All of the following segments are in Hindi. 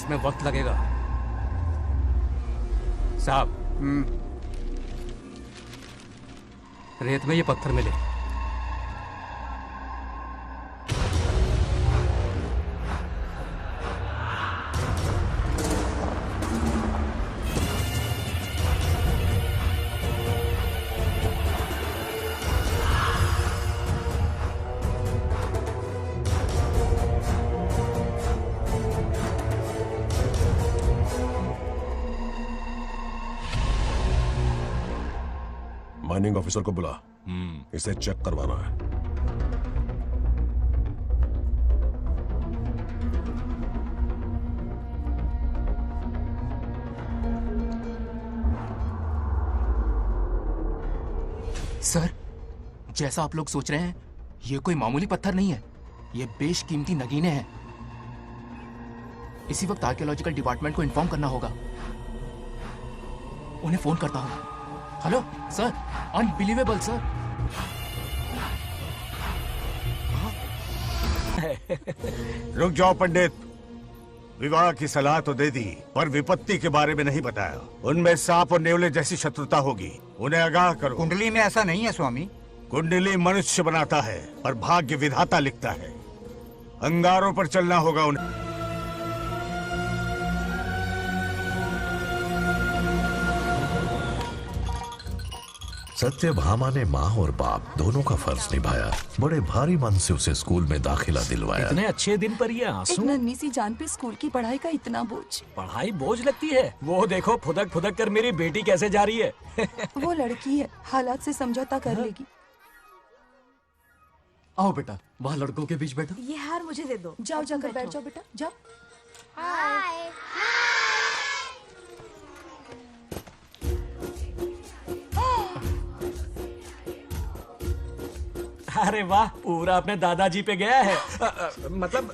इसमें वक्त लगेगा। साहब, रेत में ये पत्थर मिले। माइनिंग ऑफिसर को बुला, इसे चेक करवाना है। सर, जैसा आप लोग सोच रहे हैं, ये कोई मामूली पत्थर नहीं है। ये बेशकीमती नगीने हैं। इसी वक्त आर्कियोलॉजिकल डिपार्टमेंट को इन्फॉर्म करना होगा। उन्हें फोन करता हूं। Hello sir, unbelievable sir. रुक जाओ पंडित, विवाह की सलाह तो दे दी पर विपत्ति के बारे में नहीं बताया। उनमें सांप और नेवले जैसी शत्रुता होगी, उन्हें आगाह करो। कुंडली में ऐसा नहीं है स्वामी। कुंडली मनुष्य बनाता है पर भाग्य विधाता लिखता है। अंगारों पर चलना होगा उन्हें। सत्यभामा ने माँ और बाप दोनों का फर्ज निभाया। बड़े भारी मन से उसे स्कूल में दाखिला दिलवाया। इतने अच्छे दिन पर ये आंसू। एक नन्ही सी जान पे स्कूल की पढ़ाई का इतना बोझ। पढ़ाई बोझ लगती है? वो देखो फुदक फुदक कर मेरी बेटी कैसे जा रही है। वो लड़की है, हालात से समझौता कर लेगी। आओ बेटा, वहाँ लड़कों के बीच बैठो। ये हार मुझे दे दो। जाओ जाकर बैठ जाओ बेटा, जाओ। हाय। अरे वाह, पूरा अपने दादाजी पे गया है। मतलब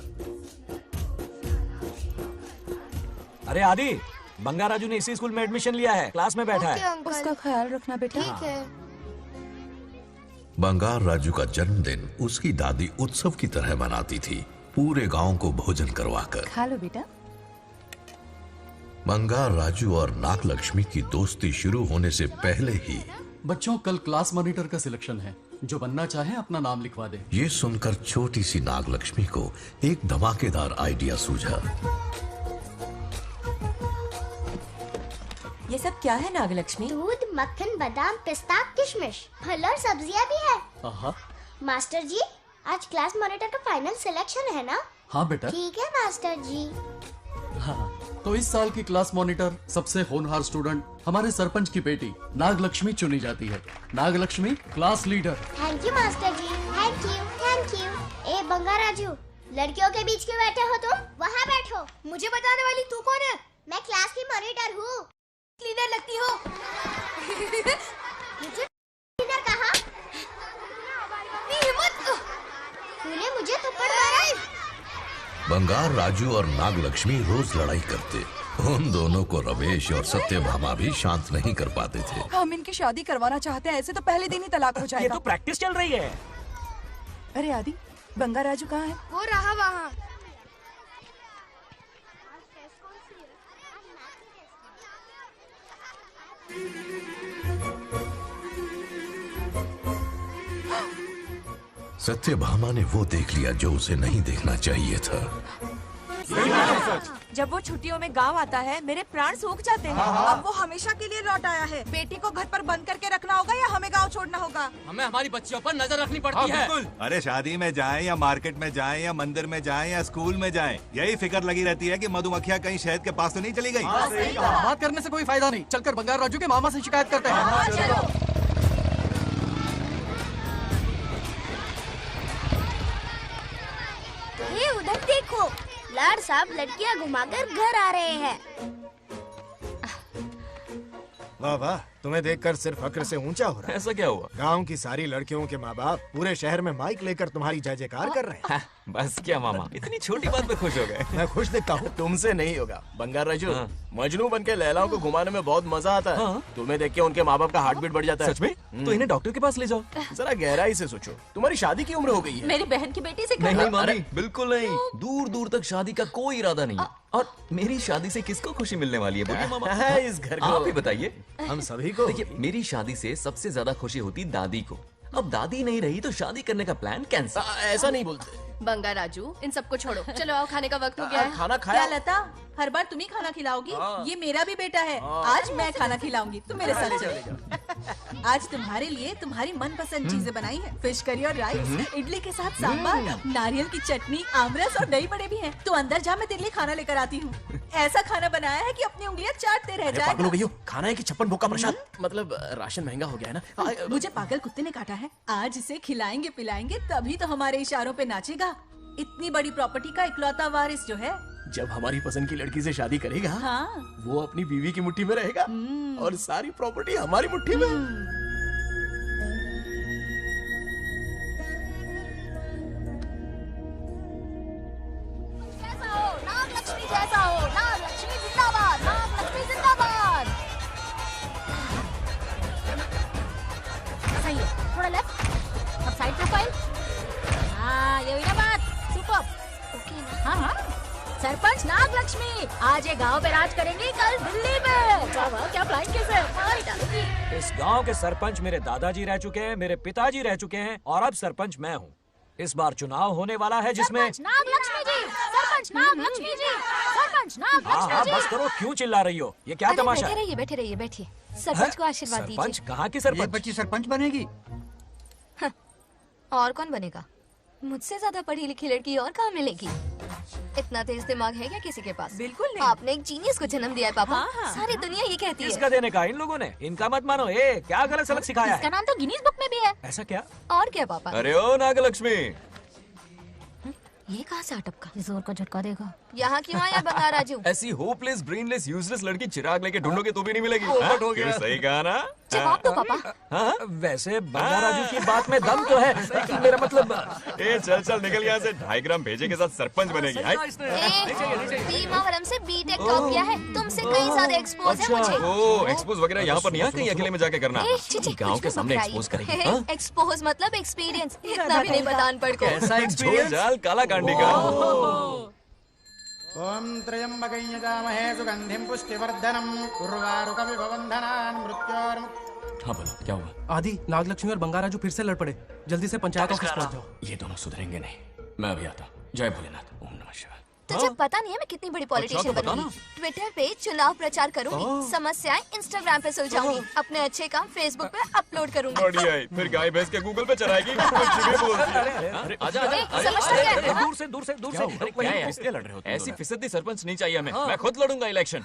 अरे आदि, बंगा राजू ने इसी स्कूल में एडमिशन लिया है, क्लास में बैठा है। उसका ख्याल रखना बेटा। ठीक है। बंगार राजू का जन्मदिन उसकी दादी उत्सव की तरह मनाती थी, पूरे गांव को भोजन करवाकर। खा लो बेटा। बंगार राजू और नागलक्ष्मी की दोस्ती शुरू होने से पहले ही बच्चों, कल क्लास मॉनिटर का सिलेक्शन है। जो बनना चाहे अपना नाम लिखवा दे। ये सुनकर छोटी सी नागलक्ष्मी को एक धमाकेदार आइडिया सूझा। ये सब क्या है नागलक्ष्मी? दूध, मक्खन, बादाम, पिस्ता, किशमिश, फल और सब्जियां भी है। मास्टर जी, आज क्लास मॉनिटर का फाइनल सिलेक्शन है ना? हाँ बेटा। ठीक है मास्टर जी। हाँ, तो इस साल की क्लास मॉनिटर सबसे होनहार स्टूडेंट हमारे सरपंच की बेटी नागलक्ष्मी चुनी जाती है। Nagalakshmi class leader. Thank you master ji, thank you thank you. ए बंगा राजू, लड़कियों के बीच क्यों बैठे हो तुम? वहाँ बैठो। मुझे बताने वाली तू कौन है? मैं क्लास की मॉनिटर हूँ। लीडर लगती हो। मुझे लीडर कहा? तूने मुझे थप्पड़ मारा। बंगार राजू और नागलक्ष्मी रोज लड़ाई करते। उन दोनों को रमेश और सत्यभामा भी शांत नहीं कर पाते थे। हम इनकी शादी करवाना चाहते हैं, ऐसे तो पहले दिन ही तलाक हो जाएगा। ये तो प्रैक्टिस चल रही है। अरे आदि, बंगा राजू कहाँ है? वो रहा वहाँ। सत्यभामा ने वो देख लिया जो उसे नहीं देखना चाहिए था। जब वो छुट्टियों में गांव आता है, मेरे प्राण सूख जाते हैं। अब वो हमेशा के लिए लौट आया है। बेटी को घर पर बंद करके रखना होगा या हमें गांव छोड़ना होगा? हमें हमारी बच्चियों पर नजर रखनी पड़ती है। अरे शादी में जाएं या मार्केट में जाएं या मंदिर में जाएं या स्कूल में जाएं, यही फिक्र लगी रहती है कि मधुमक्खियाँ कहीं शहद के पास तो नहीं चली गई। बात करने से कोई फायदा नहीं, चलकर बंगार राजू के मामा से शिकायत करते हैं। ये उधर देखो, लाड साहब लड़कियां घुमाकर घर आ रहे हैं। वाह वाह, तुम्हें देखकर सिर्फ फक्र से ऊंचा हो रहा है। ऐसा क्या हुआ? गांव की सारी लड़कियों के माँ बाप पूरे शहर में माइक लेकर तुम्हारी जय जयकार कर रहे हैं। बस क्या मामा, इतनी छोटी बात पे खुश हो गए? मैं खुश दिखता हूँ। तुमसे नहीं होगा बंगार राजू। मजनू बन के लैलाओं को घुमाने में बहुत मजा आता है। तुम्हें देख के उनके माँ बाप का हार्ट बीट बढ़ जाता है। सच में? तो इन्हें डॉक्टर के पास ले जाओ। जरा गहराई से सोचो, तुम्हारी शादी की उम्र हो गई है। मेरी बहन की बेटी से नहीं मामी, बिल्कुल नहीं। दूर दूर तक शादी का कोई इरादा नहीं है। और मेरी शादी से किसको खुशी मिलने वाली है बोलिए मामा? इस घर को आप ही बताइए। हम सभी को। देखिए, मेरी शादी से सबसे ज्यादा खुशी होती दादी को। अब दादी नहीं रही तो शादी करने का प्लान कैंसिल। ऐसा नहीं बोलते। बंगा राजू, इन सबको छोड़ो, चलो आओ, खाने का वक्त हो गया है। खाना खाया? क्या लता, हर बार तुम ही खाना खिलाओगी? ये मेरा भी बेटा है। आज मैं खाना खिलाऊंगी, तुम मेरे साथ चलो। आज तुम्हारे लिए तुम्हारी मनपसंद चीजें बनाई है। फिश करी और राइस, इडली के साथ सांभर, नारियल की चटनी, आमरस और दही बड़े भी हैं। तू अंदर जा, मैं तेरे लिए खाना लेकर आती हूँ। ऐसा खाना बनाया है कि अपनी उंगलियां चाटते रह जाए। पागल हो गई हो? खाना है कि 56 भोग का प्रसाद? मतलब राशन महंगा हो गया है ना। मुझे पागल कुत्ते ने काटा है। आज इसे खिलाएंगे पिलाएंगे तभी तो हमारे इशारों पे नाचेगा। इतनी बड़ी प्रॉपर्टी का इकलौता वारिस जो है। जब हमारी पसंद की लड़की से शादी करेगा, हाँ, वो अपनी बीवी की मुट्ठी में रहेगा और सारी प्रॉपर्टी हमारी मुट्ठी में। नागलक्ष्मी जैसा हो, नागलक्ष्मी जिंदाबाद, नागलक्ष्मी जिंदाबाद। सही है, थोड़ा लेफ्ट, अब साइड प्रोफाइल। हाँ, ये हुई ना बात। सुपर। ओके ना? हाँ हाँ। सरपंच नागलक्ष्मी आज ये गांव पे राज करेंगी, कल दिल्ली में। क्या फ्लाइंग किस है? मार डालेंगी। इस गांव के सरपंच मेरे दादाजी रह चुके हैं, मेरे पिताजी रह चुके हैं और अब सरपंच मैं हूँ। इस बार चुनाव होने वाला है जिसमें सरपंच नागलक्ष्मी जी, सरपंच नागलक्ष्मी जी, सरपंच नागलक्ष्मी जी। बस करो, क्यों चिल्ला रही हो? ये क्या तमाशा है? बैठे रहिए बैठिए। सरपंच को आशीर्वाद दीजिए। सरपंच कहाँ की सरपंच? बच्ची सरपंच बनेगी। और कौन बनेगा? मुझसे ज्यादा पढ़ी लिखी लड़की और कहाँ मिलेगी? इतना तेज दिमाग है क्या किसी के पास? बिल्कुल नहीं। आपने एक जीनियस को जन्म दिया है पापा। हाँ। सारी दुनिया ये कहती है। किसका देने का? इन लोगों ने। इनका मत मानो। क्या गलत सलत सिखाया इसका है? नाम तो गिनीज बुक में भी है। ऐसा क्या? और क्या पापा? अरे ओ नागलक्ष्मी, ये कहाँ से अटपका? जोर का झटका देगा। यहाँ क्यों आया बंगार राजू? ऐसी होपलेस ब्रेनलेस यूजलेस लड़की चिराग लेके ढूंढोगे तो भी नहीं मिलेगी। फिर सही कहा ना? जवाब दो पापा। हाँ? वैसे बंगार राजू की बात में दम तो है, लेकिन मेरा मतलब चल चल निकल यहाँ से। 2.5 ग्राम भेजे के साथ सरपंच बनेगी। भीमावरम से बीटेक टॉप किया है, तुमसे कई ज्यादा एक्सपोज है मुझे। ओ एक्सपोज वगैरह यहाँ पर नहीं है, कहीं अकेले में जाके करना। गाँव के सामने एक्सपोज करेंगे। एक्सपोज मतलब एक्सपीरियंस, इतना भी नहीं बता अनपढ़ को। ऐसा एक्सपीरियंस? जाल काला कांडी का। ओम त्र्यंबकं यजामहे सुगंधिं पुष्टिवर्धनम् उर्वारुकमिव बन्धनान् मृत्योर्मुक्तिः। हाँ बोलो, क्या हुआ? आदि, नागलक्ष्मी और बंगाराजू फिर से लड़ पड़े। जल्दी से पंचायत ऑफिस पहुंच जाओ। ये दोनों सुधरेंगे नहीं। मैं अभी आता हूँ। जय भोलेनाथ। ओम नमः शिवाय। तुझे पता नहीं है मैं कितनी बड़ी पॉलिटिशियन तो बनूंगी। ट्विटर पे चुनाव प्रचार करूंगी, समस्याएं इंस्टाग्राम पे सुलझाऊंगी, अपने अच्छे काम फेसबुक पे अपलोड करूंगी। बढ़िया है। फिर गाय भैंस के गूगल पे चराएगी। कुछ भी बोलती है। आजा समझता क्या है? दूर से दूर से दूर से। क्या है? किसके लड़ रहे हो? ऐसी फिसदी सरपंच नहीं चाहिए हमें। मैं खुद लड़ूंगा इलेक्शन।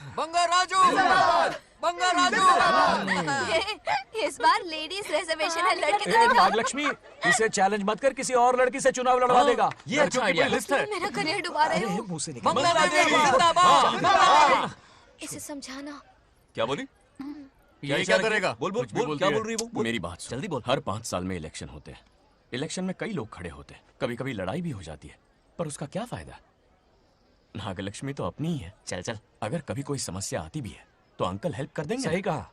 इस बार लेडीज रिजर्वेशन है, लड़के तो दिखाओ। नागलक्ष्मी, इसे चैलेंज मत कर, किसी और लड़की से चुनाव लड़वा देगा। ये अच्छा आइडिया है। तुम मेरा करियर डुबा रहे हो। मुंह से इसे समझाना। क्या बोली? ये क्या करेगा? बोल बोल बोल। क्या बोल रही है वो? मेरी बात सुन। जल्दी बोल। हर 5 साल में इलेक्शन होते हैं। इलेक्शन में कई लोग खड़े होते हैं, कभी कभी लड़ाई भी हो जाती है, पर उसका क्या फायदा? नागलक्ष्मी तो अपनी ही है। चल चल। अगर कभी कोई समस्या आती भी है तो अंकल हेल्प कर देंगे। सही कहा।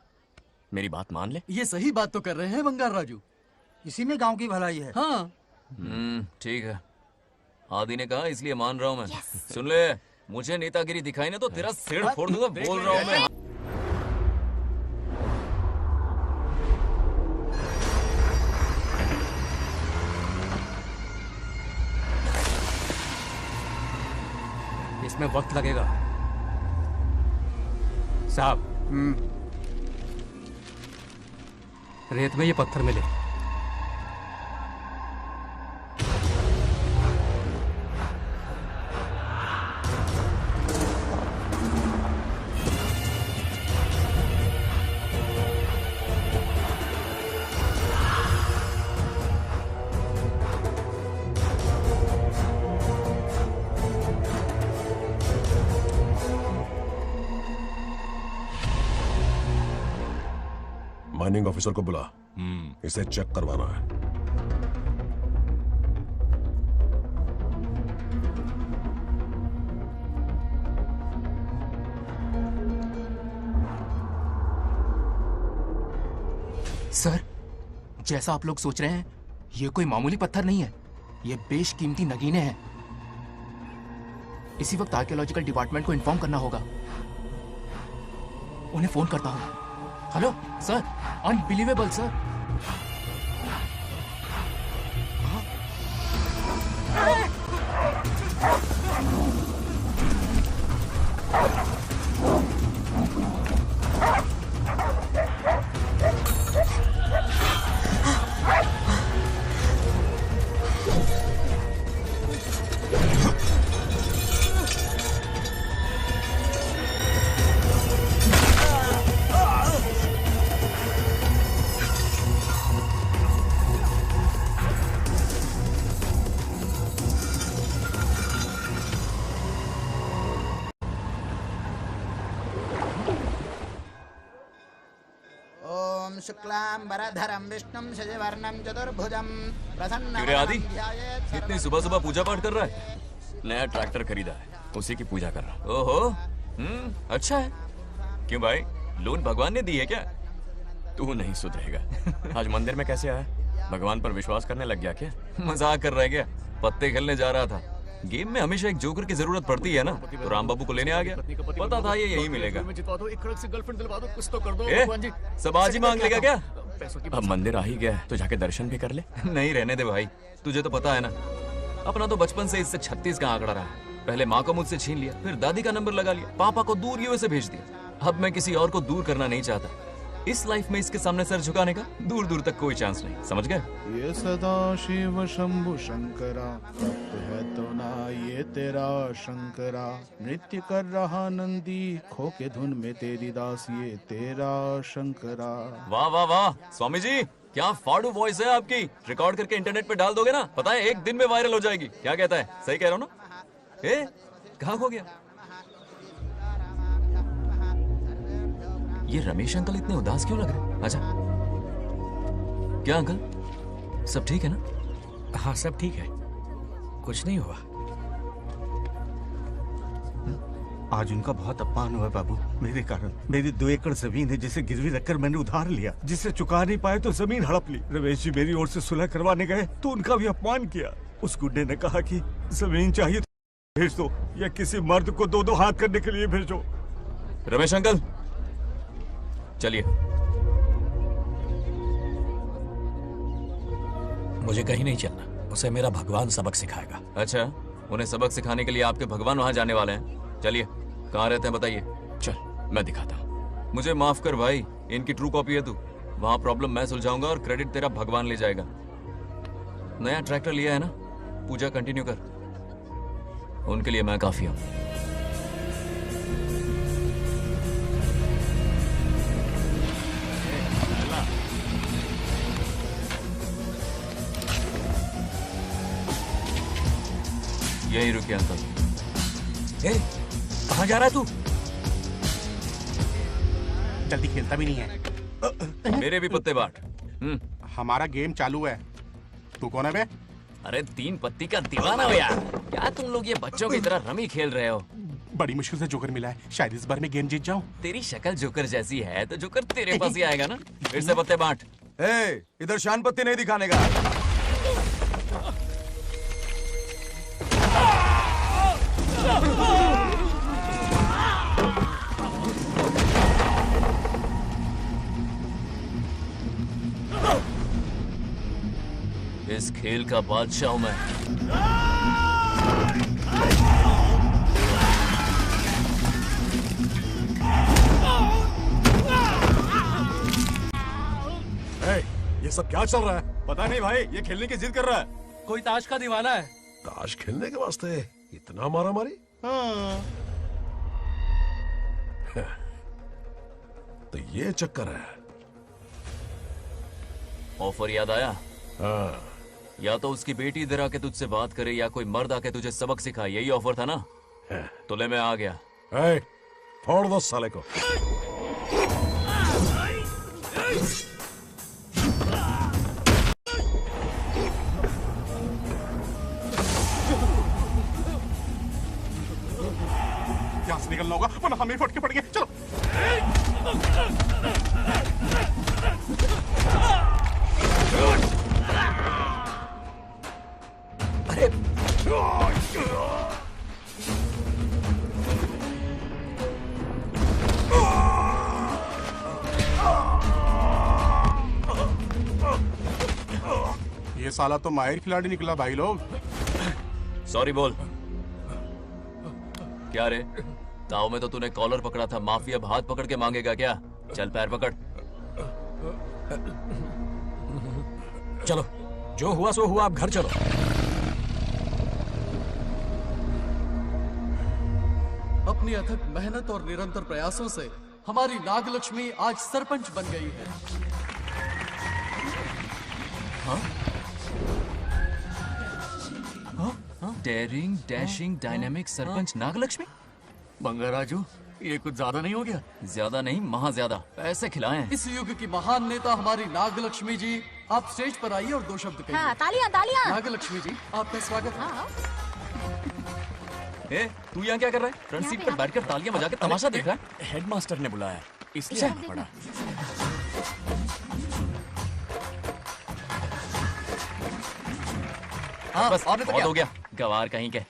मेरी बात मान ले। ये सही बात तो कर रहे हैं बंगार राजू। इसी में गांव की भलाई है। हाँ, ठीक है। आदि ने कहा इसलिए मान रहा हूँ मैं। सुन ले, मुझे नेतागिरी दिखाई ना तो तेरा सिर फोड़ दूंगा। बोल रहा हूँ मैं। इसमें वक्त लगेगा साहब। रेत में ये पत्थर मिले। माइनिंग ऑफिसर को बुला। इसे चेक करवाना है। सर, जैसा आप लोग सोच रहे हैं, ये कोई मामूली पत्थर नहीं है। ये बेशकीमती नगीने हैं। इसी वक्त आर्कियोलॉजिकल डिपार्टमेंट को इन्फॉर्म करना होगा। उन्हें फोन करता हूं। Hello sir, unbelievable sir. ओम शुक्लांबरधरं विष्णुं शशिवर्णं चतुर्भुजं प्रसन्नं क्यों रे आदि? इतनी सुबह सुबह पूजा पाठ कर रहा है? नया ट्रैक्टर खरीदा है, उसी की पूजा कर रहा। ओहो, अच्छा है। क्यों भाई, लोन भगवान ने दी है क्या? तू नहीं सुधरेगा। आज मंदिर में कैसे आया? भगवान पर विश्वास करने लग गया क्या? मजाक कर रहा है क्या? पत्ते खेलने जा रहा था। गेम में हमेशा एक जोकर की जरूरत पड़ती है ना, तो राम बाबू को लेने आ गया। पता था ये यही मिलेगा। सब आज ही मांग लेगा क्या? अब मंदिर आ ही गया है, तो जाके दर्शन भी कर ले। नहीं, रहने दे भाई, तुझे तो पता है ना, अपना तो बचपन से इससे 36 का आंकड़ा रहा है। पहले माँ को मुझसे छीन लिया, फिर दादी का नंबर लगा लिया, पापा को दूर यूएसए भेज दिया। अब मैं किसी और को दूर करना नहीं चाहता। इस लाइफ में इसके सामने सर झुकाने का दूर दूर तक कोई चांस नहीं, समझ गए? ये सदा शिव शंभु शंकरा, तप है तो ना ये तेरा शंकरा। नृत्य कर रहा नंदी, खो के धुन में तेरी दास, ये तेरा शंकरा। वाह वाह वाह, स्वामी जी क्या फाड़ू वॉइस है आपकी। रिकॉर्ड करके इंटरनेट पे डाल दोगे ना, पता है एक दिन में वायरल हो जाएगी। क्या कहता है? सही कह रहा हूँ ना? कहाँ खो गया ये रमेश अंकल? इतने उदास क्यों लग रहे? अच्छा, क्या अंकल सब ठीक है ना? हाँ सब ठीक है, कुछ नहीं हुआ। आज उनका बहुत अपमान हुआ बाबू, मेरे कारण। मेरी 2 एकड़ जमीन है जिसे गिरवी रखकर मैंने उधार लिया, जिसे चुका नहीं पाए तो जमीन हड़प ली। रमेश जी मेरी ओर से सुलह करवाने गए तो उनका भी अपमान किया। उस गुड्डे ने कहा कि जमीन चाहिए तो भेज दो, या किसी मर्द को 2-2 हाथ करने के लिए भेजो। रमेश अंकल चलिए। मुझे कहीं नहीं चलना, उसे मेरा भगवान सबक सिखाएगा। अच्छा, उन्हें सबक सिखाने के लिए आपके भगवान वहां जाने वाले हैं? चलिए, कहाँ रहते हैं बताइए। चल मैं दिखाता हूँ। मुझे माफ कर भाई, इनकी ट्रू कॉपी है तू। वहां प्रॉब्लम मैं सुलझाऊंगा और क्रेडिट तेरा भगवान ले जाएगा। नया ट्रैक्टर लिया है ना, पूजा कंटिन्यू कर। उनके लिए मैं काफी हूँ। यही रुके अंकल। कहाँ जा रहा है तू? जल्दी खेलता भी नहीं है। मेरे भी पत्ते बांट। हमारा गेम चालू है। तू कौन है बे? अरे 3 पत्ती का दीवाना हो यार। क्या तुम लोग ये बच्चों की तरह रमी खेल रहे हो? बड़ी मुश्किल से जोकर मिला है, शायद इस बार मैं गेम जीत जाऊं। तेरी शक्ल जोकर जैसी है तो जोकर तेरे पास ही आएगा ना। फिर से पत्ते बांट। इधर शान पत्ती नहीं दिखाने का। इस खेल का बादशाह हूं मैं। ये सब क्या चल रहा है? पता नहीं भाई, ये खेलने की जिद कर रहा है। कोई ताश का दीवाना है। ताश खेलने के वास्ते इतना मारा मारी? तो ये चक्कर है। ऑफर याद आया? हाँ। या तो उसकी बेटी इधर आके तुझसे बात करे, या कोई मर्द आके तुझे सबक सिखाए। यही ऑफर था ना? तो ले मैं आ गया। फोड़ दो साले को। हम ही फटके पड़ गए। चलो ये साला तो माहिर खिलाड़ी निकला भाई लोग। सॉरी बोल। क्या रे, ताऊ में तो तूने कॉलर पकड़ा था, माफिया अब हाथ पकड़ के मांगेगा क्या? चल पैर पकड़। चलो, जो हुआ सो हुआ, आप घर चलो। अपनी अथक मेहनत और निरंतर प्रयासों से हमारी नागलक्ष्मी आज सरपंच बन गई है। Daring, dashing, dynamic sarpanch Nagalakshmi. Bangaraju, ये कुछ ज्यादा नहीं हो गया? ज्यादा नहीं, महा ज्यादा। पैसे खिलाएं। इस युग की महान नेता हमारी नागलक्ष्मी जी, आप स्टेज पर आइए और 2 शब्द कहिए। हाँ, तालियां तालियां। नागलक्ष्मी जी, आपका स्वागत है। ए, तू यहाँ क्या कर रहा है? फ्रंट सीट पर बैठकर तालियां बजा के तमाशा देख रहा है? हेडमास्टर ने बुलाया, इसलिए आना पड़ा। हाँ, बस और बहुत हो गया, गवार कहीं के।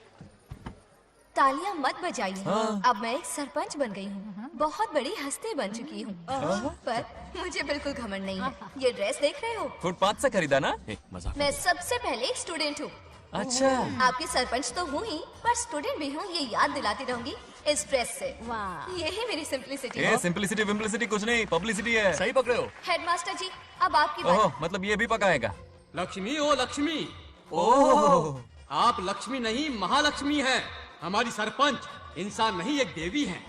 तालियां मत बजाइए। अब मैं एक सरपंच बन गई हूँ, बहुत बड़ी हस्ती बन चुकी हूँ। पर मुझे बिल्कुल घमंड नहीं है। ये ड्रेस देख रहे हो? फुटपाथ से खरीदा ना? मजाक। मैं सबसे पहले एक स्टूडेंट हूँ। अच्छा। आपकी सरपंच तो हूँ ही, पर स्टूडेंट भी हूँ, ये याद दिलाती रहूंगी इस ड्रेस से। यही मेरी सिंपलिसिटी है। सिंपलिसिटी विम्पलिसिटी कुछ नहीं, पब्लिसिटी है। सही पकड़े हो। हेडमास्टर जी, अब आपकी बारी। मतलब ये भी पकाएगा? लक्ष्मी, ओ लक्ष्मी। ओह, आप लक्ष्मी नहीं, महालक्ष्मी हैं। हमारी सरपंच इंसान नहीं, एक देवी हैं।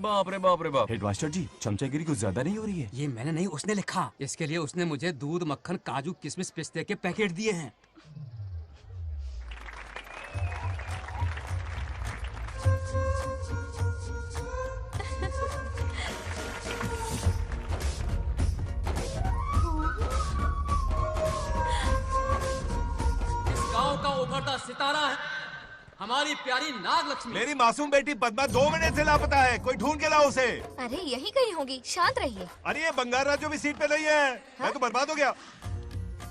बाप रे बाप रे बाप। हेडमास्टर जी, चमचागिरी कुछ ज्यादा नहीं हो रही है? ये मैंने नहीं, उसने लिखा। इसके लिए उसने मुझे दूध, मक्खन, काजू, किशमिश, पिस्ते के पैकेट दिए हैं। इस गांव का उभरता सितारा है हमारी प्यारी नागलक्ष्मी। मेरी मासूम बेटी पद्मा 2 महीने से लापता है, कोई ढूंढ के लाओ उसे। अरे यही कहीं होगी, शांत रहिए। अरे ये बंगार राजू भी सीट पे नहीं है। मैं तो बर्बाद हो गया।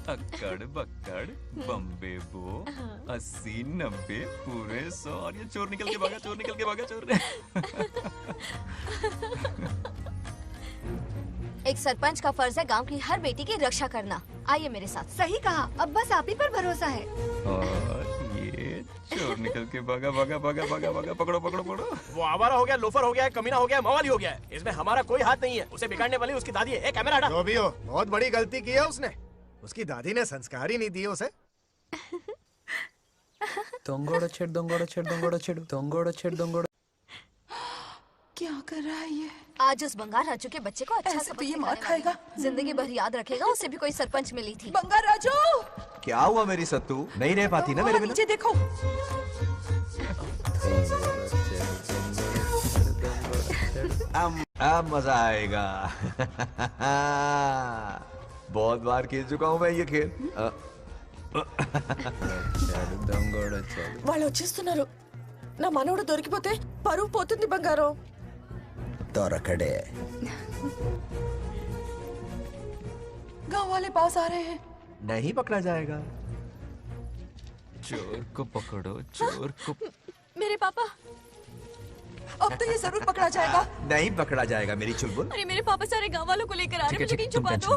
अक्कड़ बक्कड़ बम्बे बो 80 90 पूरे 100 और ये चोर निकल के भागा, चोर निकल के भागा, चोर। एक सरपंच का फर्ज है गांव की हर बेटी की रक्षा करना। आइए मेरे साथ। सही कहा, अब बस आप ही पर भरोसा है। और ये चोर निकल के भागा भागा भागा भागा भागा, पकड़ो पकड़ो पकड़ो। वो आवारा हो गया, लोफर हो गया, कमीना हो गया, मवाली हो गया है। इसमें हमारा कोई हाथ नहीं है। उसे बिगाड़ने वाली उसकी दादी है। कैमरा हटा। जो भी हो, बहुत बड़ी गलती की है उसने। उसकी दादी ने संस्कार ही नहीं दिए उसे। दंगोड़ा छेड़ दंगोड़ा छेड़ दंगोड़ा छेड़ दंगोड़ा छेड़ दंगोड़ा। क्या कर रहा है ये? आज उस बंगार राजू के बच्चे को अच्छा ऐसे तो ये मार खाएगा। जिंदगी भर याद रखेगा। उसे भी कोई सरपंच मिली थी। बंगार राजू, क्या हुआ मेरी सत्तू? नहीं रह पाती ना मेरे बिना? नीचे देखो। अब मजा आएगा। बहुत बार खेल चुका हूँ मैं ये खेल। వాళ్ళు వచ్చేస్తున్నారు. నా మనవడు దొరికిపోతే పరువు పోతుంది బంగారం. దొరకడే. गांव वाले पास आ रहे हैं। नहीं पकड़ा जाएगा। चोर को पकड़ो, चोर को। मेरे पापा, अब तो ये जरूर पकड़ा जाएगा। नहीं पकड़ा जाएगा मेरी चुलबुल। अरे मेरे पापा सारे गांव वालों को लेकर आ रहे हैं, मुझे कहीं छुपा दो।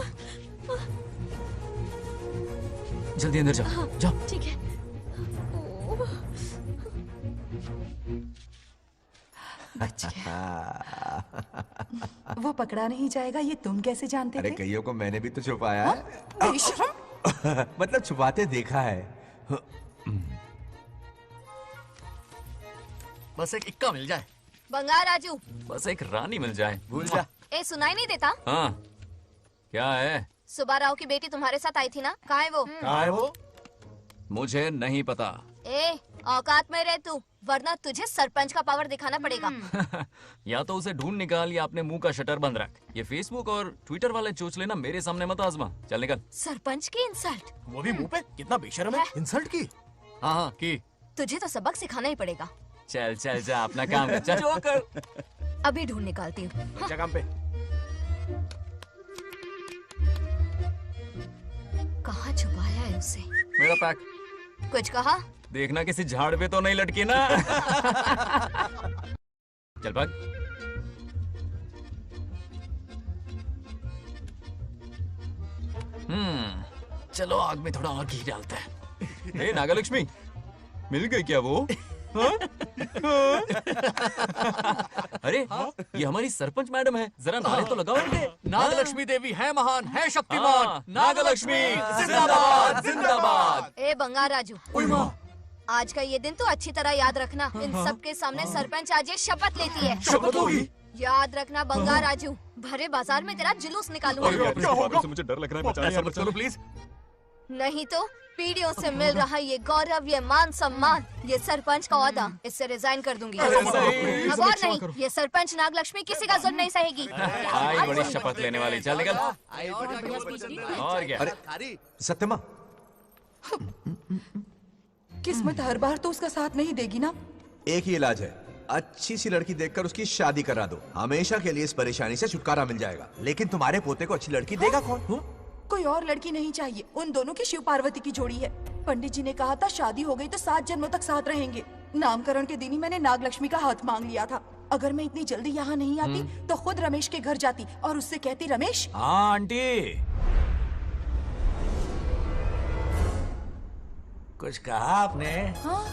जल्दी अंदर जाओ, जाओ। ठीक है। वो पकड़ा नहीं जाएगा, ये तुम कैसे जानते अरे थे? कईयों को मैंने भी तो छुपाया है। बेशरम। मतलब छुपाते देखा है। बस एक इक्का मिल जाए। बंगार राजू, बस एक रानी मिल जाए। भूल जा। ए सुनाई नहीं देता? हाँ, क्या है? सुबह राव की बेटी तुम्हारे साथ आई थी ना? कहाँ है वो? कहाँ है वो? मुझे नहीं पता। ए औकात में रह तू, वरना तुझे सरपंच का पावर दिखाना पड़ेगा। या तो उसे ढूंढ निकाल या अपने मुंह का शटर बंद रख। ये फेसबुक और ट्विटर वाले चोच लेना मेरे सामने मत आजमा। चल निकल। सरपंच की इंसल्ट। वो भी मुंह पे? कितना बेशर्म है। इंसल्ट की? हाँ हाँ की। तुझे तो सबक सिखाना ही पड़ेगा। चल चल जा अपना काम कर, चल जो कर। अभी ढूंढ निकालती हूँ। जगह पे कहाँ छुपाया है उसे? मेरा पैक। कुछ कहा? देखना किसी झाड़ पे तो नहीं लटकी ना। चल भाग। चलो आग में थोड़ा और घी डालते हैं। हे नागलक्ष्मी, मिल गई क्या वो? हाँ? अरे ये हमारी सरपंच मैडम है, जरा नारे तो लगाओ इनके। नागलक्ष्मी देवी है महान, है शक्तिमान। नागलक्ष्मी जिंदाबाद जिंदाबाद। ए बंगार राजू, आज का ये दिन तो अच्छी तरह याद रखना। इन सब के सामने सरपंच आज ये शपथ लेती है। शपथ होगी? याद रखना बंगार राजू, भरे बाजार में तेरा जुलूस निकालूंगा। क्या होगा? मुझे डर लग रहा है, बचाइए चलो प्लीज। नहीं तो पीढ़ियों से मिल रहा ये गौरव, ये मान सम्मान, ये सरपंच का ओहदा, इससे रिजाइन कर दूंगी। अब और नहीं, ये सरपंच नागलक्ष्मी किसी का जुल्म नहीं सहेगी। आई बड़ी शपथ लेने वाली, चल निकल। और क्या? अरे सत्यमा, किस्मत हर बार तो उसका साथ नहीं देगी ना। एक ही इलाज है, अच्छी सी लड़की देखकर उसकी शादी करा दो, हमेशा के लिए इस परेशानी से छुटकारा मिल जाएगा। लेकिन तुम्हारे पोते को अच्छी लड़की देगा कौन? कोई और लड़की नहीं चाहिए, उन दोनों की शिव पार्वती की जोड़ी है। पंडित जी ने कहा था शादी हो गई तो 7 जन्मों तक साथ रहेंगे। नामकरण के दिन ही मैंने नागलक्ष्मी का हाथ मांग लिया था। अगर मैं इतनी जल्दी यहाँ नहीं आती तो खुद रमेश के घर जाती और उससे कहती, रमेश। हाँ आंटी, कुछ कहा आपने? हाँ,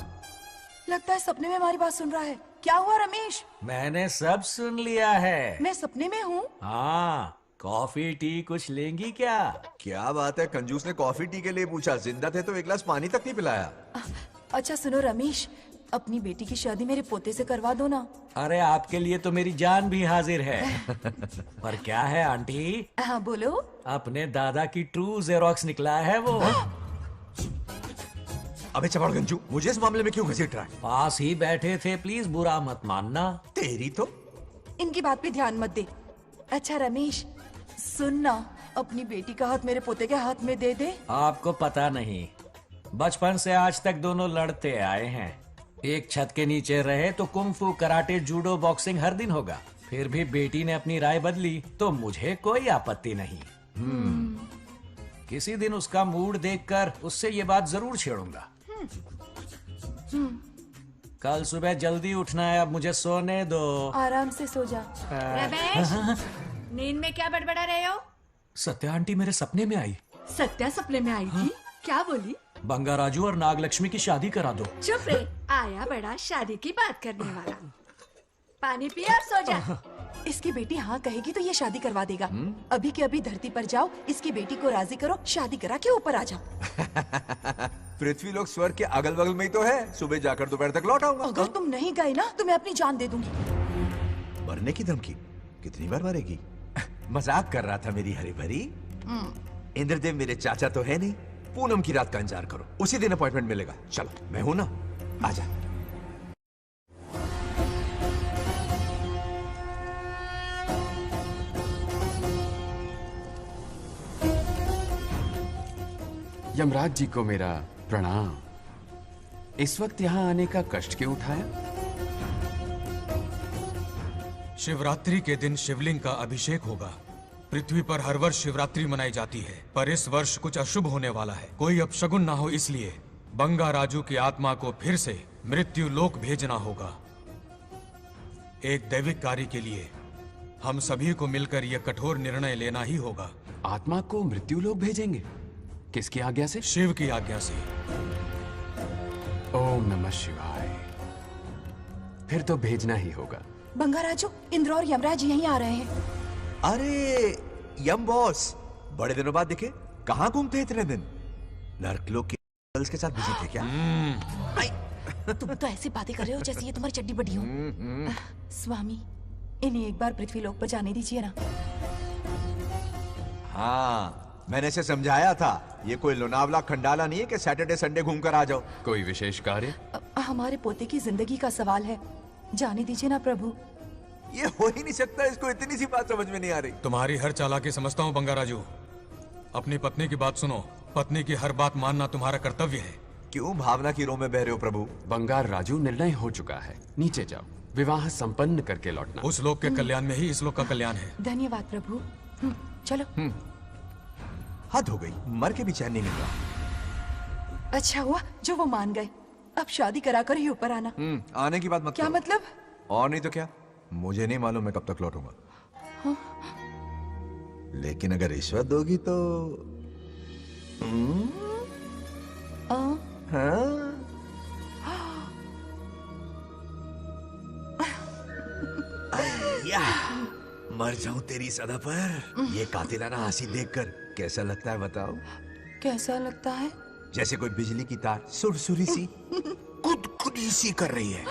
लगता है सपने में हमारी बात सुन रहा है। क्या हुआ रमेश? मैंने सब सुन लिया है। मैं सपने में हूँ? हाँ, कॉफी टी कुछ लेंगी क्या? क्या बात है, कंजूस ने कॉफी टी के लिए पूछा, जिंदा थे तो एक गिलास पानी तक नहीं पिलाया। अच्छा सुनो रमेश, अपनी बेटी की शादी मेरे पोते से करवा दो ना। अरे आपके लिए तो मेरी जान भी हाजिर है। पर क्या है आंटी? हाँ बोलो। अपने दादा की ट्रू जेरोक्स निकला है वो। अबे चपड़ गंजू, मुझे इस मामले में क्यों घसीट रहा है? पास ही बैठे थे, प्लीज बुरा मत मानना। तेरी तो इनकी बात पे ध्यान मत दे। अच्छा रमेश सुन ना, अपनी बेटी का हाथ मेरे पोते के हाथ में दे दे। आपको पता नहीं, बचपन से आज तक दोनों लड़ते आए हैं। एक छत के नीचे रहे तो कुंफू, कराटे, जूडो, बॉक्सिंग हर दिन होगा। फिर भी बेटी ने अपनी राय बदली तो मुझे कोई आपत्ति नहीं। किसी दिन उसका मूड देखकर उससे ये बात जरूर छेड़ूंगा। कल सुबह जल्दी उठना है, अब मुझे सोने दो। आराम से सो जा। रमेश, नींद में क्या बड़बड़ा रहे हो? सत्या आंटी मेरे सपने में आई। सत्या सपने में आई थी? क्या बोली? बंगा राजू और नागलक्ष्मी की शादी करा दो। चुप रे, आया बड़ा शादी की बात करने वाला। पानी पिया और सो जा। इसकी बेटी हाँ कहेगी तो ये शादी करवा देगा। अभी के अभी धरती पर जाओ, इसकी बेटी को राजी करो, शादी करा के ऊपर आ जाओ। पृथ्वी लोग स्वर्ग के अगल बगल में ही तो है, सुबह जाकर दोपहर तक लौट आऊंगा। अगर तुम नहीं गए ना तो मैं अपनी जान दे दूंगी। मरने की धमकी? कितनी बार मरेगी? मजाक कर रहा था मेरी हरी भरी। इंद्रदेव मेरे चाचा तो है नहीं। पूनम की रात का इंतजार करो, उसी दिन अपॉइंटमेंट मिलेगा। चलो मैं हूं ना, आजा। यमराज जी को मेरा प्रणाम। इस वक्त यहाँ आने का कष्ट क्यों उठाया? शिवरात्रि के दिन शिवलिंग का अभिषेक होगा। पृथ्वी पर हर वर्ष शिवरात्रि मनाई जाती है, पर इस वर्ष कुछ अशुभ होने वाला है। कोई अपशगुन ना हो, इसलिए बंगा राजू की आत्मा को फिर से मृत्यु लोक भेजना होगा। एक दैविक कार्य के लिए हम सभी को मिलकर यह कठोर निर्णय लेना ही होगा। आत्मा को मृत्यु लोक भेजेंगे? किसकी आज्ञा से? शिव की आज्ञा से। ओम नमः शिवाय। फिर तो भेजना ही होगा। बंगा राजू, इंद्र और यमराज यहीं आ रहे हैं। अरे यम बॉस, बड़े दिनों बाद दिखे। कहाँ घूमते हैं इतने दिन? नर्कलोक के गर्ल्स के साथ बिजी थे क्या? तुम तो ऐसी बातें कर रहे हो जैसे ये तुम्हारी चड्डी बड़ी हो। स्वामी, इन्हें एक बार पृथ्वी लोक पर जाने दीजिए ना। हाँ, मैंने इसे समझाया था, ये कोई लोनावला खंडाला नहीं है कि सैटरडे संडे घूम कर आ जाओ। कोई विशेष कार्य? हमारे पोते की जिंदगी का सवाल है, जाने दीजिए ना प्रभु। ये हो ही नहीं सकता, इसको इतनी सी बात समझ में नहीं आ रही। तुम्हारी हर चालाकी समझता हूँ बंगा राजू। अपनी पत्नी की बात सुनो। पत्नी की हर बात मानना तुम्हारा कर्तव्य है। क्यों भावना की रो में बह रहे हो प्रभु? बंगार राजू, निर्णय हो चुका है, नीचे जाओ, विवाह संपन्न करके लौटना। उस लोग के कल्याण में ही इस लोग का कल्याण है। धन्यवाद प्रभु। चलो। हद हो गई, मर के भी चैन नहीं मिल रहा। अच्छा हुआ जो वो मान गए। अब शादी कराकर ही ऊपर आना। आने की बात मत क्या करो। मतलब? और नहीं तो क्या, मुझे नहीं मालूम मैं कब तक लौटूंगा। हाँ? लेकिन अगर रिश्वत दोगी तो या मर जाऊं तेरी सदा पर। ये कातिलाना हंसी देखकर कैसा लगता है बताओ? कैसा लगता है? जैसे कोई बिजली की तार सुरसुरी सी खुदकुदी सी कर रही है।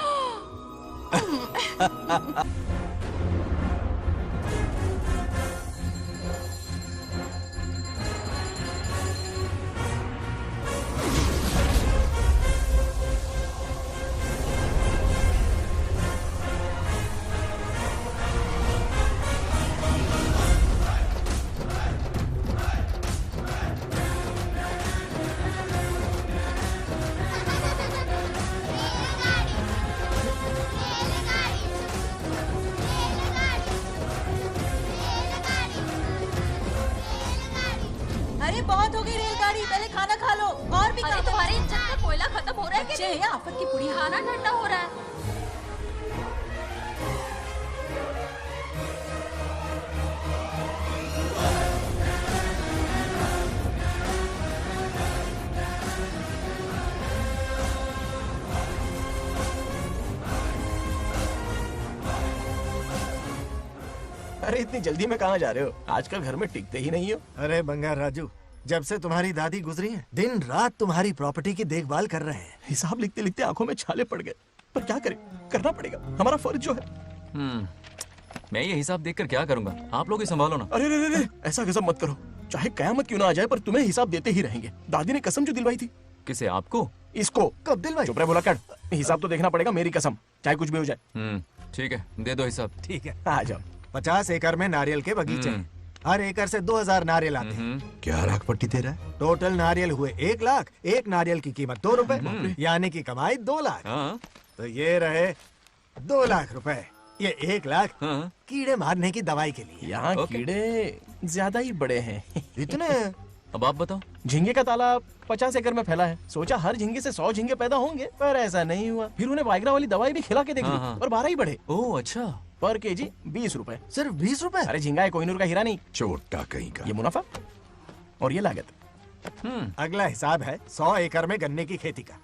अरे बहुत हो गई रेलगाड़ी, पहले खाना खा लो। और भी अरे तुम्हारे इंजन का कोयला खत्म हो रहा है बच्चे हैं आफत की पुड़ी। खाना ठंडा हो रहा है। अरे इतनी जल्दी में कहाँ जा रहे हो? आजकल घर में टिकते ही नहीं हो। अरे बंगार राजू, जब से तुम्हारी दादी गुजरी हैं, दिन रात तुम्हारी प्रॉपर्टी की देखभाल कर रहे हैं। हिसाब लिखते लिखते आंखों में छाले पड़ गए, पर क्या करें, करना पड़ेगा, हमारा फर्ज जो है। मैं ये हिसाब देखकर क्या करूंगा? आप लोग ही संभालो ना। अरे रे रे, ऐसा गजब मत करो, चाहे कयामत क्यों ना आ जाए पर तुम्हें हिसाब देते ही रहेंगे। दादी ने कसम जो दिलवाई थी। किसे? आपको? इसको। कब दिलवाई? चुप रहे बोला कर, हिसाब तो देखना पड़ेगा, मेरी कसम, चाहे कुछ भी हो जाए। ठीक है, दे दो हिसाब। ठीक है, आ जाओ। 50 एकड़ में नारियल के बगीचे हैं। हर एकड़ से 2000 नारियल आते हैं। क्या लाख पट्टी दे रहा है? टोटल नारियल हुए 1 लाख। एक नारियल की कीमत 2 रुपए, यानी कि कमाई 2 लाख। तो ये रहे 2 लाख रुपए। ये 1 लाख कीड़े मारने की दवाई के लिए। यहाँ कीड़े ज्यादा ही बड़े हैं। इतने? अब आप बताओ। झींगे का तालाब 50 एकड़ में फैला है। सोचा हर झींगे से 100 झींगे पैदा होंगे, पर ऐसा नहीं हुआ। फिर उन्हें वाइग्रा वाली दवाई भी खिला के देख ली और 12 ही बढ़े। ओह अच्छा। पर केजी 20 रुपए। सिर्फ 20 रुपए? अरे झींगा है, कोहिनूर का हीरा नहीं। छोटा कहीं का। ये मुनाफा और ये लागत। अगला हिसाब है 100 एकड़ में गन्ने की खेती का।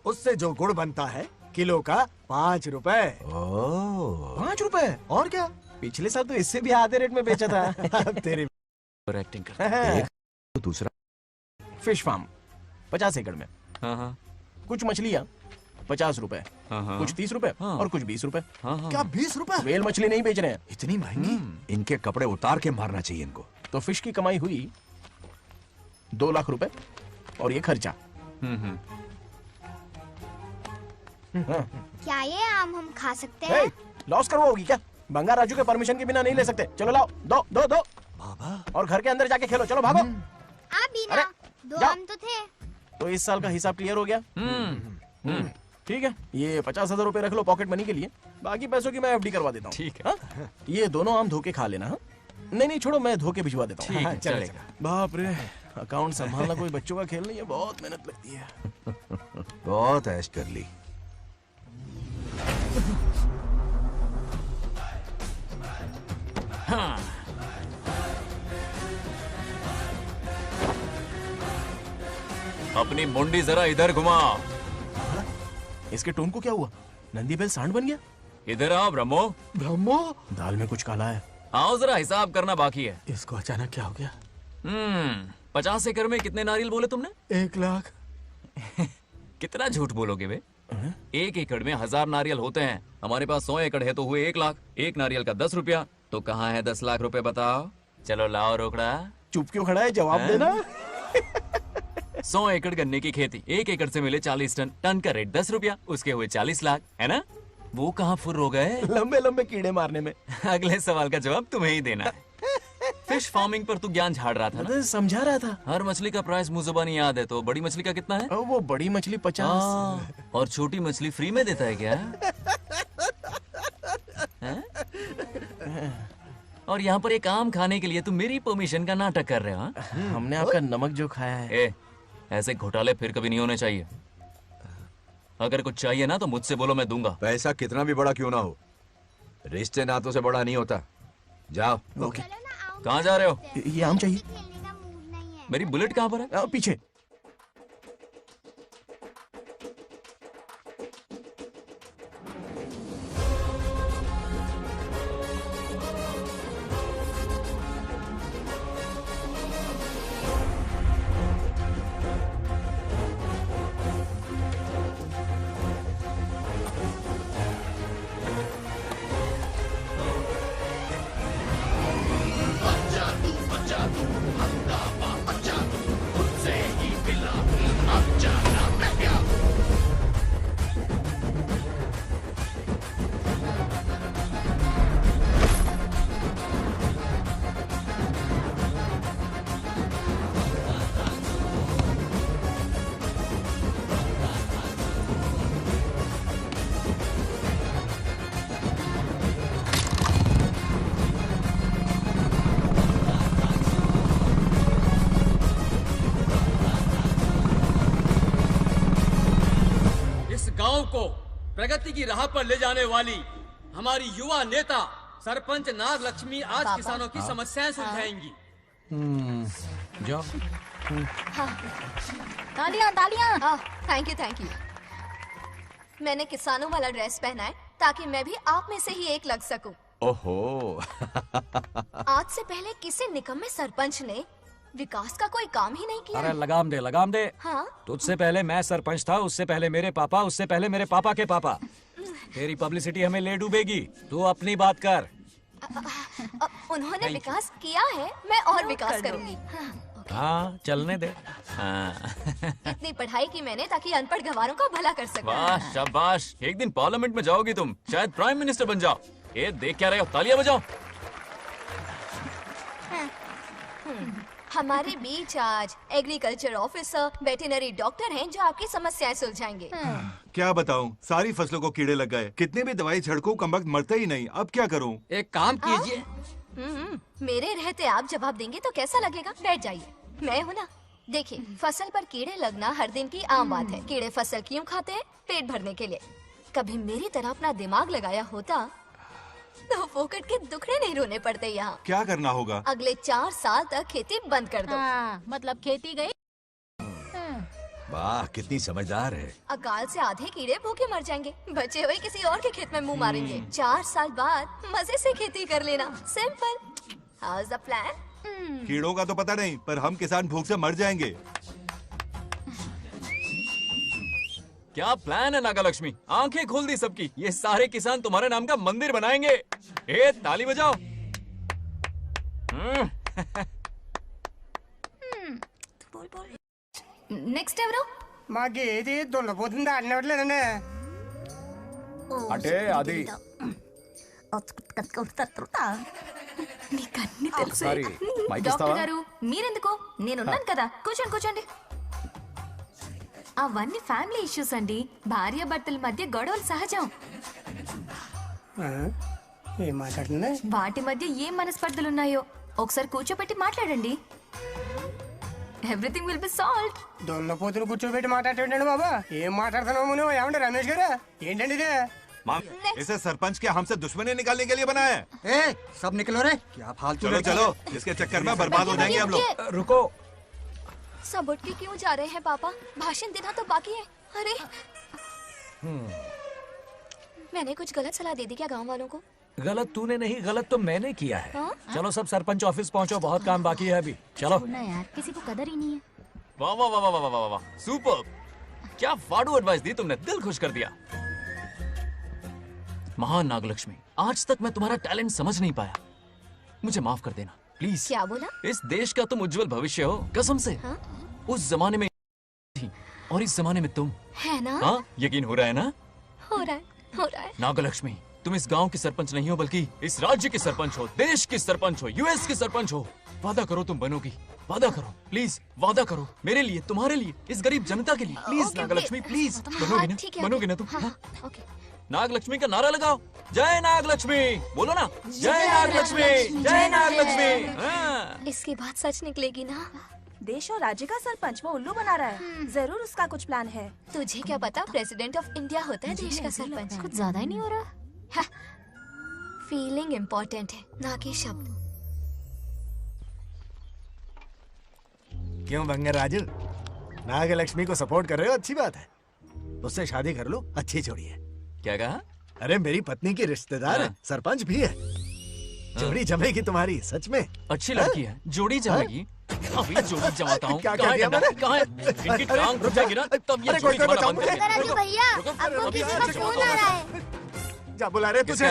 उससे जो गुड़ बनता है किलो का 5 रुपए। 5 रुपए? और क्या, पिछले साल तो इससे भी आधे रेट में बेचा था। तेरी एक्टिंग कर। तो दूसरा फिश फार्म 50 एकड़ में। कुछ मछलियाँ 50 रुपए, कुछ 30 रुपए और कुछ 20 रुपए। क्या 20 रुपए? वेल मछली नहीं बेच रहे हैं। इतनी महंगी? इनके कपड़े उतार के मारना चाहिए इनको। तो फिश की कमाई हुई 2 लाख रुपए और ये खर्चा। क्या ये आम हम खा सकते हैं? लॉस करवाओगी क्या? बंगार राजू के परमिशन के बिना नहीं ले सकते। चलो लाओ, दो दो दो। बाबा। और घर के अंदर जाके खेलो, चलो भागो। अभी ना, 2 आम तो थे। तो इस साल का हिसाब क्लियर हो गया? ठीक है, ये 50,000 रुपए रख लो पॉकेट मनी के लिए, बाकी पैसों की मैं एफडी करवा देता हूँ। ठीक है। ये दोनों आम धो के खा लेना। नहीं छोड़ो, मैं धो के भिजवा देता हूँ। ठीक है, चलेगा। बाप रे, अकाउंट संभालना कोई बच्चों का खेल नहीं है, बहुत मेहनत लगती है। बहुत ऐश कर ली। अपनी मुंडी जरा इधर घुमा। इसके टोन को क्या हुआ? नंदी बैल सांड बन गया? इधर आओ ब्रह्मो। ब्रह्मो? दाल में कुछ काला है। आओ जरा हिसाब करना बाकी है। इसको अचानक क्या हो गया? 50 एकड़ में कितने नारियल बोले तुमने? 1 लाख। कितना झूठ बोलोगे बे? 1 एकड़ में 1000 नारियल होते हैं। हमारे पास 100 एकड़ है तो हुए 1 लाख। एक नारियल का 10 रुपया, तो कहाँ है 10 लाख रुपए बताओ? चलो लाओ रोकड़ा। चुप क्यों खड़ा है, जवाब देना। 100 एकड़ गन्ने की खेती, 1 एकड़ से मिले 40 टन, टन का रेट 10 रुपया, उसके हुए 40 लाख, है ना? वो कहाँ फुर हो गए? लंबे लंबे कीड़े मारने में। अगले सवाल का जवाब तुम्हें ही देना है। फिश फार्मिंग पर तू ज्ञान झाड़ रहा था ना? समझा रहा था। हर मछली का प्राइस मुझे जुबानी याद है, तो बड़ी मछली का कितना है? वो बड़ी मछली 50 और छोटी मछली फ्री में देता है क्या? और यहाँ पर एक आम खाने के लिए तुम मेरी परमिशन का नाटक कर रहे हो? हमने आपका नमक जो खाया है। ऐसे घोटाले फिर कभी नहीं होने चाहिए। अगर कुछ चाहिए ना तो मुझसे बोलो, मैं दूंगा। पैसा कितना भी बड़ा क्यों ना हो, रिश्ते नातों से बड़ा नहीं होता। जाओ। ओके। कहाँ जा रहे हो? ये आम चाहिए। मेरी बुलेट कहाँ पर है? पीछे। गांव को प्रगति की राह पर ले जाने वाली हमारी युवा नेता सरपंच नागलक्ष्मी आज किसानों की समस्याएं सुलझाएंगी। जाओ। तालियां तालियां। Thank you. मैंने किसानों वाला ड्रेस पहना है ताकि मैं भी आप में से ही एक लग सकूं। ओहो। आज से पहले किसी निकम्मे सरपंच ने विकास का कोई काम ही नहीं किया। अरे लगाम दे। हाँ? तुझसे पहले मैं सरपंच था, उससे पहले मेरे पापा, उससे पहले मेरे पापा के पापा। तेरी पब्लिसिटी हमें ले डूबेगी, तू अपनी बात कर। उन्होंने विकास किया है, मैं और विकास करूंगी। हाँ, चलने दे। इतनी पढ़ाई की मैंने ताकि अनपढ़ गंवारों का भला कर सकूं। वाह शाबाश, एक दिन पार्लियामेंट में जाओगी तुम, शायद प्राइम मिनिस्टर बन जाओ। ये देख क्या रहे हो, तालियां बजाओ। हमारे बीच आज एग्रीकल्चर ऑफिसर, वेटरनरी डॉक्टर हैं जो आपकी समस्याएं सुलझाएंगे। क्या बताऊं, सारी फसलों को कीड़े लग गए। कितने भी दवाई छिड़कूं कमबख्त मरते ही नहीं। अब क्या करूं? एक काम कीजिए। मेरे रहते आप जवाब देंगे तो कैसा लगेगा? बैठ जाइए, मैं हूँ ना। देखिए, फसल पर कीड़े लगना हर दिन की आम बात है। कीड़े फसल क्यों खाते हैं? पेट भरने के लिए। कभी मेरी तरह अपना दिमाग लगाया होता तो फोकट के दुखड़े नहीं रोने पड़ते यहाँ। क्या करना होगा? अगले 4 साल तक खेती बंद कर दो। मतलब खेती गई। वाह, कितनी समझदार है। अकाल से आधे कीड़े भूखे मर जाएंगे, बचे हुए किसी और के खेत में मुंह मारेंगे। 4 साल बाद मजे से खेती कर लेना। Simple. How is the plan? कीड़ों का तो पता नहीं, पर हम किसान भूख से मर जाएंगे। क्या प्लान है नागालक्ष्मी? आंखें खोल दी सबकी। ये सारे किसान तुम्हारे नाम का मंदिर बनाएंगे। ताली बजाओ। నెక్స్ట్ ఎవరు? మాకేది దున్నపోతుంది ఆడినట్లేదండి. అంటే అది నీకన్నీ తెలుసు. డాక్టర్ గారు మీరెందుకు? నేనున్నాను కదా, కూర్చోండి. అవన్నీ ఫ్యామిలీ ఇష్యూస్ అండి. భార్య భర్తల మధ్య గొడవలు సహజం. ఏం మాట్లాడుతుంది? వాటి మధ్య ఏం మనస్పర్ధలు ఉన్నాయో ఒకసారి కూర్చోబెట్టి మాట్లాడండి. Everything will be solved. దున్నపోతులు కూర్చోబెట్టి మాట్లాడేటండి బాబా. ఏం మాట్లాడుతున్నావు నువ్వు? ఏమండి రమేష్ గారు, ఏంటండి ఇది? इसे सरपंच के हमसे दुश्मनी निकालने के लिए बनाया है। सब निकलो रे, क्या फालतू। चलो, इसके चक्कर में बर्बाद हो जाएंगे हम लोग। रुको। सब उठ के क्यों जा रहे हैं पापा? भाषण देना तो बाकी है। अरे मैंने कुछ गलत सलाह दे दी क्या गांव वालों को? गलत तूने नहीं, गलत तो मैंने किया है। चलो सब सरपंच ऑफिस पहुंचो, बहुत काम बाकी है अभी। चलो यार, किसी को कदर ही नहीं है। वाह वाह वाह वाह वाह वाह, सुपर। क्या फाड़ू एडवाइस दी तुमने, दिल खुश कर दिया। महान नागलक्ष्मी, आज तक मैं तुम्हारा टैलेंट समझ नहीं पाया, मुझे माफ कर देना प्लीज। क्या बोला? इस देश का तुम उज्जवल भविष्य हो, कसम से। उस जमाने में थी और इस जमाने में तुम है ना? हाँ, यकीन हो रहा है ना? हो रहा है। नागलक्ष्मी, तुम इस गांव के सरपंच नहीं हो बल्कि इस राज्य के सरपंच हो, देश के सरपंच हो, यूएस के सरपंच हो। वादा करो तुम बनोगी, वादा करो प्लीज, वादा करो मेरे लिए, तुम्हारे लिए, इस गरीब जनता के लिए। प्लीज नागलक्ष्मी प्लीज, बनोगी ना, बनोगी ना तुम? नागलक्ष्मी का नारा लगाओ, जय नागलक्ष्मी, बोलो ना, जय नागलक्ष्मी, जय नागलक्ष्मी। इसकी बात सच निकलेगी ना? देश और राज्य का सरपंच वो उल्लू बना रहा है। जरूर उसका कुछ प्लान है। तुझे क्या पता, प्रेसिडेंट ऑफ इंडिया होता है देश का सरपंच। कुछ ज्यादा ही नहीं हो रहा? फीलिंग इम्पोर्टेंट है, ना कि शब्द। क्यों बंगर राजू, नागलक्ष्मी को सपोर्ट कर रहे हो? अच्छी बात है, उससे शादी कर लो, अच्छी जोड़ी है। क्या कहा? अरे मेरी पत्नी की रिश्तेदार है, सरपंच भी है। जोड़ी जमेगी तुम्हारी, सच में। अच्छी लड़की है, जोड़ी जमेगी। अभी जोड़ी जमाता हूँ। क्या किया मैंने? कहाँ है? इनकी टांग रुक जाएगी ना, तब ये जोड़ी जमाना बंद कर देंगे। राजू भैया, आपको किसी का फोन आ रहा है। जा बुला रहे तुझे।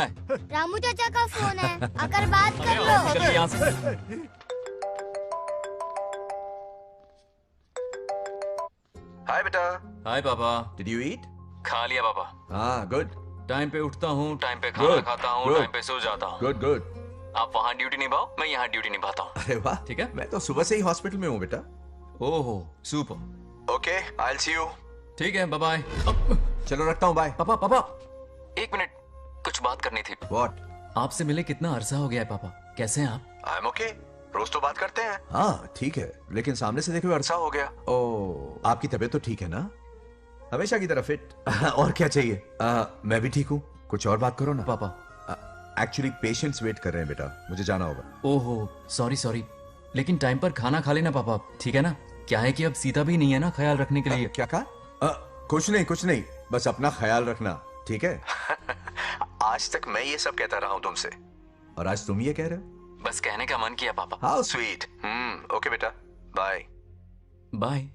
रामू चाचा का फोन है, आकर बात कर लो। चल यहाँ से। हाय बेटा। हाय पापा। Did you eat? खा लिया पापा। हाँ गुड। टाइम पे उठता हूँ, टाइम पे खाना खाता हूँ, टाइम पे सो जाता हूँ। Good good. आप वहाँ ड्यूटी निभाओ, मैं यहाँ ड्यूटी निभाता हूँ। अरे वाह, ठीक है। मैं तो सुबह से ही हॉस्पिटल में हूँ बेटा। ओहो super. Okay, I will see you. ठीक है, बाय बाय। चलो रखता हूँ, बाय। पापा पापा, एक मिनट, कुछ बात करनी थी। व्हाट? आपसे मिले कितना अरसा हो गया है पापा, कैसे हैं आप? आई एम ओके, रोज तो बात करते हैं। हाँ ठीक है, लेकिन सामने से देखे हुए अरसा हो गया। ओह, आपकी तबीयत तो ठीक है ना? हमेशा की तरह फिट। और क्या चाहिए? मैं भी ठीक हूँ, कुछ और बात करो ना। पापा एक्चुअली पेशेंट्स वेट कर रहे हैं बेटा, मुझे जाना होगा। ओहो सॉरी सॉरी, लेकिन टाइम पर खाना खा लेना पापा, ठीक है ना? क्या है कि अब सीता भी नहीं है ना ख्याल रखने के लिए। क्या कहा? कुछ नहीं, बस अपना ख्याल रखना, ठीक है? आज तक मैं ये सब कहता रहा हूँ तुमसे, और आज तुम ये कह रहे हो? बस कहने का मन किया पापा। How sweet. ओके बेटा, बाय बाय।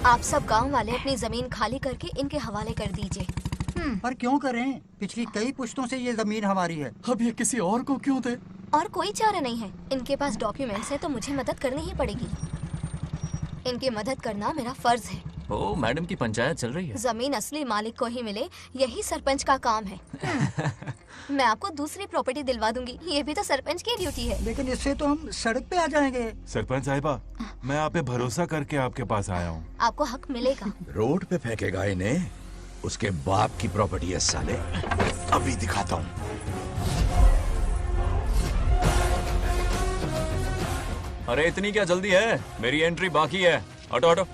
आप सब गांव वाले अपनी जमीन खाली करके इनके हवाले कर दीजिए। पर क्यों करें? पिछली कई पुश्तों से ये जमीन हमारी है। अब ये किसी और को क्यों दे? और कोई चारा नहीं है। इनके पास डॉक्यूमेंट्स है तो मुझे मदद करनी ही पड़ेगी। इनकी मदद करना मेरा फर्ज है। ओ मैडम की पंचायत चल रही है। जमीन असली मालिक को ही मिले, यही सरपंच का काम है। मैं आपको दूसरी प्रॉपर्टी दिलवा दूंगी, ये भी तो सरपंच की ड्यूटी है। लेकिन इससे तो हम सड़क पे आ जाएंगे। सरपंच साहिबा, मैं आप पे भरोसा करके आपके पास आया हूँ। आपको हक मिलेगा। रोड पे फेंकेगा इन्हें, उसके बाप की प्रॉपर्टी है साले। अभी दिखाता हूँ। अरे इतनी क्या जल्दी है, मेरी एंट्री बाकी है। हटो हटो।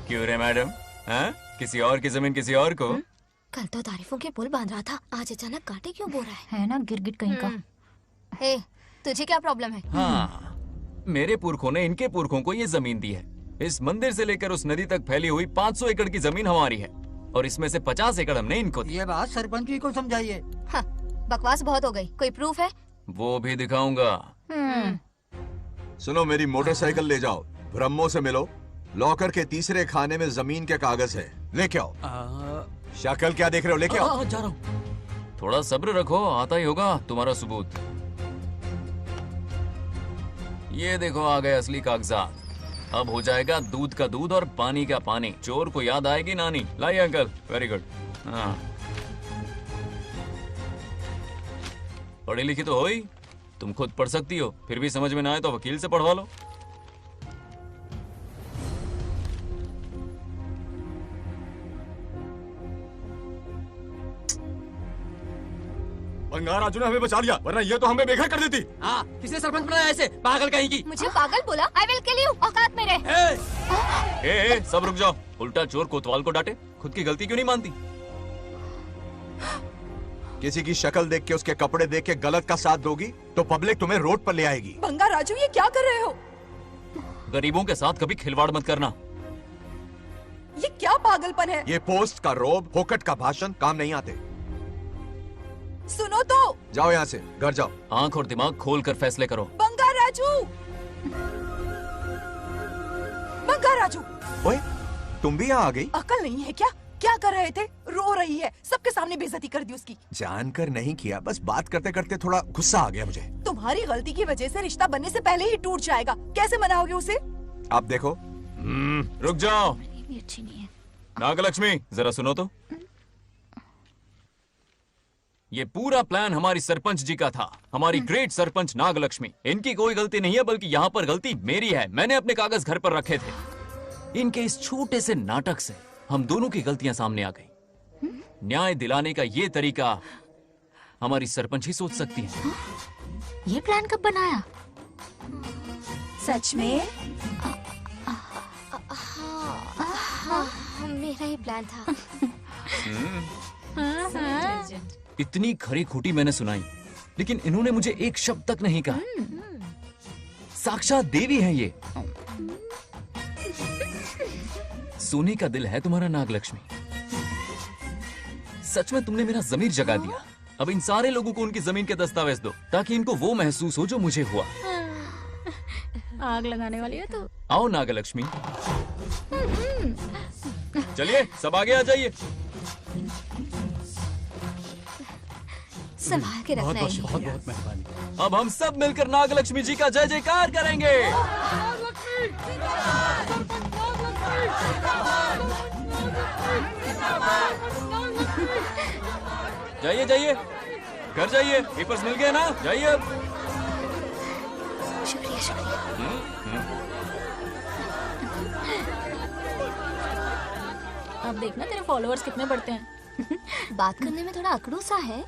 क्यों रे मैडम, हैं? किसी और की जमीन किसी और को? कल तो तारीफों के पुल बांध रहा था, आज अचानक कांटे क्यों बो रहा है ना गिरगिट कहीं का। ए, तुझे क्या प्रॉब्लम है? हाँ, मेरे पुरखों ने इनके पुरखों को ये जमीन दी है। इस मंदिर से लेकर उस नदी तक फैली हुई 500 एकड़ की जमीन हमारी है, और इसमें से 50 एकड़ हमने इनको दी। ये बात सरपंच जी को समझाइए। हाँ, बकवास बहुत हो गई। कोई प्रूफ है? वो भी दिखाऊंगा। सुनो, मेरी मोटरसाइकिल ले जाओ, ब्रह्मो से मिलो, लॉकर के तीसरे खाने में जमीन के कागज है, लेके आओ। शक्ल क्या देख रहे हो, लेके आओ। जा रहा हूँ। थोड़ा सब्र रखो, आता ही होगा तुम्हारा सबूत। ये देखो आ गए असली कागजात। अब हो जाएगा दूध का दूध और पानी का पानी। चोर को याद आएगी नानी। लाइए अंकल, वेरी गुड। हाँ, पढ़ी लिखी तो हो ही, तुम खुद पढ़ सकती हो, फिर भी समझ में ना आए तो वकील से पढ़वा लो। बंगार राजू ने हमें बचा लिया, वरना ये तो हमें बेघर कर देती। हाँ, किसने सरपंच बनाया ऐसे पागल कहीं की? मुझे पागल बोला? I will kill you. औकात में रहे। ए, सब रुक जाओ। उल्टा चोर कोतवाल को डांटे, खुद की गलती क्यों नहीं मानती? किसी की शक्ल देख के, उसके कपड़े देख के गलत का साथ दोगी तो पब्लिक तुम्हें रोड पर ले आएगी। बंगा राजू, ये क्या कर रहे हो? गरीबों के साथ कभी खिलवाड़ मत करना। ये क्या पागलपन है? ये पोस्ट का रोब, फोकट का भाषण काम नहीं आते। सुनो तो। जाओ यहाँ से, घर जाओ। आंख और दिमाग खोल कर फैसले करो। बंगा राजू, बंगा राजू। ओए, तुम भी यहाँ आ गई? अकल नहीं है क्या? क्या कर रहे थे? रो रही है, सबके सामने बेइज्जती कर दी उसकी। जानकर नहीं किया, बस बात करते करते थोड़ा गुस्सा आ गया मुझे। तुम्हारी गलती की वजह से रिश्ता बनने से पहले ही टूट जाएगा, कैसे मनाओगे उसे? आप देखो। रुक जाओ। नागलक्ष्मी जरा सुनो तो। ये पूरा प्लान हमारी सरपंच जी का था, हमारी ग्रेट सरपंच नागलक्ष्मी। इनकी कोई गलती नहीं है, बल्कि यहाँ पर गलती मेरी है। मैंने अपने कागज घर पर रखे थे। इनके इस छोटे से नाटक से हम दोनों की गलतियां सामने आ गई। न्याय दिलाने का ये तरीका हमारी सरपंच ही सोच सकती है। ये प्लान कब बनाया? सच में? हाँ, मेरा ही प्लान था। इतनी खरी खोटी मैंने सुनाई, लेकिन इन्होंने मुझे एक शब्द तक नहीं कहा। साक्षात देवी है ये। सोने का दिल है तुम्हारा नागलक्ष्मी। सच में तुमने मेरा जमीर जगा दिया। अब इन सारे लोगों को उनकी जमीन के दस्तावेज दो, ताकि इनको वो महसूस हो जो मुझे हुआ। आग लगाने वाली है तो। आओ नागलक्ष्मी, चलिए सब आगे आ जाइए। संभाल के रखना है। बहुत बहुत मेहरबानी। अब हम सब मिलकर नागलक्ष्मी जी का जय जयकार करेंगे। जाइए जाइए, घर जाइए। पेपर्स मिल गए ना? जाइए अब। शुक्रिया शुक्रिया। अब देखना तेरे फॉलोअर्स कितने बढ़ते हैं। बात करने में थोड़ा अकड़ू सा है,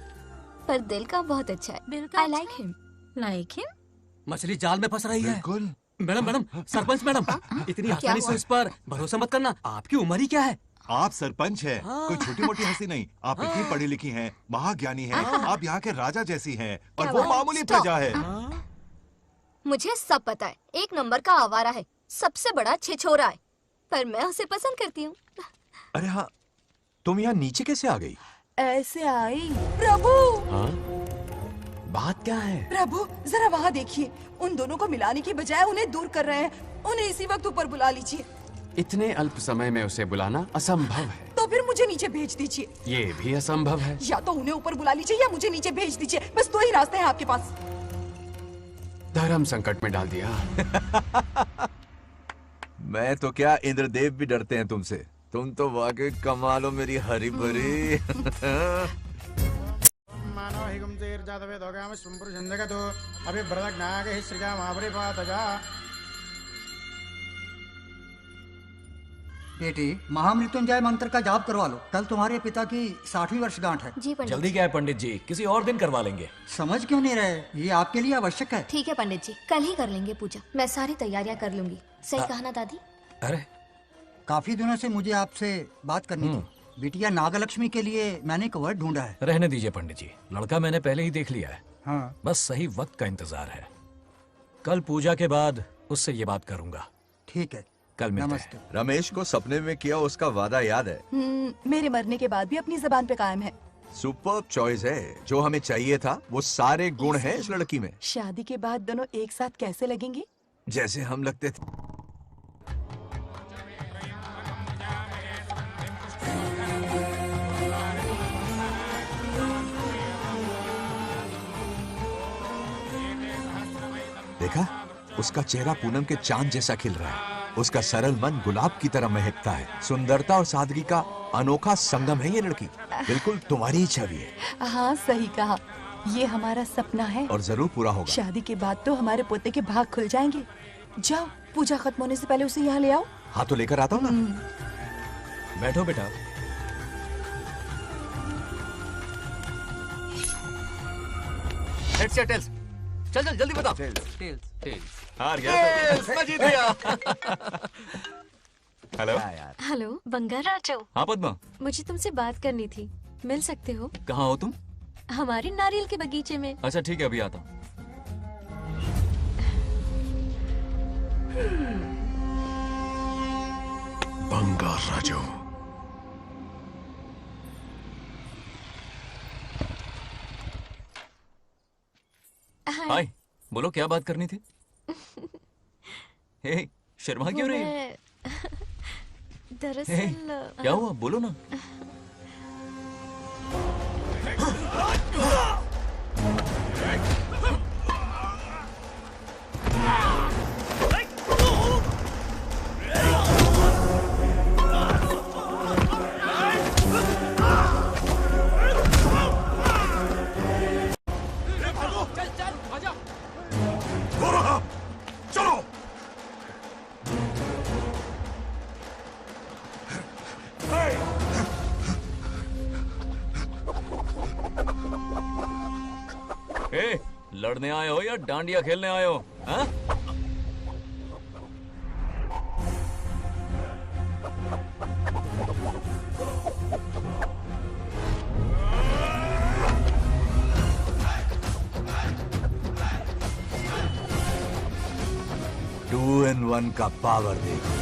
पर दिल का बहुत अच्छा है। I like him. Like him? मछली जाल में फंस रही है। मैडम मैडम, सरपंच मैडम, इतनी आसानी से उस पर भरोसा मत करना। आपकी उम्र ही क्या है? आप सरपंच हैं, कोई छोटी मोटी हंसी नहीं। आप इतनी पढ़ी लिखी हैं, महाज्ञानी हैं, आप यहाँ के राजा जैसी हैं, और वो मामूली प्रजा है। मुझे सब पता है, एक नंबर का आवारा है, सबसे बड़ा छिछोरा है, पर मैं उसे पसंद करती हूँ। अरे हाँ, तुम यहाँ नीचे कैसे आ गई? ऐसे आई। प्रभु, बात क्या है? प्रभु जरा वहाँ देखिए, उन दोनों को मिलाने की बजाय उन्हें दूर कर रहे हैं। उन्हें इसी वक्त ऊपर बुला लीजिए। इतने अल्प समय में उसे बुलाना असंभव है। तो फिर मुझे नीचे भेज दीजिए। ये भी असंभव है। या तो उन्हें ऊपर बुला लीजिए या मुझे नीचे भेज दीजिए। बस दो ही रास्ते हैं आपके पास। धर्म संकट में डाल दिया। मैं तो क्या, इंद्रदेव भी डरते हैं तुमसे। तुम तो वाकई कमाल हो मेरी हरी भरी। मानव हिगम तेर जातवे दोगाम सुंपुर जंदगतो अभी ब्रदक नागे श्रीगा मावरे पातजा। बेटी, महामृत्युंजय मंत्र का जाप करवा लो। कल तुम्हारे पिता की 60वीं वर्षगांठ है। जी पंडित। जल्दी क्या है पंडित जी, किसी और दिन करवा लेंगे। समझ क्यों नहीं रहे? ये आपके लिए आवश्यक है। ठीक है पंडित जी, कल ही कर लेंगे पूजा। मैं सारी तैयारियां कर लूंगी। सही कहा ना दादी? अरे काफी दिनों से मुझे आपसे बात करनी थी। बिटिया नागलक्ष्मी के लिए मैंने एक वर्ड ढूंढा है। रहने दीजिए पंडित जी, लड़का मैंने पहले ही देख लिया है। हाँ। बस सही वक्त का इंतजार है। कल पूजा के बाद उससे ये बात करूंगा। ठीक है, कल मिलते हैं। रमेश को सपने में किया उसका वादा याद है? मेरे मरने के बाद भी अपनी जबान पे कायम है। सुपर्ब चॉइस है। जो हमें चाहिए था वो सारे गुण हैं इस लड़की में। शादी के बाद दोनों एक साथ कैसे लगेंगे? जैसे हम लगते थे। देखा, उसका चेहरा पूनम के चांद जैसा खिल रहा है। उसका सरल मन गुलाब की तरह महकता है। सुंदरता और सादगी का अनोखा संगम है ये लड़की। बिल्कुल तुम्हारी ही छवि है। हाँ सही कहा, ये हमारा सपना है और जरूर पूरा होगा। शादी के बाद तो हमारे पोते के भाग खुल जाएंगे। जाओ, पूजा खत्म होने से पहले उसे यहाँ ले आओ। हाँ तो लेकर आता हूँ ना। बैठो बेटा। हेड्स या टेल्स? चल चल जल्दी बताओ। टेल्स। हार गया। मैं जीत गया। हेलो। हेलो बंगाराजो। हाँ पद्मा। मुझे तुमसे बात करनी थी, मिल सकते हो? कहाँ हो तुम? हमारे नारियल के बगीचे में। अच्छा ठीक है, अभी आता हूँ। बंगाराजो। हाय, बोलो क्या बात करनी थी? हे, शर्मा क्यों रही है? दरअसल क्या हुआ, बोलो ना। लड़ने आए हो या डांडिया खेलने आए हो? हाँ? टू इन वन का पावर देखो।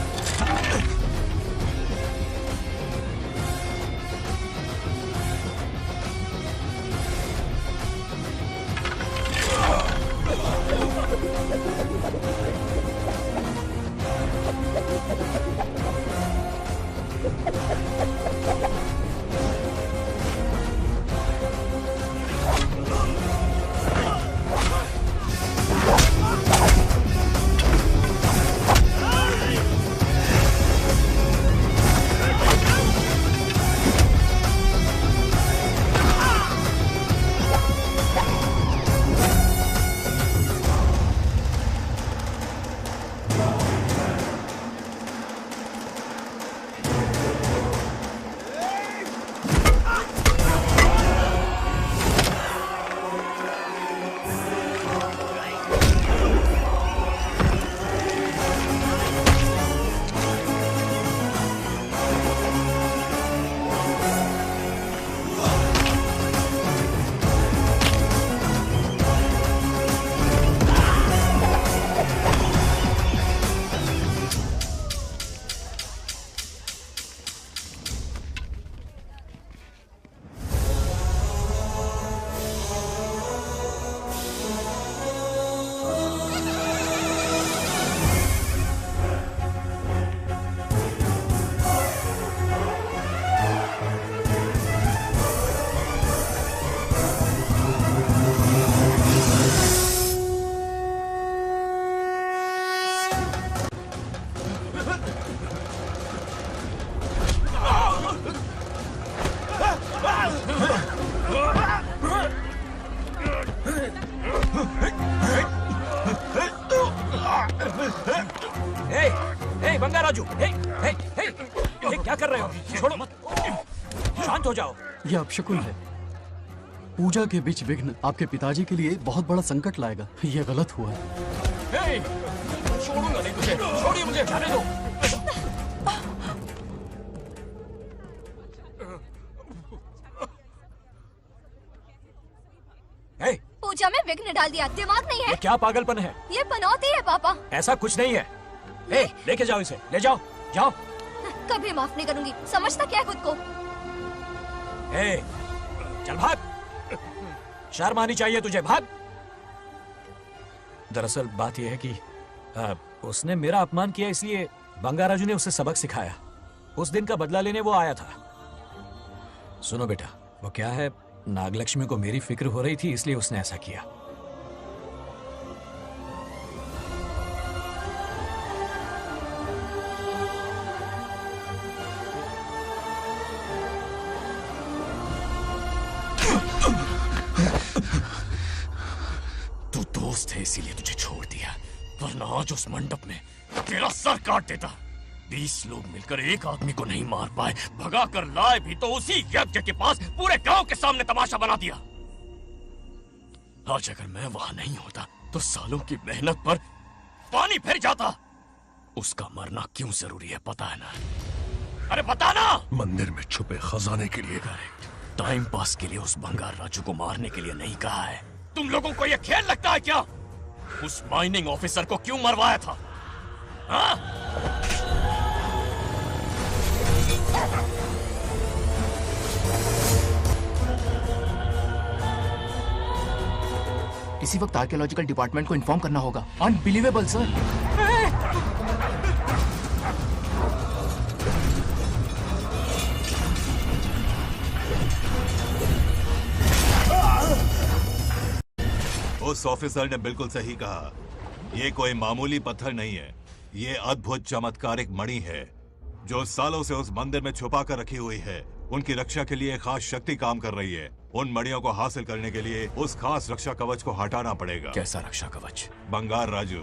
क्या कर रहे हो? छोड़ो मत, शांत हो जाओ। यह अपशकुन है। पूजा के बीच विघ्न आपके पिताजी के लिए बहुत बड़ा संकट लाएगा। यह गलत हुआ है। छोड़ूंगा नहीं तुझे, छोड़िए मुझे, जाने दो। पूजा में विघ्न डाल दिया, दिमाग नहीं है? ये क्या पागलपन है? ये पनौती है पापा। ऐसा कुछ नहीं है। लेके जाओ इसे, ले जाओ, जाओ। कभी माफ नहीं करूंगी, समझता क्या है खुद को? चल भाग, शर्म आनी चाहिए तुझे, भाग। दरअसल बात यह है कि उसने मेरा अपमान किया, इसलिए बंगाराजू ने उसे सबक सिखाया। उस दिन का बदला लेने वो आया था। सुनो बेटा, वो क्या है, नागलक्ष्मी को मेरी फिक्र हो रही थी, इसलिए उसने ऐसा किया। तू दोस्त है इसीलिए तुझे छोड़ दिया, वरना आज उस मंडप में तेरा सर काट देता। 20 लोग मिलकर एक आदमी को नहीं मार पाए, भगा कर लाए भी तो उसी यज्ञ के पास पूरे गांव के सामने तमाशा बना दिया। आज अगर मैं वहां नहीं होता तो सालों की मेहनत पर पानी फिर जाता। उसका मरना क्यों जरूरी है पता है ना? अरे बता ना। मंदिर में छुपे खजाने के लिए। टाइम पास के लिए उस बंगार राजू को मारने के लिए नहीं कहा है। तुम लोगों को यह खेल लगता है क्या? उस माइनिंग ऑफिसर को क्यों मरवाया था? हाँ? इसी वक्त आर्कियोलॉजिकल डिपार्टमेंट को इन्फॉर्म करना होगा। Unbelievable sir. उस ऑफिसर ने बिल्कुल सही कहा। ये कोई मामूली पत्थर नहीं है, ये अद्भुत चमत्कारिक मणि है जो सालों से उस मंदिर में छुपा कर रखी हुई है। उनकी रक्षा के लिए खास शक्ति काम कर रही है। उन मणियों को हासिल करने के लिए उस खास रक्षा कवच को हटाना पड़ेगा। कैसा रक्षा कवच? बंगार राजू।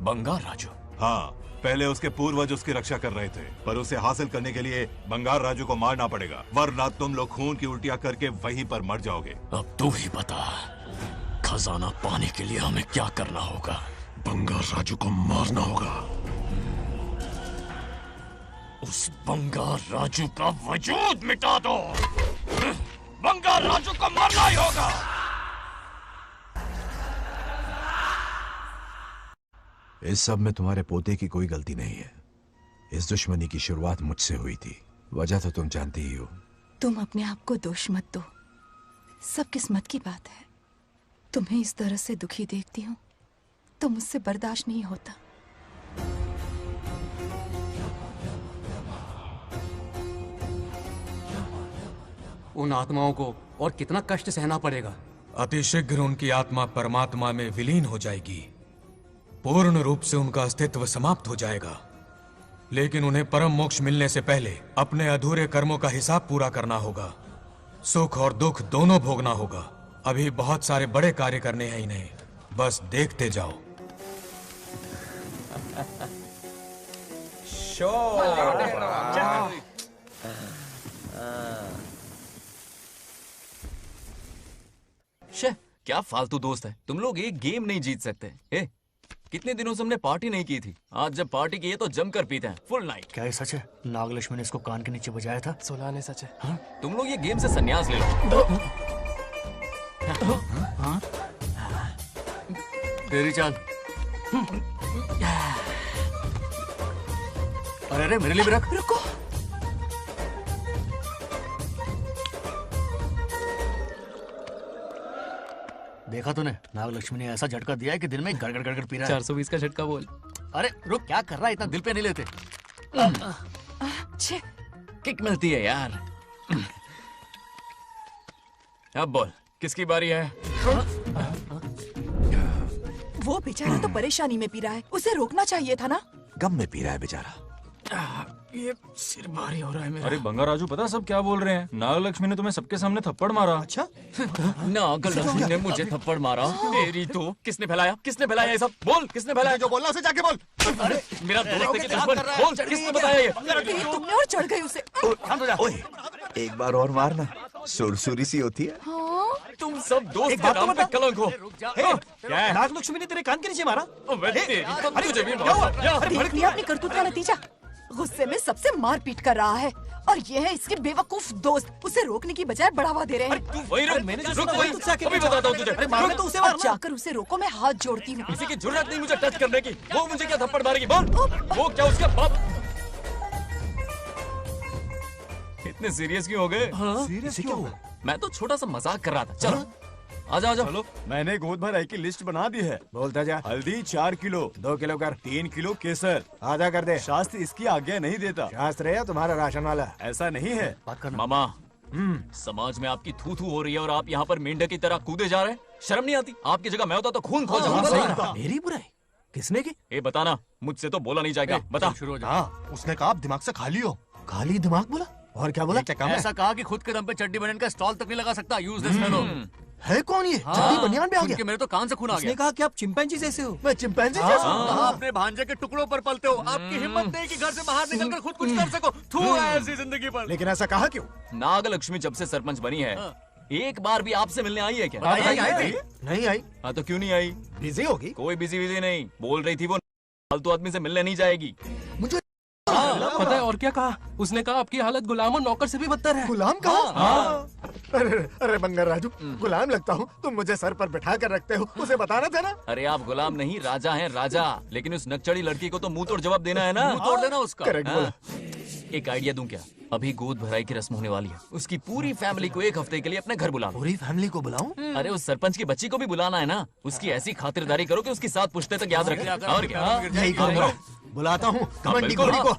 बंगार राजू? हाँ, पहले उसके पूर्वज उसकी रक्षा कर रहे थे, पर उसे हासिल करने के लिए बंगार राजू को मारना पड़ेगा, वरना तुम लोग खून की उल्टियां करके वहीं पर मर जाओगे। अब तू ही बता, खजाना पाने के लिए हमें क्या करना होगा? बंगार राजू को मारना होगा। उस बंगार राजू का वजूद मिटा दो। बंगार राजू को मारना ही होगा। इस सब में तुम्हारे पोते की कोई गलती नहीं है। इस दुश्मनी की शुरुआत मुझसे हुई थी, वजह तो तुम जानती ही हो। तुम अपने आप को दोष मत दो, सब किस्मत की बात है। तुम्हें इस तरह से दुखी देखती हूँ तो मुझसे बर्दाश्त नहीं होता। उन आत्माओं को और कितना कष्ट सहना पड़ेगा। अतिशीघ्र उनकी आत्मा परमात्मा में विलीन हो जाएगी, पूर्ण रूप से उनका अस्तित्व समाप्त हो जाएगा। लेकिन उन्हें परम मोक्ष मिलने से पहले अपने अधूरे कर्मों का हिसाब पूरा करना होगा। सुख और दुख दोनों भोगना होगा। अभी बहुत सारे बड़े कार्य करने हैं इन्हें, बस देखते जाओ। शे, क्या फालतू दोस्त है। तुम लोग एक गेम नहीं जीत सकते। कितने दिनों से हमने पार्टी नहीं की थी, आज जब पार्टी की है तो जमकर पीते हैं, फुल नाइट। क्या ये सच है? नागलक्ष्मी ने इसको कान के नीचे बजाया था। सोलह ने सच है। हाँ? तुम लोग ये गेम से संन्यास ले लो। हाँ? तेरी चाल। अरे अरे मेरे लिए भी रख। रुको, देखा तूने? नागलक्ष्मी ने ऐसा झटका दिया है कि दिन में गड़गड़ गड़गड़ पी रहा है। 420 का झटका बोल। अरे रुक, क्या कर रहा है? इतना दिल पे नहीं लेते। किक मिलती है यार। अब बोल, किसकी बारी है? वो बेचारा तो परेशानी में पी रहा है, उसे रोकना चाहिए था ना। गम में पी रहा है बेचारा। ये सिर भारी हो रहा है मेरा। अरे बंगार राजू, पता सब क्या बोल रहे हैं? नागलक्ष्मी ने तुम्हें सबके सामने थप्पड़ मारा। अच्छा? नागलक्ष्मी ने मुझे थप्पड़ मारा? तेरी तो किसने फैलाया? किसने फैलाया ये सब? बोल, किसने फैलाया? जो बोलना उसे जाके बोल। अरे मेरा दोस्त है दुश्मन, बोल किसने बताया ये? तुमने और चढ़ गई उसे। ओए, एक बार और मारना, सुरसुरी सी होती है। तुम सब दोस्त के नाम पे कलंक हो। क्या है? नागलक्ष्मी ने तेरे कान के नीचे मारा? तुझे भी मारा। देख लिया अपनी करतूत का नतीजा। गुस्से में सबसे मारपीट कर रहा है और ये है इसके बेवकूफ दोस्त, उसे रोकने की बजाय बढ़ावा दे रहे हैं। वही रुक, अभी बताता हूँ तुझे। तो उसे जाकर उसे रोको, मैं हाथ जोड़ती हूँ। किसी की जुर्रत नहीं मुझे टच करने की। वो मुझे क्या थप्पड़ मारेगी? बोल, वो क्या उसका बाप? इतने सीरियस क्यों हो गए? सीरियस क्यों हुआ? मैं तो छोटा सा मजाक कर रहा था। चलो आजा आजा। चलो, मैंने गोद भराई की लिस्ट बना दी है। बोलता जा। हल्दी 4 किलो, 2 किलो कर, 3 किलो केसर, आधा कर दे। शास्त्र इसकी आज्ञा नहीं देता। शास्त्र है तुम्हारा राशन वाला, ऐसा नहीं है। बात करना। मामा, समाज में आपकी थू थू हो रही है और आप यहाँ पर मेंढक की तरह कूदे जा रहे हैं। शर्म नहीं आती? आपकी जगह मैं होता तो खून खो जाता। मेरी बुराई किसने की? ये बताना, मुझसे तो बोला नहीं जाएगा। बता। उसने कहा आप दिमाग से खाली हो। खाली दिमाग बोला? और क्या बोला? ऐसा कहा कि खुद के दम पे चड्डी बनियान का स्टॉल तक नहीं लगा सकता। Useless fellow. है कौन ये? चड्डी बनियान पे आ गया? मेरे तो कान से खून आ गया। उसने कहा कि आप चिंपैंजी जैसे हो। मैं चिंपैंजी जैसा हूँ? कहा अपने भांजे के टुकड़ों पर पलते हो। आपकी हिम्मत नहीं कि घर से बाहर निकलकर खुद कुछ कर सको। थू है ऐसी जिंदगी पर। लेकिन ऐसा कहा क्यों? नागलक्ष्मी जब से सरपंच बनी है, एक बार भी आपसे मिलने आई है क्या? नहीं आई। हाँ तो क्यों नहीं आई? बिजी होगी। कोई बिजी नहीं, बोल रही थी वो फालतू आदमी से मिलने नहीं जाएगी। मुझे पता है और क्या कहा? उसने कहा आपकी हालत गुलाम और नौकर से भी बदतर है। गुलाम कहा? अरे बंगार राजू, गुलाम लगता हूँ? तुम मुझे सर पर बिठा कर रखते हो, उसे बताना था ना। अरे आप गुलाम नहीं, राजा हैं, राजा। लेकिन उस नकचड़ी लड़की को तो मुंह तोड़ जवाब देना है ना। मुंह तोड़ देना उसका। करेक्ट बोला। एक आइडिया दूं क्या? अभी गोद भराई की रस्म होने वाली है, उसकी पूरी फैमिली को एक हफ्ते के लिए अपने घर बुला। पूरी फैमिली को बुलाऊं? अरे उस सरपंच की बच्ची को भी बुलाना है ना। उसकी ऐसी खातिरदारी करो कि उसकी 7 पुश्ते तक याद रखे। और क्या? यही करूंगा। बुलाता हूँ कमंडी घोड़ी को।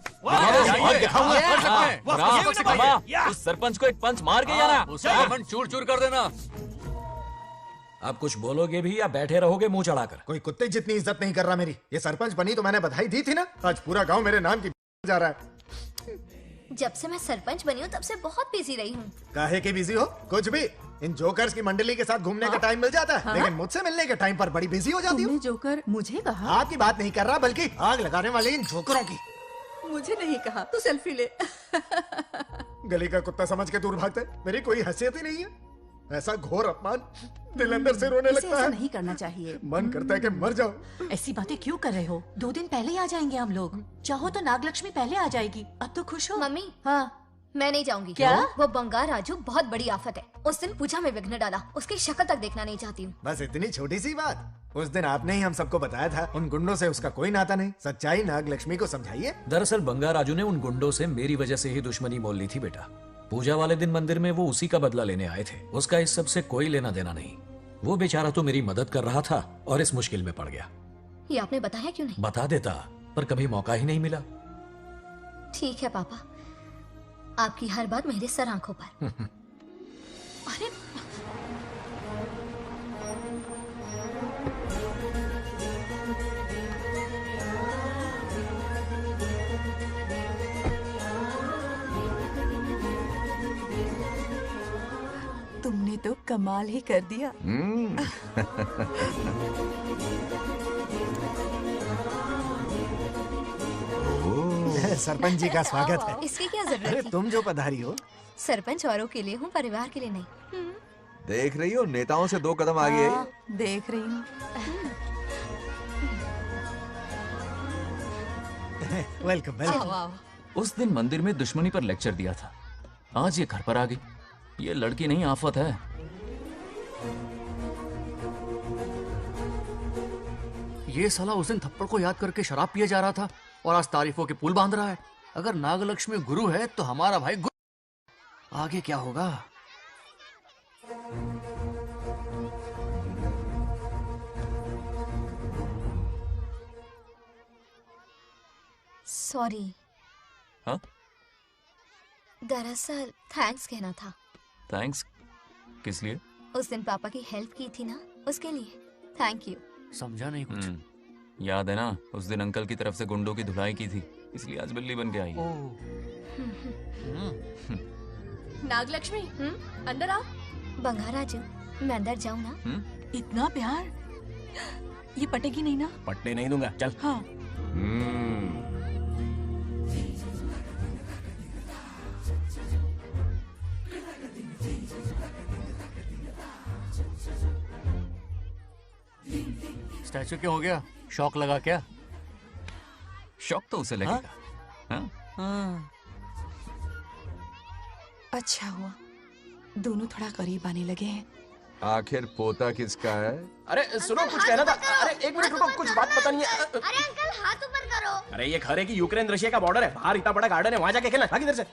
उस सरपंच को एक पंच मार के ना, चूर चूर कर देना। अब कुछ बोलोगे भी या बैठे रहोगे मुंह चढ़ाकर? कोई कुत्ते जितनी इज्जत नहीं कर रहा मेरी। ये सरपंच बनी तो मैंने बधाई दी थी ना। आज पूरा गांव मेरे नाम की जा रहा है। जब से मैं सरपंच बनी हूँ तब से बहुत बिजी रही हूँ। काहे की बिजी हो? कुछ भी। इन जोकर्स की मंडली के साथ घूमने का टाइम मिल जाता है, लेकिन मुझसे मिलने के टाइम पर बड़ी बिजी हो जाती हूँ। जोकर मुझे कहा? आपकी बात नहीं कर रहा, बल्कि आग लगाने वाले इन जोकरों की। मुझे नहीं कहा। तू सेल्फी ले। गली का कुत्ता समझ के दूर भागते, मेरी कोई हैसियत ही नहीं है। ऐसा घोर अपमान, दिल अंदर से रोने लगता ऐसा है। नहीं करना चाहिए। मन करता है कि मर जाओ। ऐसी बातें क्यों कर रहे हो? 2 दिन पहले ही आ जाएंगे हम लोग। चाहो तो नागलक्ष्मी पहले आ जाएगी। अब तो खुश हो? मम्मी, हाँ मैं नहीं जाऊंगी। क्या? वो बंगार राजू बहुत बड़ी आफत है। उस दिन पूजा में विघ्न डाला, उसकी शक्ल तक देखना नहीं चाहती हूँ। बस इतनी छोटी सी बात। उस दिन आपने ही हम सबको बताया था उन गुंडों से उसका कोई नाता नहीं। सच्चाई नागलक्ष्मी को समझाइए। दरअसल बंगार राजू ने उन गुंडों से मेरी वजह से ही दुश्मनी मोल ली थी बेटा। पूजा वाले दिन मंदिर में वो उसी का बदला लेने आए थे। उसका इस सब से कोई लेना देना नहीं। वो बेचारा तो मेरी मदद कर रहा था और इस मुश्किल में पड़ गया। ये आपने बताया क्यों नहीं? बता देता, पर कभी मौका ही नहीं मिला। ठीक है पापा, आपकी हर बात मेरे सर आंखों पर। अरे तुमने तो कमाल ही कर दिया। सरपंच जी का स्वागत है। इसकी क्या जरूरत अरे थी? तुम जो पधारी हो। सरपंच औरों के लिए हूँ, परिवार के लिए नहीं। देख रही हो, नेताओं से 2 कदम आगे है। देख रही हूँ। Welcome welcome. उस दिन मंदिर में दुश्मनी पर लेक्चर दिया था, आज ये घर पर आ गई। ये लड़की नहीं, आफत है। ये साला उस दिन थप्पड़ को याद करके शराब पिए जा रहा था और आज तारीफों के पुल बांध रहा है। अगर नागलक्ष्मी गुरु है तो हमारा भाई गुरु। आगे क्या होगा? सॉरी। हाँ? दरअसल थैंक्स कहना था। थैंक्स किस लिए? उस दिन पापा की हेल्प की थी ना, उसके लिए थैंक यू। समझा नहीं कुछ। याद है ना, उस दिन अंकल की तरफ से गुंडों की धुलाई की थी, इसलिए आज बिल्ली बन के आई है। नागलक्ष्मी, अंदर आओ। बंगार राजू, मैं अंदर जाऊँ ना? इतना प्यार, ये पटेगी नहीं ना? पटने नहीं दूंगा, चल। हाँ। स्टैचू क्यों हो गया? शौक लगा क्या? शौक तो उसे लगेगा। हाँ? हाँ। अच्छा हुआ, दोनों थोड़ा करीब आने लगे हैं। आखिर पोता किसका है? अरे सुनो, कुछ कहना था। अरे 1 मिनट रुको, कुछ बात पता नहीं है। अरे अंकल, हाथ ऊपर करो। अरे ये घर है कि यूक्रेन रशिया का बॉर्डर है? बाहर इतना बड़ा गार्डन है, वहां जाके खेलना। भाग इधर से।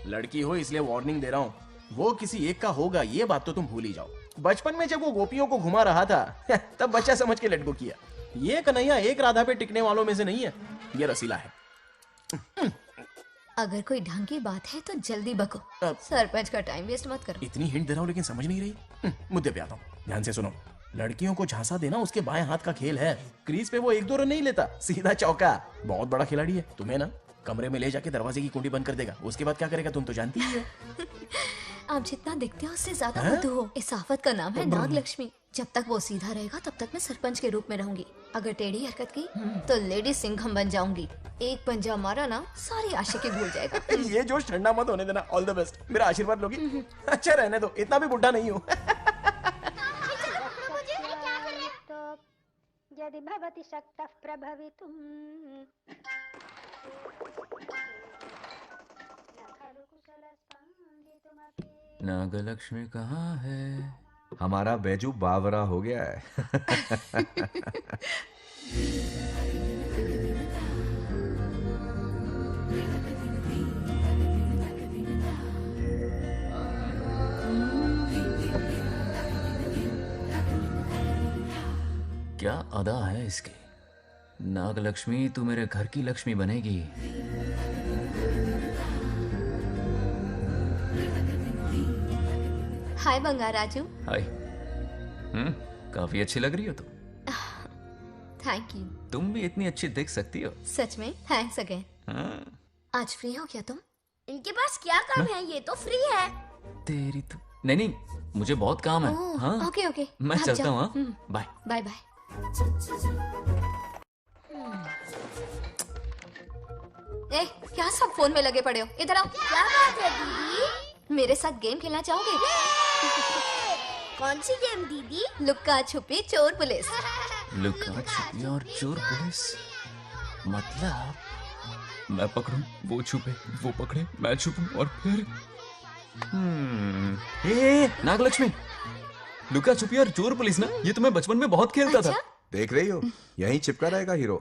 लड़की हो इसलिए वार्निंग दे रहा हूँ, वो किसी एक का होगा ये बात तो तुम भूल ही जाओ। बचपन में जब वो गोपियों को घुमा रहा था तब बच्चा समझ के लड़को किया। ये कन्हैया एक राधा पे टिकने वालों में से नहीं है, ये रसीला है। अगर कोई ढंग की बात है तो जल्दी बको। सरपंच का टाइम वेस्ट मत करो। इतनी हिंट दे रहा हूँ लेकिन समझ नहीं रही। मुद्दे पे आता हूँ, ध्यान से सुनो। लड़कियों को झांसा देना उसके बाएं हाथ का खेल है। क्रीज पे वो 1-2 रन नहीं लेता, सीधा चौका। बहुत बड़ा खिलाड़ी है। तुम्हें ना कमरे में ले जाके दरवाजे की कुंडी बंद कर देगा, उसके बाद क्या करेगा तुम तो जानती ही हो। आप जितना दिखते हो उससे ज्यादा बुद्धू हो। इस आफत का नाम है नागलक्ष्मी। जब तक वो सीधा रहेगा तब तक मैं सरपंच के रूप में रहूंगी। अगर टेढ़ी हरकत की तो लेडी सिंघम बन जाऊंगी। एक पंजा मारा ना, सारी आशिकी भूल जाएगा। ये जोश ठंडा मत होने देना। All the best. मेरा आशीर्वाद लोगी? अच्छा रहने दो, इतना भी बुढ़ा नहीं हूँ। यदि भवति शक्तः प्रभवितुम्। नागलक्ष्मी कहाँ है? हमारा बैजू बावरा हो गया है। क्या अदा है इसकी। नागलक्ष्मी, तू मेरे घर की लक्ष्मी बनेगी। हाय बंगार राजू। हाय। काफी अच्छी लग रही हो तुम। Thank you. तुम भी इतनी अच्छी दिख सकती हो। सच में थैंक्स अगेन। आज फ्री हो क्या तुम? इनके पास क्या काम है, ये तो फ्री है। तेरी तो नहीं, मुझे बहुत काम है। हाँ ओके ओके, मैं चलता हूँ। Bye bye bye. ए, क्या सब फोन में लगे पड़े हो? इधर आओ। क्या बात है दीदी? मेरे साथ गेम खेलना चाहोगे? कौन सी गेम दीदी? लुक्का छुपी चोर पुलिस। लुक्का छुपी और चोर पुलिस मतलब मैं पकड़ूं, वो छुपे, वो पकड़े, मैं छुपूं और फिर नागलक्ष्मी, लुक्का छुपी और चोर पुलिस ना, ये तो मैं बचपन में बहुत खेलता था। देख रही हो, यहीं चिपका रहेगा हीरो।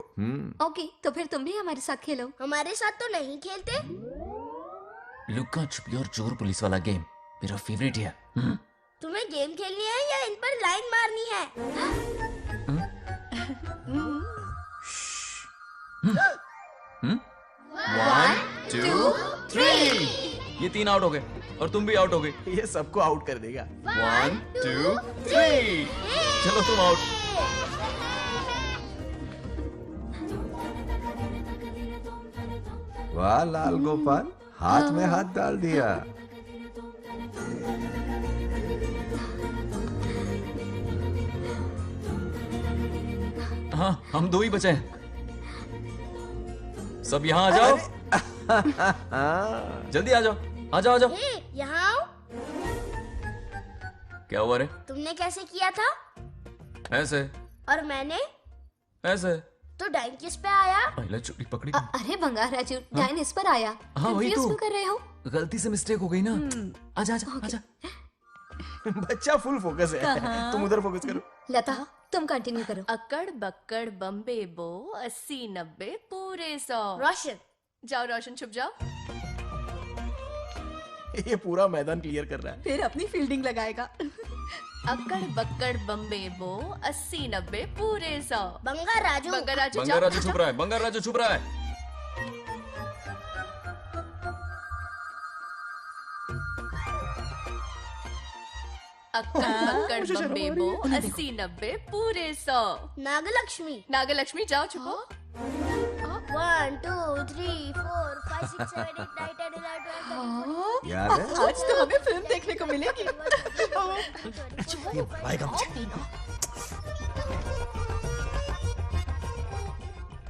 ओके, तो फिर तुम भी हमारे साथ खेलो। हमारे साथ तो नहीं खेलते। लुक्का छुपी और चोर पुलिस वाला गेम मेरा फेवरेट है। तुम्हें गेम खेलनी है या इन पर लाइन मारनी है? 1 2 3 ये 3 आउट हो गए और तुम भी आउट हो गए। ये सबको आउट कर देगा। 1 2 3 चलो तुम आउट। वाह लाल गोपाल, हाथ में हाथ डाल दिया। हाँ, हम 2 ही बचे हैं। सब यहाँ आ जाओ। जल्दी आ जाओ, आ जाओ, आ जाओ। यहाँ आओ। क्या हुआ रे? तुमने कैसे किया था? ऐसे। और मैंने? ऐसे। तो डाइन किस पे आया? पहले चोरी पकड़ी। अरे बंगार राजू, डाइन इस पर आया। हाँ वही तो। क्यों कर रहे हो? गलती से मिस्टेक हो गई ना। आजा आजा आजा। बच्चा फुल फोकस है। तुम उधर फोकस करो। लता, तुम कंटिन्यू करो। अकड़ बक्कड़ बम्बे बो 80 90 पूरे 100। रोशन जाओ, रोशन छुप जाओ। ये पूरा मैदान क्लियर कर रहा है। फिर अपनी फील्डिंग लगाएगा। अकड़ बक्कड़ बम्बे बो 80 90 पूरे 100। बंगार राजू। बंगार राजू बंगार राजू छुप रहा है, बंगार राजू छुप रहा है। अक्कड़ बक्कड़ बम्बे बो 80 90 पूरे 100। नागलक्ष्मी। नागलक्ष्मी जाओ छुपो। 1 2 3 4 5 6 7 8 9 10 11 12 याद है? आज तो हमें फिल्म देखने को मिलेगी।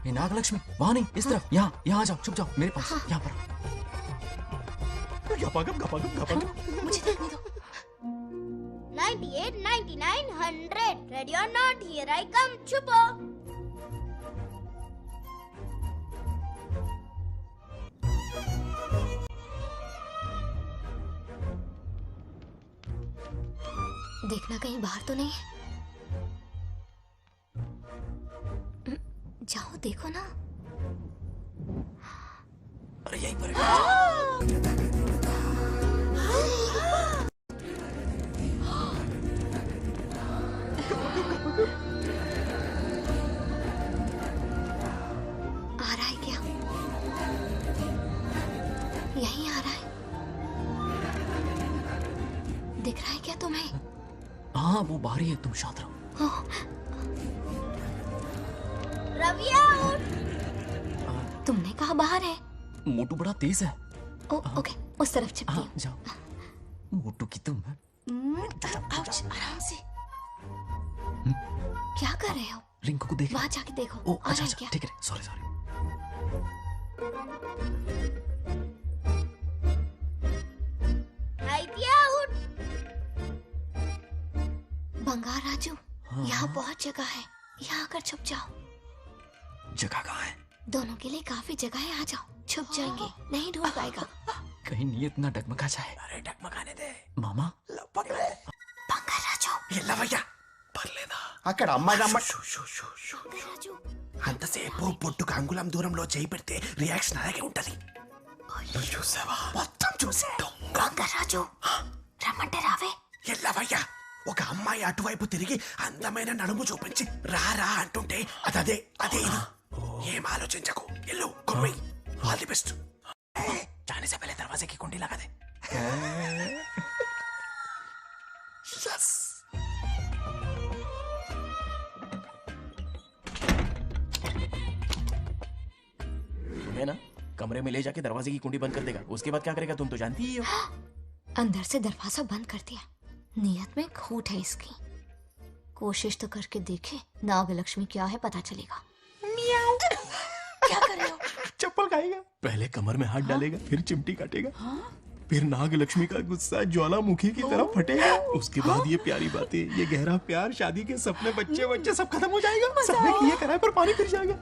ये नागलक्ष्मी वहां नहीं, इस तरफ। यहाँ आ जाओ, छुप जाओ मेरे पास। यहाँ पर मुझे देखने दो। 98 99 100 ready or not, here I come. छुपो। देखना कहीं बाहर तो नहीं है। जाओ देखो ना। अरे यहीं पर आ रहा है क्या? यहीं आ रहा है। दिख रहा है क्या तुम्हें? हाँ वो बाहर ही है, तुम शांत रहो। रविया उठ। तुमने कहा बाहर है? मोटू बड़ा तेज है। ओके, उस तरफ छिपती हूँ। जाओ। मोटू की तुम है। आराम से। क्या कर रहे हो? रिंकू को देख। वहां जाके देखो। ओ अच्छा अच्छा, ठीक है, सॉरी सॉरी। उठ। बंगार राजू, यहाँ बहुत जगह है, यहाँ आकर छुप जाओ। जगह कहाँ है? दोनों के लिए काफी जगह है, आ जाओ। छुप जाएंगे, नहीं ढूंढ पाएगा। कहीं नीयत ना डगमगा जाए। अरे डगमगाने दे मामा। बंगार राजू, ये लवయ్య పర్లేదా? అక్కడ అమ్మాయి రాజు అంతసేపు పొట్టుకు అంగుళం దూరంలో చేయి పెడితే రియాక్షన్ అలాగే ఉంటది. నువ్వు చూసావా? మొత్తం చూసా. బంగార్ రాజు, రమ్మంటే రావే. ఎల్లవయ్య, ఒక అమ్మాయి అటువైపు తిరిగి అందమైన నడుము చూపించి రారా అంటుంటే అదే అదే ఇది. ఏం ఆలోచించకు, ఎల్లు కుమ్మి. All the best. जाने से पहले दरवाजे की कुंडी लगा दे. है ना, कमरे में ले जाके दरवाजे की कुंडी बंद कर देगा। उसके बाद क्या करेगा तुम तो जानती ही हो। अंदर से दरवाजा बंद कर दिया। नियत में खोट है इसकी। कोशिश तो करके देखे, नागलक्ष्मी क्या है पता चलेगा। क्या कर रहे हो? चप्पल खाएगा। पहले कमर में हाथ डालेगा, फिर चिमटी काटेगा, फिर नागलक्ष्मी का गुस्सा ज्वालामुखी की तरह फटेगा। उसके बाद ये प्यारी बातें, ये गहरा प्यार, शादी के सपने, बच्चे बच्चे सब खत्म हो जाएगा। सबने किए कराए पर पानी फिर जाएगा।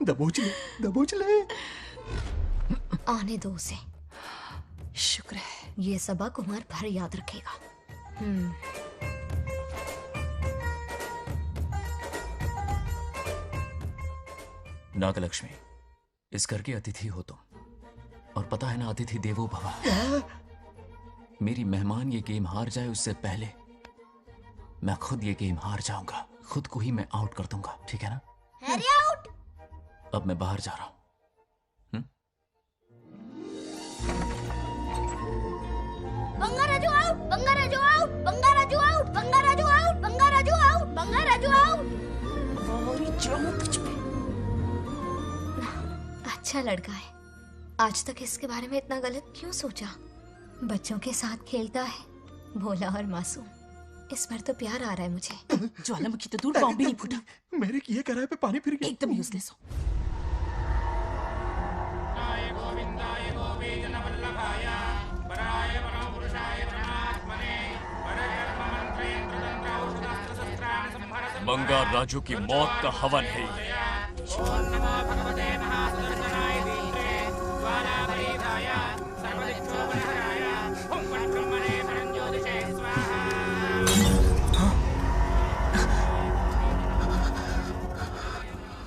दबोच ले, दबोच ले। आने दो उसे। शुक्र है ये सबक उम्र भर याद रखेगा। नागलक्ष्मी, इस घर की अतिथि हो तुम, और पता है ना, अतिथि देवो भव। मेरी मेहमान ये गेम हार जाए उससे पहले मैं खुद ये गेम हार जाऊंगा। खुद को ही मैं आउट कर दूंगा, ठीक है ना? Harry out. अब मैं बाहर जा रहा हूं। Bangaraju out, Bangaraju out, Bangaraju out, Bangaraju out, Bangaraju out, Bangaraju out. अच्छा लड़का है। आज तक इसके बारे में इतना गलत क्यों सोचा? बच्चों के साथ खेलता है, भोला और मासूम। इस पर तो प्यार आ रहा है मुझे। ज्वालामुखी तो दूर, बॉम्ब भी नहीं फूटा। मेरे किए कराए पे पानी फिर गया। एकदम यूजलेस हो। बंगार राजू की मौत का हवन है ये।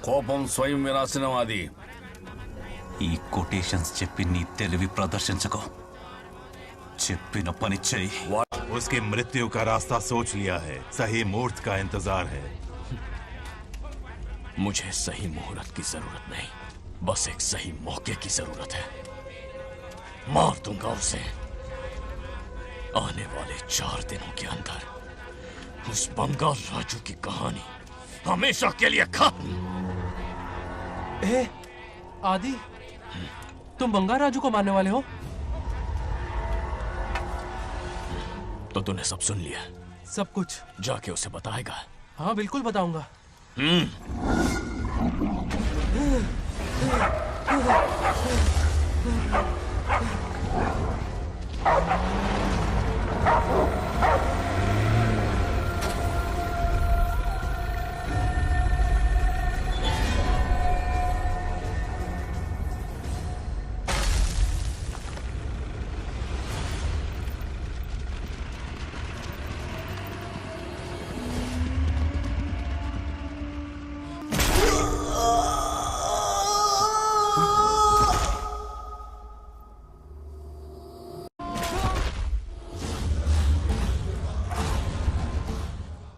కోపం స్వయం వినాశనం అది. ఈ కొటేషన్స్ చెప్పి నీ తెలివి ప్రదర్శించకు. చెప్పిన పని చెయ్యి. उसकी मृत्यु का रास्ता सोच लिया है, सही मुहूर्त का इंतजार है। मुझे सही मुहूर्त की जरूरत नहीं, बस एक सही मौके की जरूरत है। मार दूंगा उसे। आने वाले 4 दिनों के अंदर उस बंगाल राजू की कहानी हमेशा के लिए खत्म। आदि, तुम बंगाल राजू को मारने वाले हो? तो तूने सब सुन लिया? सब कुछ। जाके उसे बताएगा? हाँ बिल्कुल बताऊंगा।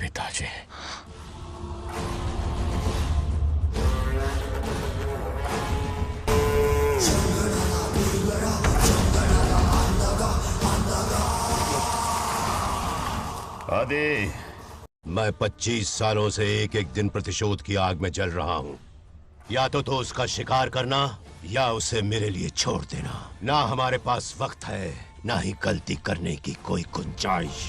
पिताजी, आदि, मैं 25 सालों से एक एक दिन प्रतिशोध की आग में जल रहा हूँ। या तो उसका शिकार करना या उसे मेरे लिए छोड़ देना। ना हमारे पास वक्त है, ना ही गलती करने की कोई गुंजाइश।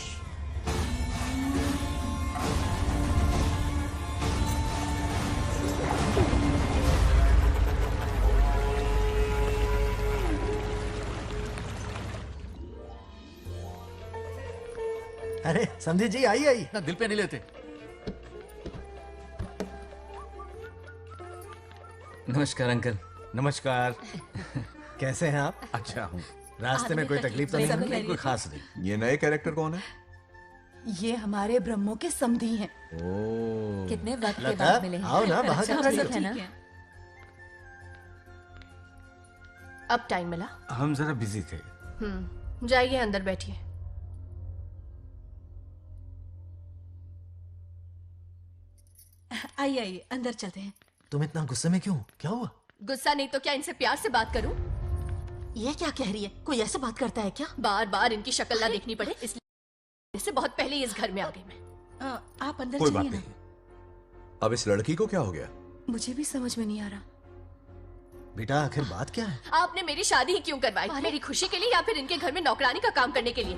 अरे समझी जी, आई आई। ना दिल पे नहीं लेते। नमस्कार अंकल। नमस्कार। कैसे हैं आप? अच्छा हूँ। रास्ते में कोई तकलीफ तो नहीं? कोई खास नहीं। ये नए कैरेक्टर कौन है? ये हमारे ब्रह्मों के समधी हैं। ओह, कितने वक्त के लता, बाद मिले हैं। आओ ना, बाहर अच्छा, क्या सब है ना? अब टाइम मिला? हम जरा बिजी थे। जाइए अंदर बैठिए। आइए आइए, अंदर चलते हैं। तुम इतना गुस्से में क्यों? क्या हुआ? गुस्सा नहीं तो क्या इनसे प्यार से बात करूं? ये क्या कह रही है? कोई ऐसे बात करता है क्या? बार बार इनकी शक्ल ना देखनी पड़े इसलिए से बहुत पहले ही इस घर में आ गई मैं। आप अंदर कोई बात चलिए ना। नहीं। अब इस लड़की को क्या हो गया? मुझे भी समझ में नहीं आ रहा। बेटा आखिर बात क्या है? आपने मेरी शादी ही क्यों करवाई? मेरी खुशी के लिए या फिर इनके घर में नौकरानी का काम करने के लिए?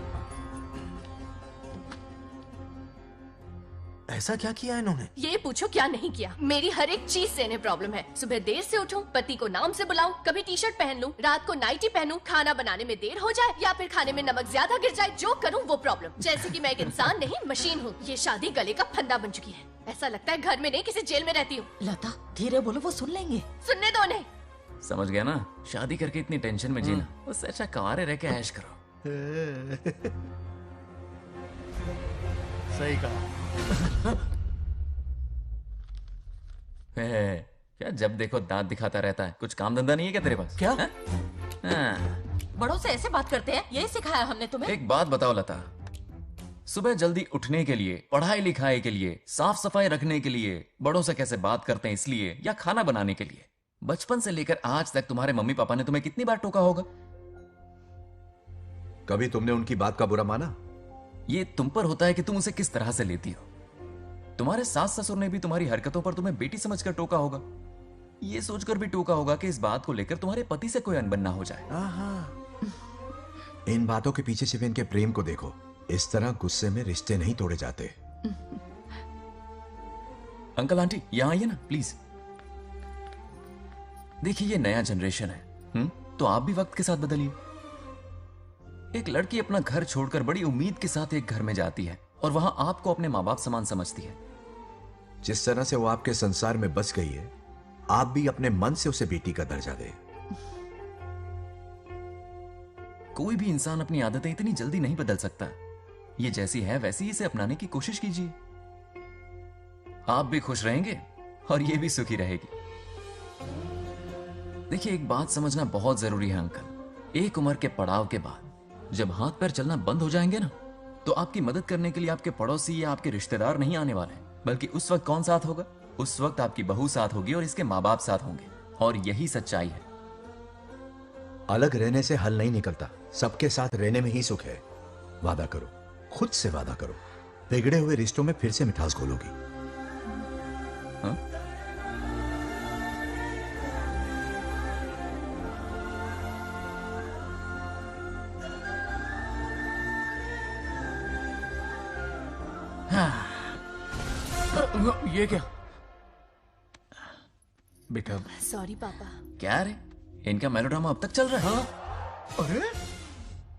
ऐसा क्या किया इन्होंने? ये पूछो क्या नहीं किया। मेरी हर एक चीज से इन्हें प्रॉब्लम है। सुबह देर से उठूं, पति को नाम से बुलाऊं, कभी टी शर्ट पहन लूं, रात को नाइटी पहनूं, खाना बनाने में देर हो जाए या फिर खाने में नमक ज्यादा गिर जाए, जो करूं वो प्रॉब्लम। जैसे कि मैं एक इंसान नहीं मशीन हूँ। ये शादी गले का फंदा बन चुकी है। ऐसा लगता है घर में नहीं किसी जेल में रहती हूँ। लता धीरे बोलो, वो सुन लेंगे। सुनने दो उन्हें। समझ गया ना? शादी करके इतनी टेंशन में जीना, उससे अच्छा कुंवारे रह के ऐश करो। सही कहा। क्या जब देखो दांत दिखाता रहता है? कुछ काम धंधा नहीं है क्या तेरे पास? क्या? हाँ। बड़ों से ऐसे बात करते हैं? यही सिखाया हमने तुम्हें? एक बात बताओ लता, सुबह जल्दी उठने के लिए, पढ़ाई लिखाई के लिए, साफ सफाई रखने के लिए बड़ों से कैसे बात करते हैं इसलिए, या खाना बनाने के लिए? बचपन से लेकर आज तक तुम्हारे मम्मी पापा ने तुम्हें कितनी बार टोका होगा? कभी तुमने उनकी बात का बुरा माना? ये तुम पर होता है कि तुम उसे किस तरह से लेती हो। तुम्हारे सास ससुर ने भी तुम्हारी हरकतों पर तुम्हें बेटी समझकर टोका होगा। ये सोचकर भी टोका होगा कि इस बात को लेकर तुम्हारे पति से कोई अनबन ना हो जाए। इन बातों के पीछे सिर्फ इनके प्रेम को देखो। इस तरह गुस्से में रिश्ते नहीं तोड़े जाते। अंकल आंटी यहां आइए ना प्लीज। देखिए ये नया जनरेशन है, तो आप भी वक्त के साथ बदलिए। एक लड़की अपना घर छोड़कर बड़ी उम्मीद के साथ एक घर में जाती है और वहां आपको अपने माँ बाप समान समझती है। जिस तरह से वो आपके संसार में बस गई है, आप भी अपने मन से उसे बेटी का दर्जा दें। कोई भी इंसान अपनी आदतें इतनी जल्दी नहीं बदल सकता। ये जैसी है वैसी ही इसे अपनाने की कोशिश कीजिए। आप भी खुश रहेंगे और ये भी सुखी रहेगी। देखिए एक बात समझना बहुत जरूरी है अंकल। एक उम्र के पड़ाव के बाद जब हाथ पैर चलना बंद हो जाएंगे ना, तो आपकी मदद करने के लिए आपके पड़ोसी या आपके रिश्तेदार नहीं आने वाले, बल्कि उस वक्त कौन साथ होगा? उस वक्त आपकी बहू साथ होगी और इसके माँ बाप साथ होंगे। और यही सच्चाई है। अलग रहने से हल नहीं निकलता, सबके साथ रहने में ही सुख है। वादा करो, खुद से वादा करो, बिगड़े हुए रिश्तों में फिर से मिठास घोलोगी। ये क्या बेटा? सॉरी पापा। क्या रे, इनका मेलोड्रामा अब तक चल रहा है? अरे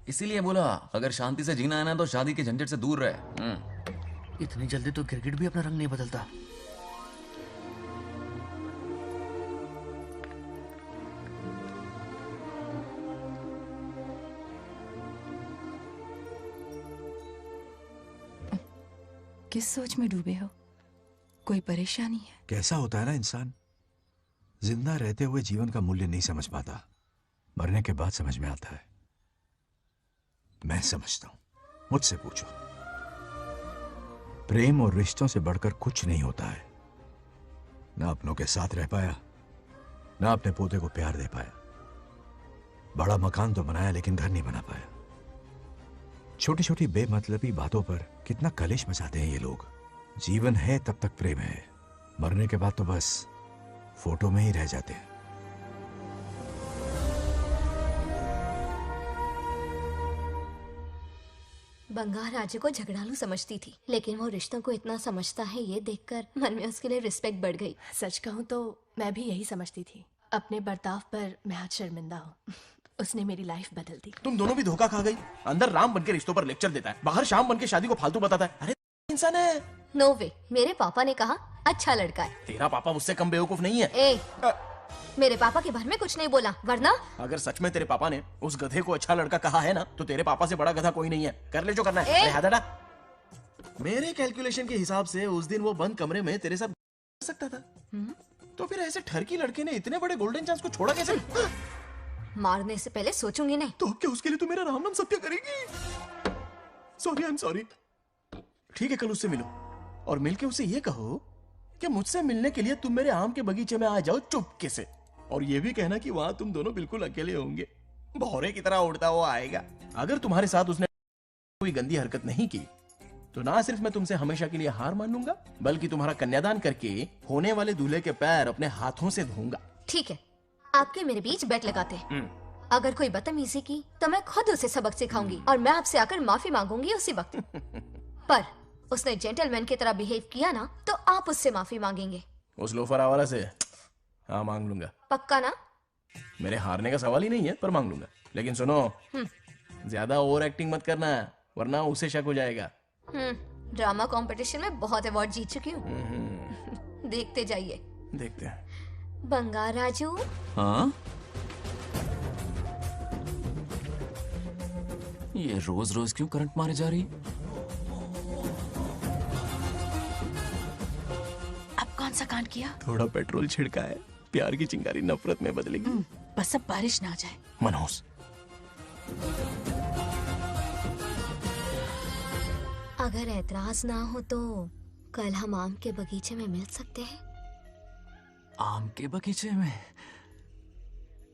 इसीलिए बोला अगर शांति से जीना है ना तो शादी के झंझट से दूर रहे। इतनी जल्दी तो क्रिकेट भी अपना रंग नहीं बदलता। किस सोच में डूबे हो? कोई परेशानी है? कैसा होता है ना इंसान, जिंदा रहते हुए जीवन का मूल्य नहीं समझ पाता, मरने के बाद समझ में आता है। मैं समझता हूं, मुझसे पूछो। प्रेम और रिश्तों से बढ़कर कुछ नहीं होता है। ना अपनों के साथ रह पाया, ना अपने पोते को प्यार दे पाया। बड़ा मकान तो बनाया लेकिन घर नहीं बना पाया। छोटी छोटी बेमतलबी बातों पर कितना कलेश मचाते हैं ये लोग। जीवन है तब तक प्रेम है, मरने के बाद तो बस फोटो में ही रह जाते हैं। बंगार राजे को झगड़ालू समझती थी, लेकिन वो रिश्तों को इतना समझता है ये देखकर मन में उसके लिए रिस्पेक्ट बढ़ गई। सच कहूँ तो मैं भी यही समझती थी। अपने बर्ताव पर मैं आज शर्मिंदा हूँ। उसने मेरी लाइफ बदल दी। तुम दोनों भी धोखा खा गई। अंदर राम बनके रिश्तों पर लेक्चर देता है, बाहर शाम बनके शादी को फालतू बताता है। अरे इंसान है। नो वे, मेरे पापा ने कहा अच्छा लड़का है। तेरा पापा मुझसे कम बेवकूफ नहीं है। मेरे पापा के भर में कुछ नहीं बोला, वरना अगर सच में तेरे पापा ने उस गधे को अच्छा लड़का कहा है ना, तो तेरे पापा से बड़ा गधा कोई नहीं है। कर ले जो करना है। मेरे कैलकुलेशन के हिसाब से उस दिन वो बंद कमरे में तेरे साथ कर सकता था। तो फिर ऐसे ठरकी लड़के ने इतने बड़े गोल्डन चांस को छोड़ा कैसे? मारने से पहले सोचूंगी नहीं। तो क्या उसके लिए तू मेरा राम नाम सत्य करेगी? Sorry, I am sorry. ठीक है, कल उससे मिलो और मिलके उसे ये कहो कि मुझसे मिलने के लिए तुम मेरे आम के बगीचे में आ जाओ चुपके से। और ये भी कहना कि वहां तुम दोनों बिल्कुल अकेले होंगे। भौरे की तरह उड़ता हुआ आएगा। अगर तुम्हारे साथ उसने कोई गंदी हरकत नहीं की तो ना सिर्फ मैं तुमसे हमेशा के लिए हार मान लूंगा, बल्कि तुम्हारा कन्यादान करके होने वाले दूल्हे के पैर अपने हाथों से धोऊंगा। ठीक है, आपके मेरे बीच बेट लगाते हैं। अगर कोई बदतमीजी की तो मैं खुद उसे सबक सिखाऊंगी और मैं आपसे आकर माफी मांगूंगी उसी वक्त। पर उसने जेंटलमैन की तरह बिहेव किया ना, तो आप उससे माफी मांगेंगे। उस लोफर आवारा से हाँ मांग लूंगा। पक्का ना? मेरे हारने का सवाल ही नहीं है, पर मांग लूंगा। लेकिन सुनो, ज्यादा ओवर एक्टिंग मत करना, वरना उसे शक हो जाएगा। ड्रामा कंपटीशन में बहुत अवार्ड जीत चुकी हूँ। देखते जाइए। देखते हैं। बंगार राजू। हाँ? ये रोज रोज क्यों करंट मारे जा रही? अब कौन सा कांड किया? थोड़ा पेट्रोल छिड़का है, प्यार की चिंगारी नफरत में बदलेगी। बस अब बारिश ना आ जाए। मनोज, अगर ऐतराज ना हो तो कल हम आम के बगीचे में मिल सकते हैं। आम के बगीचे में?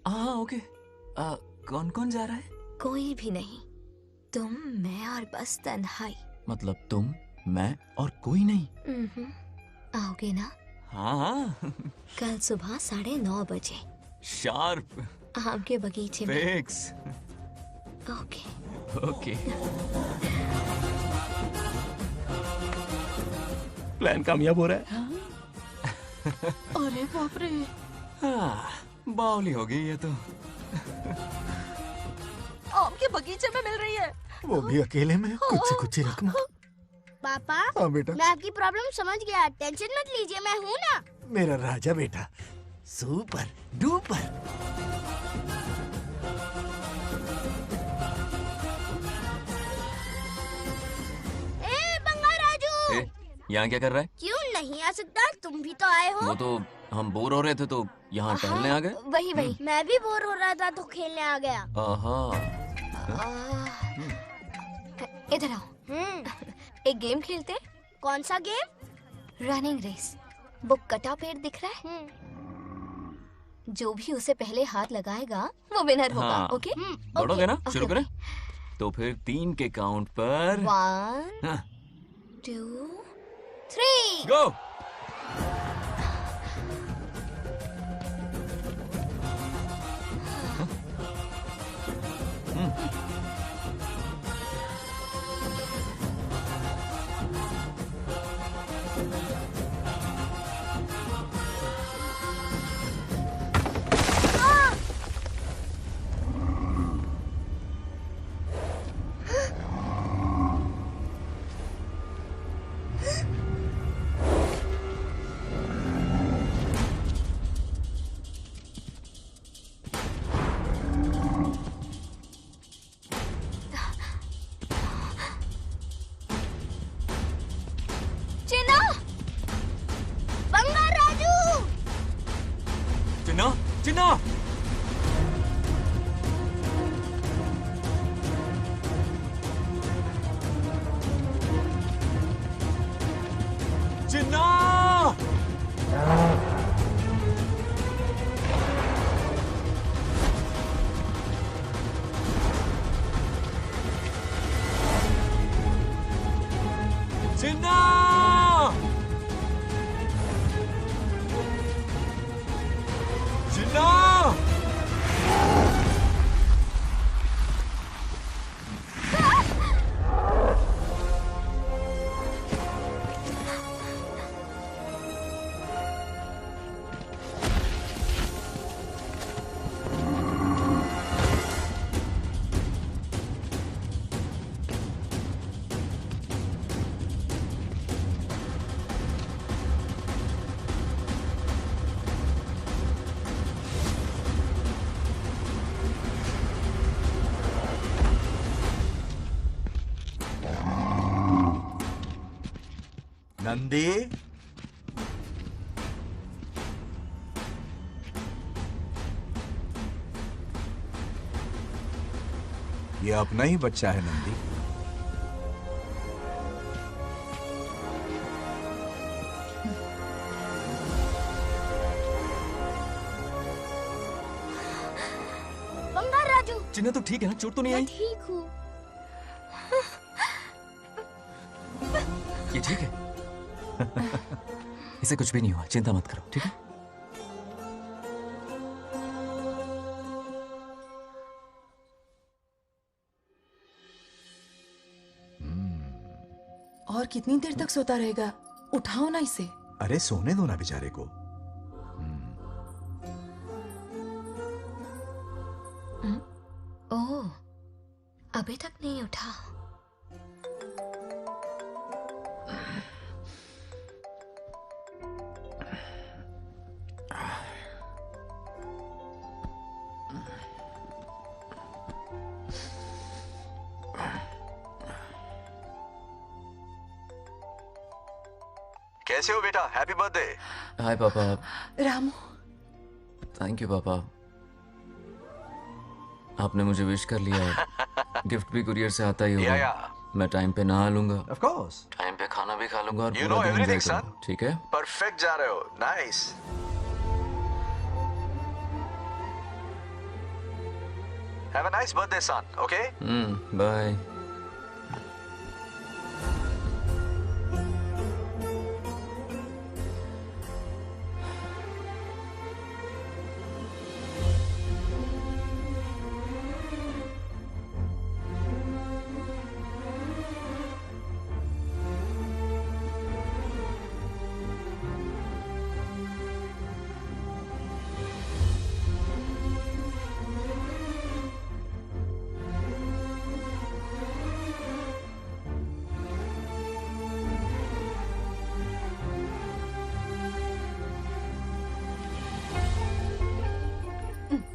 हाँ ओके। कौन कौन जा रहा है? कोई भी नहीं, तुम, मैं और बस तन्हाई। मतलब तुम, मैं और कोई नहीं? आओगे ना? हाँ। कल सुबह 9:30 बजे शार्प। आम के बगीचे में। फिक्स। ओके। ओके। प्लान कामयाब हो रहा है। अरे बाप रे। बावली हो गई ये तो। आम के बगीचे में मिल रही है, वो भी अकेले में, कुछ से कुछ ही रखना। पापा, हाँ बेटा। मैं आपकी प्रॉब्लम समझ गया, टेंशन मत लीजिए, मैं हूँ ना। मेरा राजा बेटा, सुपर डुपर। बंगार राजू, यहाँ क्या कर रहा है? क्यों नहीं आ सकता? तुम भी तो आए हो। वो तो हम बोर हो रहे थे तो यहाँ टहलने आ गए। वही। मैं भी बोर हो रहा था तो खेलने आ गया। इधर आओ। एक गेम खेलते हैं। कौन सा गेम? Running race. वो कटा पेड़ दिख रहा है? जो भी उसे पहले हाथ लगाएगा वो विनर होगा। ओके? दौड़ोगे ना? शुरू करें? तो फिर 3 के काउंट पर 1 2 3 गो। चिन्ना! चिन्ना! चिन्ना! चिन्ना! नंदी, ये अपना ही बच्चा है नंदी। बंगार राजू, चिन्ना तो ठीक है ना? चोट तो नहीं आई? ठीक हूँ। ये ठीक है? इसे कुछ भी नहीं हुआ, चिंता मत करो, ठीक है? और कितनी देर तक सोता रहेगा? उठाओ ना इसे। अरे सोने दो ना बेचारे को। ओह, अभी तक नहीं उठा। कैसे हो बेटा? Happy birthday. हाय पापा। रामू। थैंक यू पापा, आपने मुझे विश कर लिया। गिफ्ट भी कुरियर से आता ही होगा। मैं टाइम पे नहा लूंगा, ऑफ कोर्स, टाइम पे खाना भी खा लूंगा और You पूरा know दिन everything, enjoy करूंगा, ठीक है? परफेक्ट जा रहे हो। Nice. Have a nice birthday son, okay? Bye.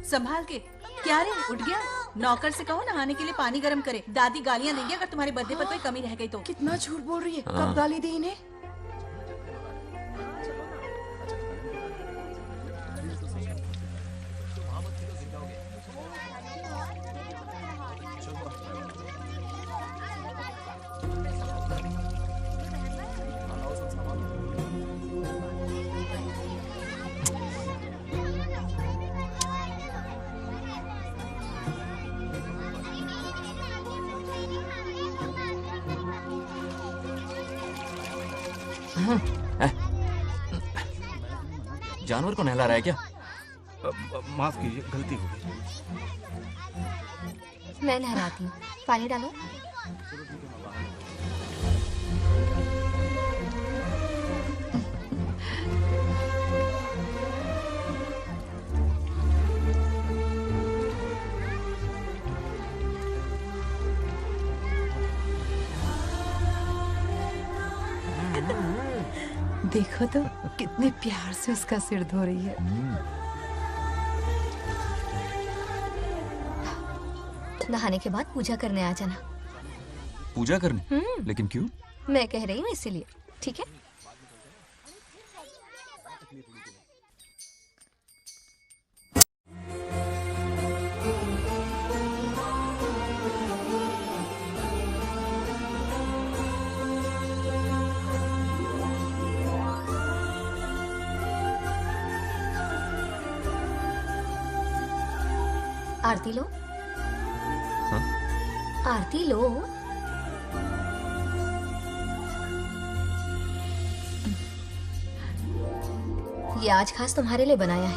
संभाल के। क्या रे, उठ गया? नौकर से कहो नहाने के लिए पानी गर्म करे। दादी गालियां देंगे अगर तुम्हारे बर्थडे पर कोई कमी रह गई तो। कितना झूठ बोल रही है। कब गाली दी इन्हें? जानवर को नहला रहा है क्या? माफ कीजिए, गलती हो गई। मैं नहलाती हूँ, पानी डालो। देखो तो कितने प्यार से उसका सिर धो रही है। नहाने के बाद पूजा करने आ जाना। पूजा करने? लेकिन क्यों? मैं कह रही हूँ इसीलिए, ठीक है? आरती लो। हाँ? आरती लो। ये आज खास तुम्हारे लिए बनाया है,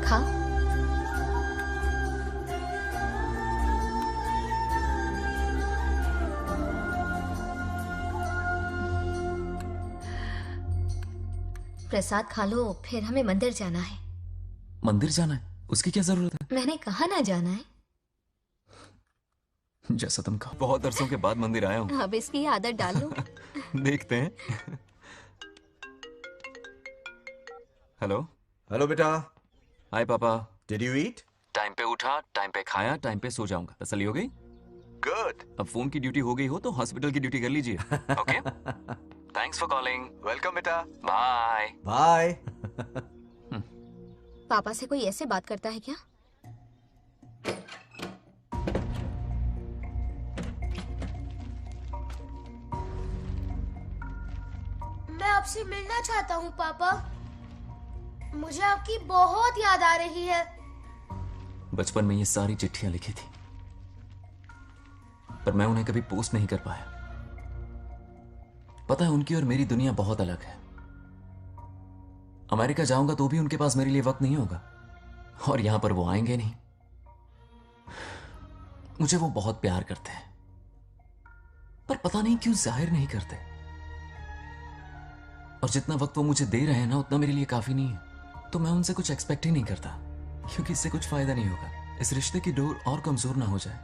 खा। प्रसाद खा लो, फिर हमें मंदिर जाना है। मंदिर जाना है? उसकी क्या जरूरत है? मैंने कहा ना जाना है। जैसा तुम कहो। बहुत अरसों के बाद मंदिर आया हूँ। अब इसकी आदत डाल लो। देखते हैं। हेलो। हेलो बेटा। हाय पापा। Did you eat? टाइम पे उठा, टाइम पे खाया, टाइम पे सो जाऊंगा। तसल्ली हो गई? गुड। अब फोन की ड्यूटी हो गई हो तो हॉस्पिटल की ड्यूटी कर लीजिए। Okay? Thanks for calling. Welcome बेटा। बाय। बाय। पापा से कोई ऐसे बात करता है क्या? मैं आपसे मिलना चाहता हूँ पापा। मुझे आपकी बहुत याद आ रही है। बचपन में ये सारी चिट्ठियां लिखी थी। पर मैं उन्हें कभी पोस्ट नहीं कर पाया। पता है, उनकी और मेरी दुनिया बहुत अलग है। अमेरिका जाऊंगा तो भी उनके पास मेरे लिए वक्त नहीं होगा, और यहां पर वो आएंगे नहीं। मुझे वो बहुत प्यार करते हैं, पर पता नहीं क्यों जाहिर नहीं करते। और जितना वक्त वो मुझे दे रहे हैं ना, उतना मेरे लिए काफी नहीं है। तो मैं उनसे कुछ एक्सपेक्ट ही नहीं करता, क्योंकि इससे कुछ फायदा नहीं होगा। इस रिश्ते की डोर और कमजोर ना हो जाए,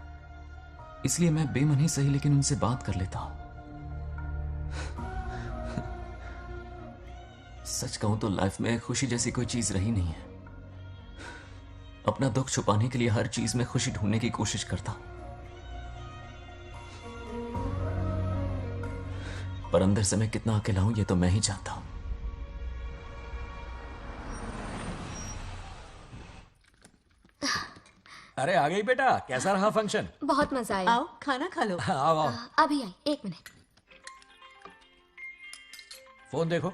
इसलिए मैं बेमन ही सही लेकिन उनसे बात कर लेता हूं। सच कहूं तो लाइफ में खुशी जैसी कोई चीज रही नहीं है। अपना दुख छुपाने के लिए हर चीज में खुशी ढूंढने की कोशिश करता हूं, पर अंदर से मैं कितना अकेला हूं ये तो मैं ही जानता हूं। अरे आ गई बेटा, कैसा रहा फंक्शन? बहुत मजा आया। आओ खाना खा लो। आओ आओ। अभी आई, 1 मिनट। फोन देखो।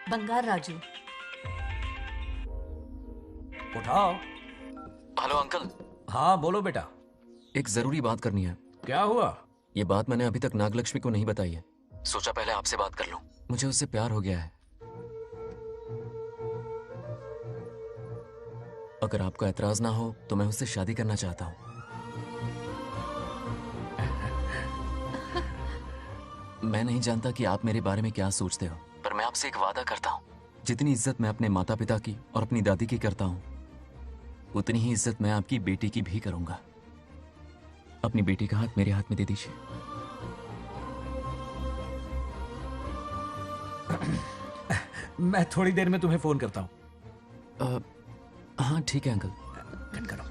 बंगार राजू। उठाओ। Hello uncle. हाँ बोलो बेटा। एक जरूरी बात करनी है। क्या हुआ? ये बात मैंने अभी तक नागलक्ष्मी को नहीं बताई है। सोचा पहले आपसे बात कर लूं। मुझे उससे प्यार हो गया है। अगर आपको ऐतराज ना हो तो मैं उससे शादी करना चाहता हूं। मैं नहीं जानता कि आप मेरे बारे में क्या सोचते हो, पर मैं आपसे एक वादा करता हूं, जितनी इज्जत मैं अपने माता पिता की और अपनी दादी की करता हूं, उतनी ही इज्जत मैं आपकी बेटी की भी करूंगा। अपनी बेटी का हाथ मेरे हाथ में दे दीजिए। मैं थोड़ी देर में तुम्हें फोन करता हूं। हाँ ठीक है अंकल। कट करो।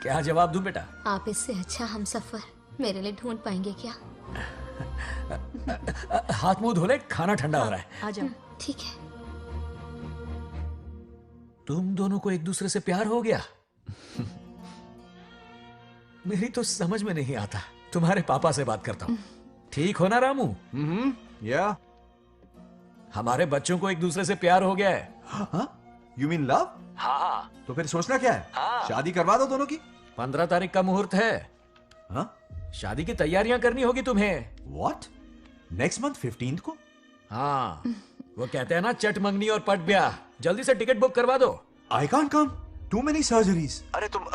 क्या जवाब दूं बेटा? आप इससे अच्छा हम सफर मेरे लिए ढूंढ पाएंगे क्या? हाथ मुंह धो ले, खाना ठंडा हो रहा है। आ जाओ। ठीक है। तुम दोनों को एक दूसरे से प्यार हो गया? मेरी तो समझ में नहीं आता। तुम्हारे पापा से बात करता हूँ। ठीक हो ना रामू? या हमारे बच्चों को एक दूसरे से प्यार हो गया है। You mean love? हाँ। तो फिर सोचना क्या है? शादी करवा दो दोनों की। 15 तारीख का मुहूर्त है। हाँ? शादी की तैयारियां करनी होगी तुम्हें। What? नेक्स्ट मंथ 15th को? हाँ, वो कहते हैं ना, चट मंगनी और पट ब्याह। जल्दी से टिकट बुक करवा दो। I can't come. Too many surgeries. अरे तुम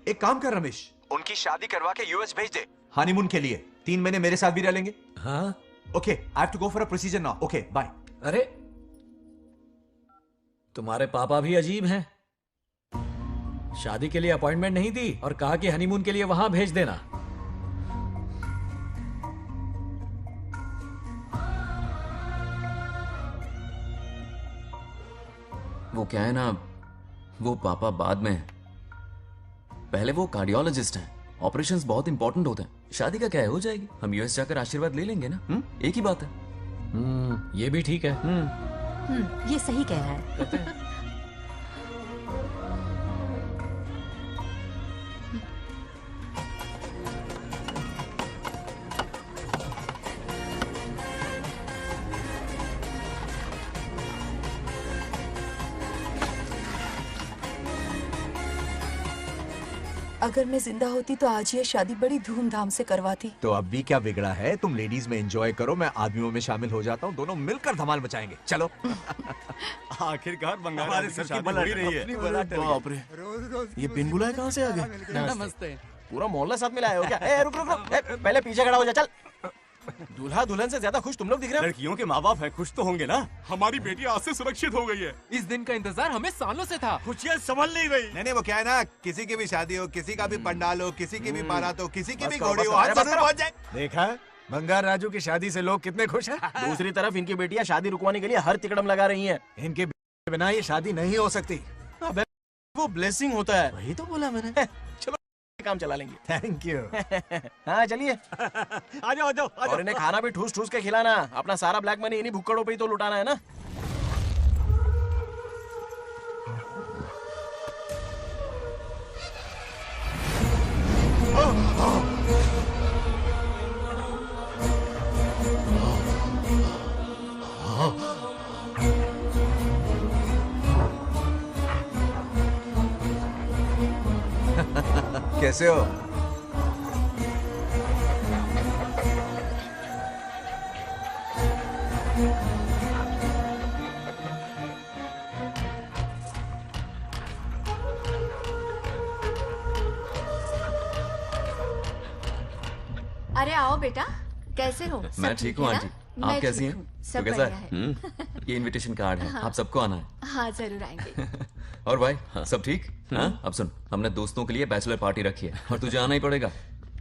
एक काम कर रमेश, उनकी शादी करवा के यूएस भेज दे हनीमून के लिए। 3 महीने मेरे साथ भी रह लेंगे। हाँ? Okay, I have to go for a procedure now. Okay, bye. अरे तुम्हारे पापा भी अजीब हैं। शादी के लिए अपॉइंटमेंट नहीं दी और कहा कि हनीमून के लिए वहां भेज देना। वो क्या है ना, वो पापा बाद में, पहले वो कार्डियोलॉजिस्ट हैं। ऑपरेशंस बहुत इंपॉर्टेंट होते हैं। शादी का क्या है, हो जाएगी। हम यूएस जाकर आशीर्वाद ले लेंगे ना। एक ही बात है। ये भी ठीक है। ये सही कह रहा है। अगर मैं जिंदा होती तो आज ये शादी बड़ी धूमधाम से करवाती। तो अब भी क्या बिगड़ा है? तुम लेडीज में एंजॉय करो, मैं आदमियों में शामिल हो जाता हूँ। दोनों मिलकर धमाल मचाएंगे। चलो। आखिरकार बंगाल हमारे सर की बल रही है। बाप रे, ये बिन बुलाए कहाँ से आ गए? नमस्ते। पूरा मोहल्ला साथ में लाए हो क्या? ए, रुक रुक रुक। ए, पहले पीछे खड़ा हो जा। चल। दूल्हा दुल्हन से ज्यादा खुश तुम लोग दिख रहे हो। लड़कियों के माँ बाप है, खुश तो होंगे ना। हमारी बेटी आज से सुरक्षित हो गई है। इस दिन का इंतजार हमें सालों से था। खुशियाँ संभल नहीं रही। नहीं वो क्या है ना, किसी की भी शादी हो, किसी का भी पंडाल हो, किसी की भी बारात हो, किसी की भी करो, घोड़ी बस हो, करो, आज बस जरूर करो। पहुंच जाए। देखा, बंगार राजू की शादी से लोग कितने खुश हैं। दूसरी तरफ इनकी बेटियां शादी रुकवाने के लिए हर तिकड़म लगा रही हैं। इनके बिना ये शादी नहीं हो सकती। अबे वो ब्लेसिंग होता है। वही तो बोला मैंने। चलो काम चला लेंगे। Thank you. हाँ चलिए। आ जाओ। और इन्हें खाना भी ठूस ठूस के खिलाना। अपना सारा ब्लैक मनी इन्हीं भुक्कड़ों पे ही तो लुटाना है ना। कैसे हो? अरे आओ बेटा, कैसे हो? सब मैं ठीक हूँ है आंटी। ना? आप मैं कैसी ठीक हैं? हूँ, तो सब कैसा बढ़िया है? ये इनविटेशन कार्ड है, हाँ। आप सबको आना है। हाँ जरूर आएंगे। और भाई सब ठीक? हाँ? अब सुन, हमने दोस्तों के लिए बैचलर पार्टी रखी है और तुझे आना ही पड़ेगा।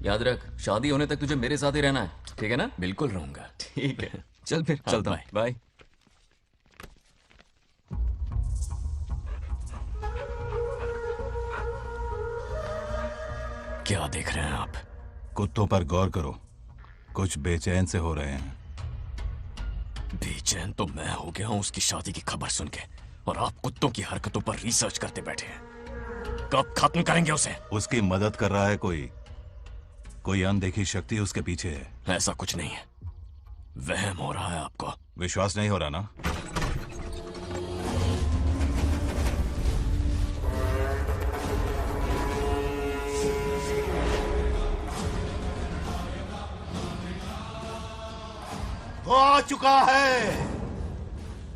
याद रख, शादी होने तक तुझे मेरे साथ ही रहना है, ठीक है ना? बिल्कुल रहूंगा। ठीक है, चल फिर हाँ, चलता हूँ। बाय। क्या देख रहे हैं आप? कुत्तों पर गौर करो, कुछ बेचैन से हो रहे हैं। बेचैन तो मैं हो गया हूं उसकी शादी की खबर सुन के, और आप कुत्तों की हरकतों पर रिसर्च करते बैठे हैं। कब खत्म करेंगे उसे? उसकी मदद कर रहा है कोई अनदेखी शक्ति उसके पीछे है। ऐसा कुछ नहीं है, वहम हो रहा है आपको। विश्वास नहीं हो रहा ना? वो आ चुका है।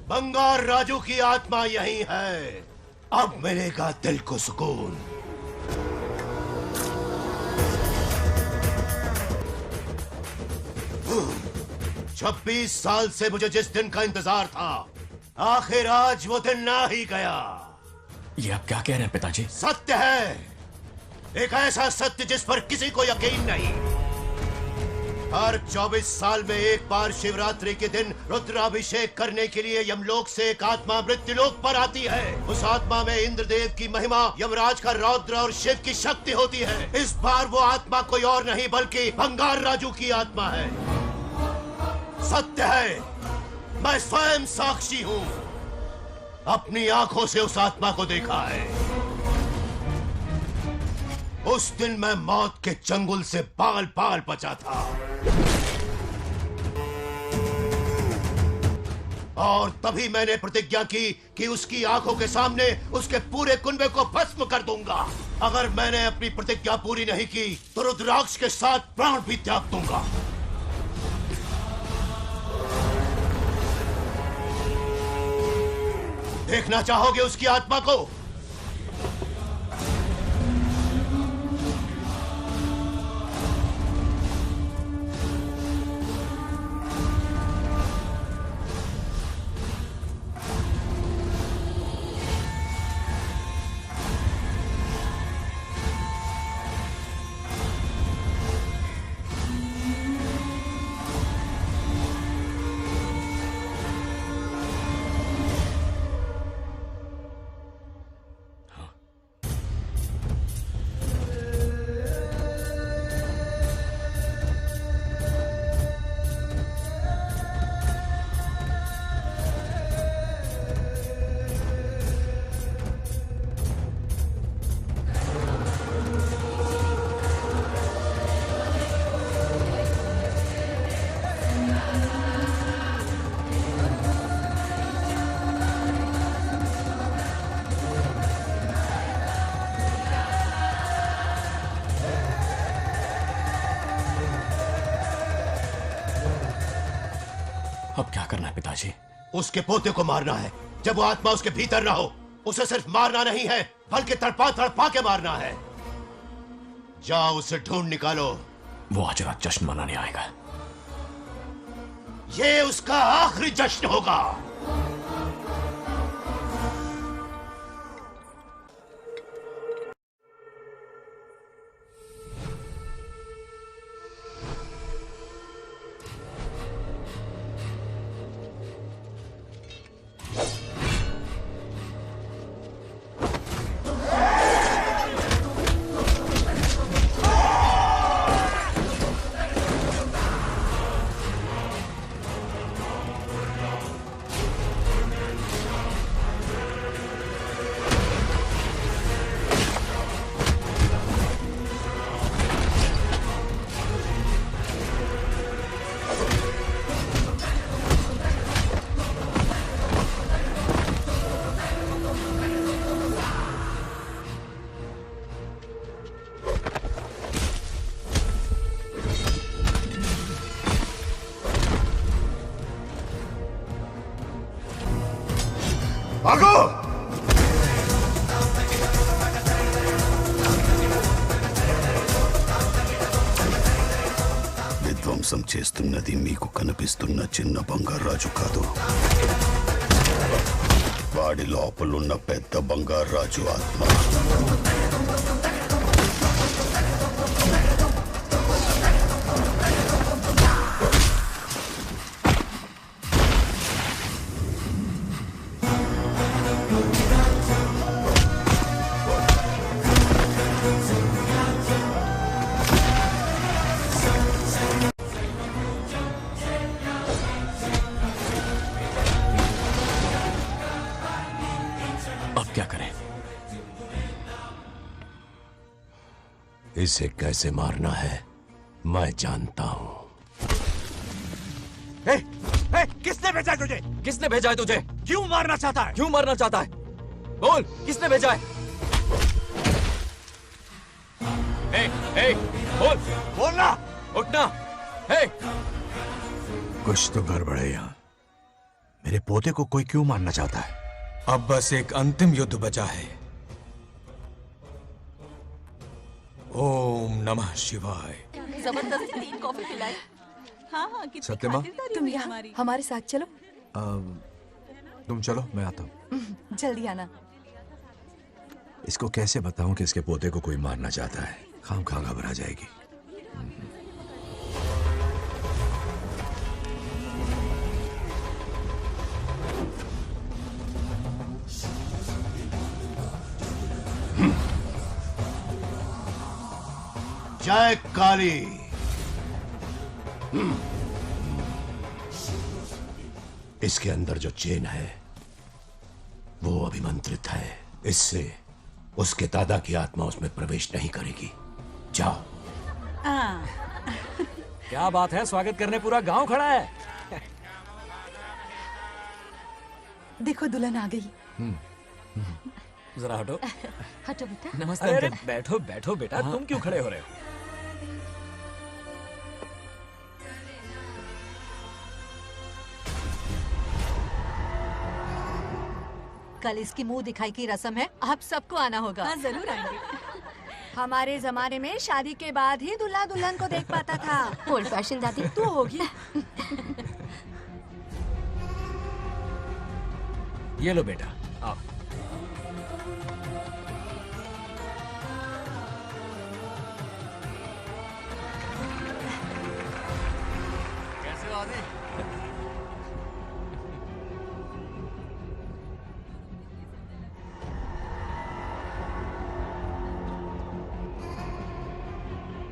बंगार राजू की आत्मा यही है। अब मिलेगा दिल को सुकून। छब्बीस साल से मुझे जिस दिन का इंतजार था, आखिर आज वो दिन ना ही गया। ये आप क्या कह रहे हैं पिताजी? सत्य है, एक ऐसा सत्य जिस पर किसी को यकीन नहीं। हर 24 साल में एक बार शिवरात्रि के दिन रुद्राभिषेक करने के लिए यमलोक से एक आत्मा मृत्युलोक पर आती है। उस आत्मा में इंद्रदेव की महिमा, यमराज का रौद्र और शिव की शक्ति होती है। इस बार वो आत्मा कोई और नहीं बल्कि बंगार राजू की आत्मा है। सत्य है, मैं स्वयं साक्षी हूँ। अपनी आंखों से उस आत्मा को देखा है। उस दिन मैं मौत के चंगुल से बाल बाल बचा था, और तभी मैंने प्रतिज्ञा की कि उसकी आंखों के सामने उसके पूरे कुनबे को भस्म कर दूंगा। अगर मैंने अपनी प्रतिज्ञा पूरी नहीं की तो रुद्राक्ष के साथ प्राण भी त्याग दूंगा। देखना चाहोगे उसकी आत्मा को? अब क्या करना है पिताजी? उसके पोते को मारना है। जब वो आत्मा उसके भीतर ना हो, उसे सिर्फ मारना नहीं है बल्कि तड़पा तड़पा के मारना है। जाओ उसे ढूंढ निकालो। वो आज रात जश्न मनाने आएगा। ये उसका आखिरी जश्न होगा। ధ్వంసం చేస్తున్నది మీకు కనిపిస్తున్న చిన్న బంగారాజు కాదు, వాడి లోపలున్న పెద్ద బంగారాజు ఆత్మ. क्या करें? इसे कैसे मारना है मैं जानता हूं। किसने भेजा है तुझे? किसने भेजा है तुझे? क्यों मारना चाहता है? क्यों मारना चाहता है? बोल, किसने भेजा है? बोल, बोलना, उठना। कुछ तो गड़बड़ है यहाँ। मेरे पोते को कोई क्यों मारना चाहता है? अब बस एक अंतिम युद्ध बचा है। ओम नमः शिवाय। जबरदस्ती 3 कॉफी पिलाई। हाँ हाँ कितनी सत्यमा? खातिरदारी तुम हुई यहाँ हमारी। हमारे साथ चलो। तुम चलो, मैं आता हूँ। जल्दी आना। इसको कैसे बताऊं कि इसके पोते को कोई मारना चाहता है? खाम घबरा जाएगी। जय काली। इसके अंदर जो चेन है वो अभिमंत्रित है। इससे उसके दादा की आत्मा उसमें प्रवेश नहीं करेगी। जाओ। क्या बात है, स्वागत करने पूरा गांव खड़ा है। देखो दुल्हन आ गई। जरा हटो। हटो बेटा। नमस्ते। अरे बैठो बैठो बेटा, तुम क्यों खड़े हो रहे हो? कल इसकी मुंह दिखाई की रस्म है, आप सबको आना होगा। हाँ जरूर आएंगे। हमारे जमाने में शादी के बाद ही दूल्हा दुल्हन को देख पाता था। ओल्ड फैशन दादी तू होगी। ये लो बेटा, आओ। कैसे हो आदि?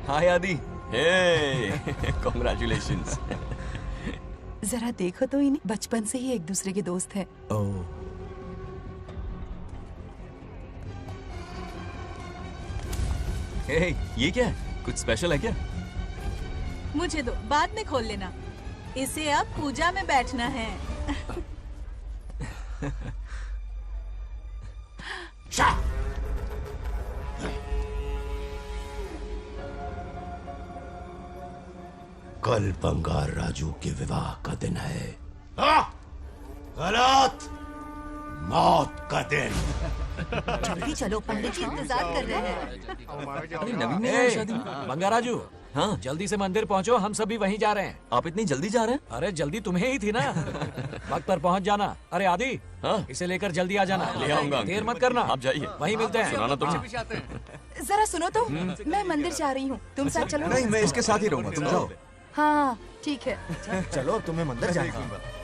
हाय आदि। कॉन्ग्रेचुलेशंस। जरा देखो तो इन्हें, बचपन से ही एक दूसरे के दोस्त हैं। ये क्या है? कुछ स्पेशल है क्या? मुझे दो, बाद में खोल लेना। इसे अब पूजा में बैठना है। कल बंगार राजू के विवाह का दिन है। गलत, मौत का दिन। जल्दी चलो, पंडित जी इंतजार कर रहे हैं। नवीन ने ए, शादी में? बंगाराजू, हाँ जल्दी से मंदिर पहुंचो, हम सभी वहीं जा रहे हैं। आप इतनी जल्दी जा रहे हैं? अरे जल्दी तुम्हें ही थी ना। वक्त पर पहुंच जाना। अरे आदि, इसे लेकर जल्दी आ जाना। ले आऊंगा। देर मत करना। आप जाइए, वहीं मिलते हैं। सुनाना तुम। जरा सुनो तो, मैं मंदिर जा रही हूँ, तुम साथ चलो। नहीं, मैं इसके साथ ही रहूंगा, तुम जाओ। हाँ ठीक है। चलो, अब तुम्हें मंदिर जाना है।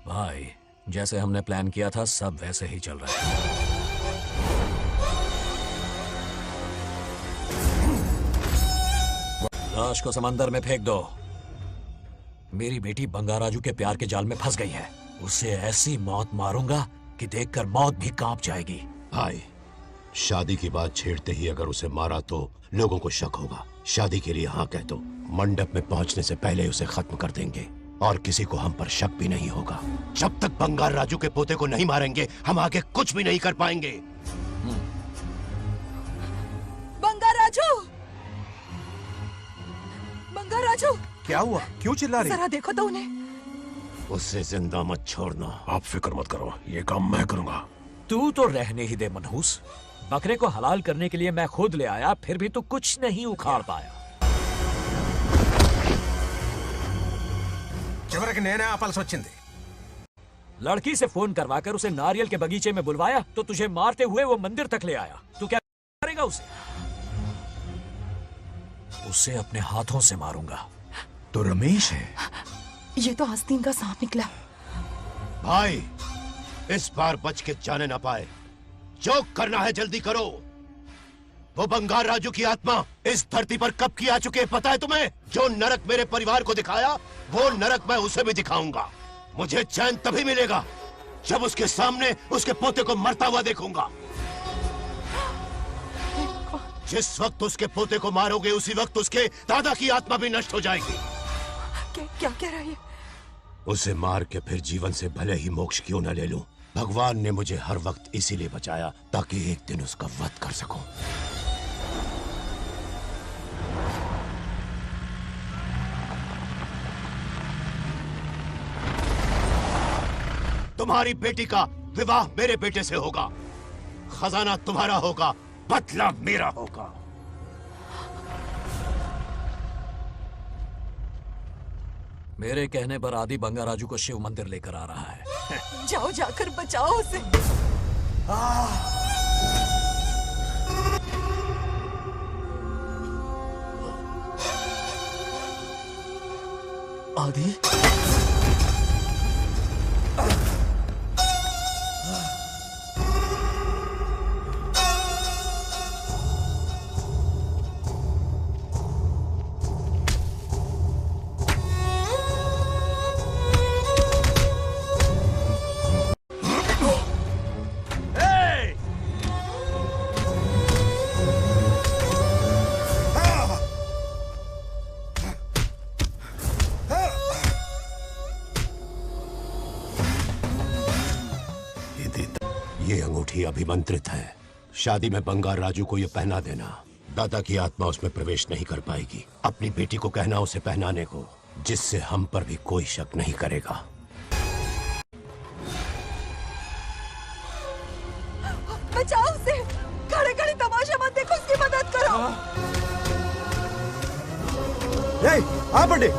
भाई, जैसे हमने प्लान किया था सब वैसे ही चल रहा है। लाश को समंदर में फेंक दो। मेरी बेटी बंगाराजू के प्यार के जाल में फंस गई है। उसे ऐसी मौत मारूंगा कि देखकर मौत भी कांप जाएगी। भाई, शादी की बात छेड़ते ही अगर उसे मारा तो लोगों को शक होगा। शादी के लिए हाँ कह दो, मंडप में पहुंचने से पहले उसे खत्म कर देंगे और किसी को हम पर शक भी नहीं होगा। जब तक बंगार राजू के पोते को नहीं मारेंगे हम आगे कुछ भी नहीं कर पाएंगे। बंगार राजू, बंगार राजू, क्या हुआ? क्यों चिल्ला रही? जरा देखो तो उन्हें। उससे जिंदा मत छोड़ना। आप फिक्र मत करो, ये काम मैं करूंगा। तू तो रहने ही दे मनहूस। बकरे को हलाल करने के लिए मैं खुद ले आया, फिर भी तू कुछ नहीं उखाड़ पाया। చివరికి నేనే ఆపాల్సి వచ్చింది। लड़की से फोन करवाकर उसे नारियल के बगीचे में बुलवाया तो तुझे मारते हुए वो मंदिर तक ले आया। तू क्या करेगा उसे? उसे अपने हाथों से मारूंगा। तो रमेश है। ये तो आस्तीन का सांप निकला। भाई, इस बार बच के जाने ना पाए। जो करना है जल्दी करो। वो बंगार राजू की आत्मा इस धरती पर कब की आ चुकी है पता है तुम्हें? जो नरक मेरे परिवार को दिखाया वो नरक मैं उसे भी दिखाऊंगा। मुझे चैन तभी मिलेगा जब उसके सामने उसके पोते को मरता हुआ देखूंगा। जिस वक्त उसके पोते को मारोगे उसी वक्त उसके दादा की आत्मा भी नष्ट हो जाएगी। क्या कह रहा है? उसे मार के फिर जीवन से भले ही मोक्ष क्यों न ले लूं, भगवान ने मुझे हर वक्त इसीलिए बचाया ताकि एक दिन उसका वध कर सकूं। तुम्हारी बेटी का विवाह मेरे बेटे से होगा। खजाना तुम्हारा होगा, बदला मेरा होगा। मेरे कहने पर आदि बंगार राजू को शिव मंदिर लेकर आ रहा है। जाओ, जाकर बचाओ उसे। आदि, ये अंगूठी अभिमंत्रित है। शादी में बंगार राजू को ये पहना देना। दादा की आत्मा उसमें प्रवेश नहीं कर पाएगी। अपनी बेटी को कहना उसे पहनाने को, जिससे हम पर भी कोई शक नहीं करेगा। बचाओ उसे। खड़े खड़े तमाशा मत देखो, उसकी मदद करो। आपंడి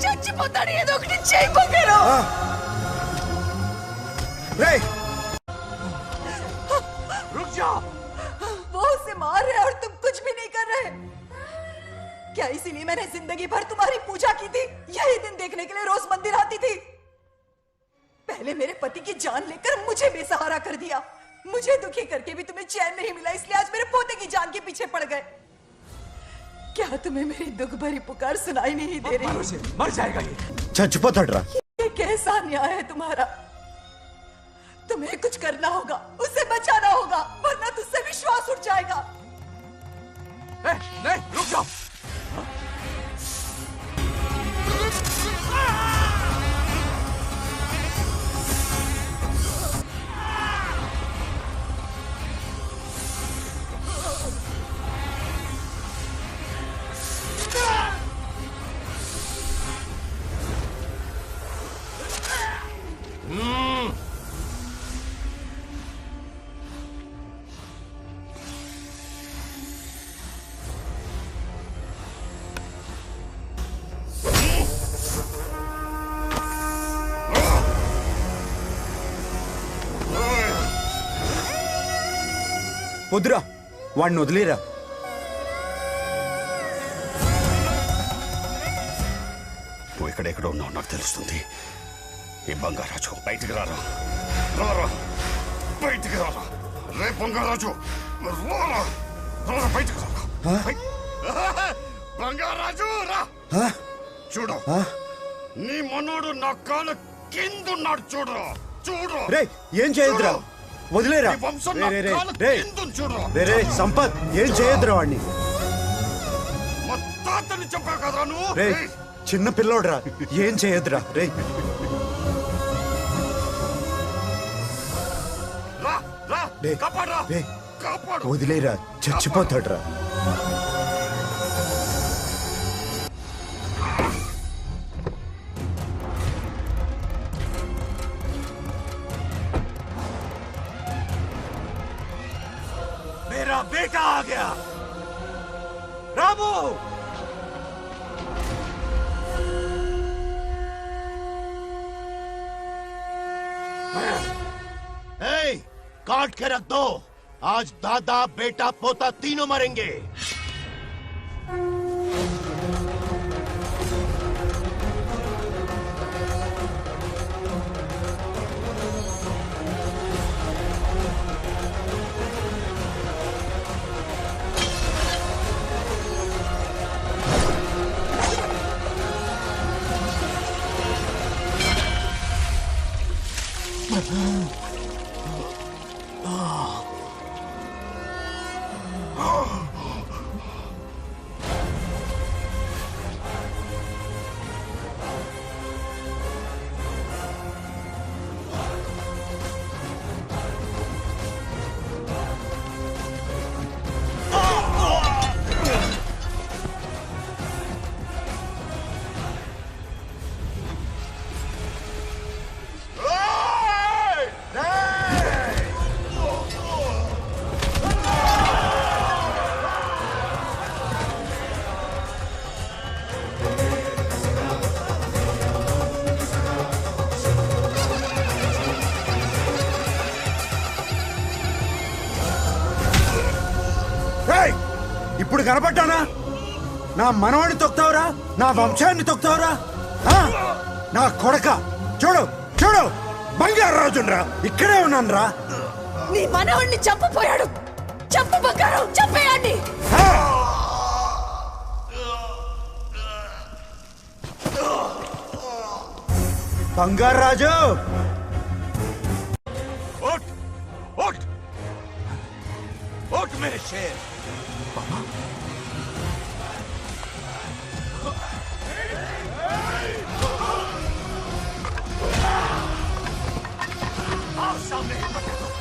చచ్చిపోతాడు ఏదో ఒకటి చేయకపోయారు। रुक जाओ। वो उसे मार रहे और तुम कुछ भी नहीं कर रहे। क्या इसीलिए मैंने जिंदगी भर तुम्हारी पूजा की थी? यही दिन देखने के लिए रोज मंदिर आती थी। पहले मेरे पति की जान लेकर मुझे बेसहारा कर दिया। मुझे दुखी करके भी तुम्हें चैन नहीं मिला, इसलिए आज मेरे पोते की जान के पीछे पड़ गए। क्या तुम्हें मेरी दुख भरी पुकार सुनाई नहीं दे रही? मर जाएगा ये। చచ్చిపోతాడురా। ये कैसा न्याय है तुम्हारा? तुम्हें कुछ करना होगा, उसे बचाना होगा, वरना तुझसे विश्वास उठ जाएगा। नहीं, रुक जाओ। వద్దురా, వాడిని వదిలేరా। నువ్వు ఎక్కడెక్కడ ఉన్నావు నాకు తెలుస్తుంది। ఈ బంగారాజు బయటికి రారా, రారా బయటికి రారా। రే బంగారాజు, రారా రారా బయటికి రారా। బంగారాజు రా, చూడు నీ మనోడు నా కాలు కిందున్నాడు, చూడు చూడు। రే ఏం చేయొద్దురా, వదిలేరా ఈ వంశం రే, రే, రే, నా కాళ్ళ రే. కిందుంచురా. రే, రే, సంపత్ ఏం చేయొద్దురా వాడిని మా తాతని చెప్పావు కదరా నువ్వు రే చిన్న పిల్లోడ్రా ఏం చేయొద్దురా రే రా రా రే, కాపాడరా రే, కాపాడు వదిలేరా చచ్చిపోతాడ్రా मेरा बेटा आ गया रामू ए, काट के रख दो। आज दादा बेटा पोता तीनों मरेंगे। ఇప్పుడు కనపడ్డానా నా మనవాడిని తొక్తావురా నా వంశాన్ని తొక్తావురా ఆ? నా కొడక చూడు చూడు బంగారు రాజునరా ఇక్కడే ఉన్నాను రా నీ మనవణ్ణి చంపపోయాడు చంపు బంగారం చంపేయండి బంగారు రాజు उठ उठ उठ मेरे शेर आओ सामने हिम्मत है तो।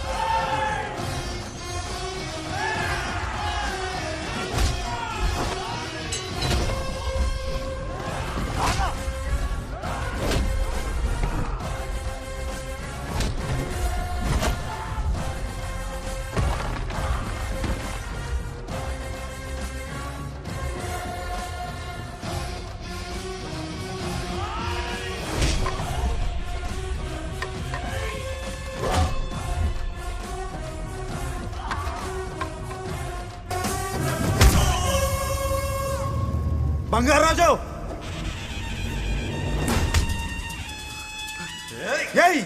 బంగారు రాజు ఏయ్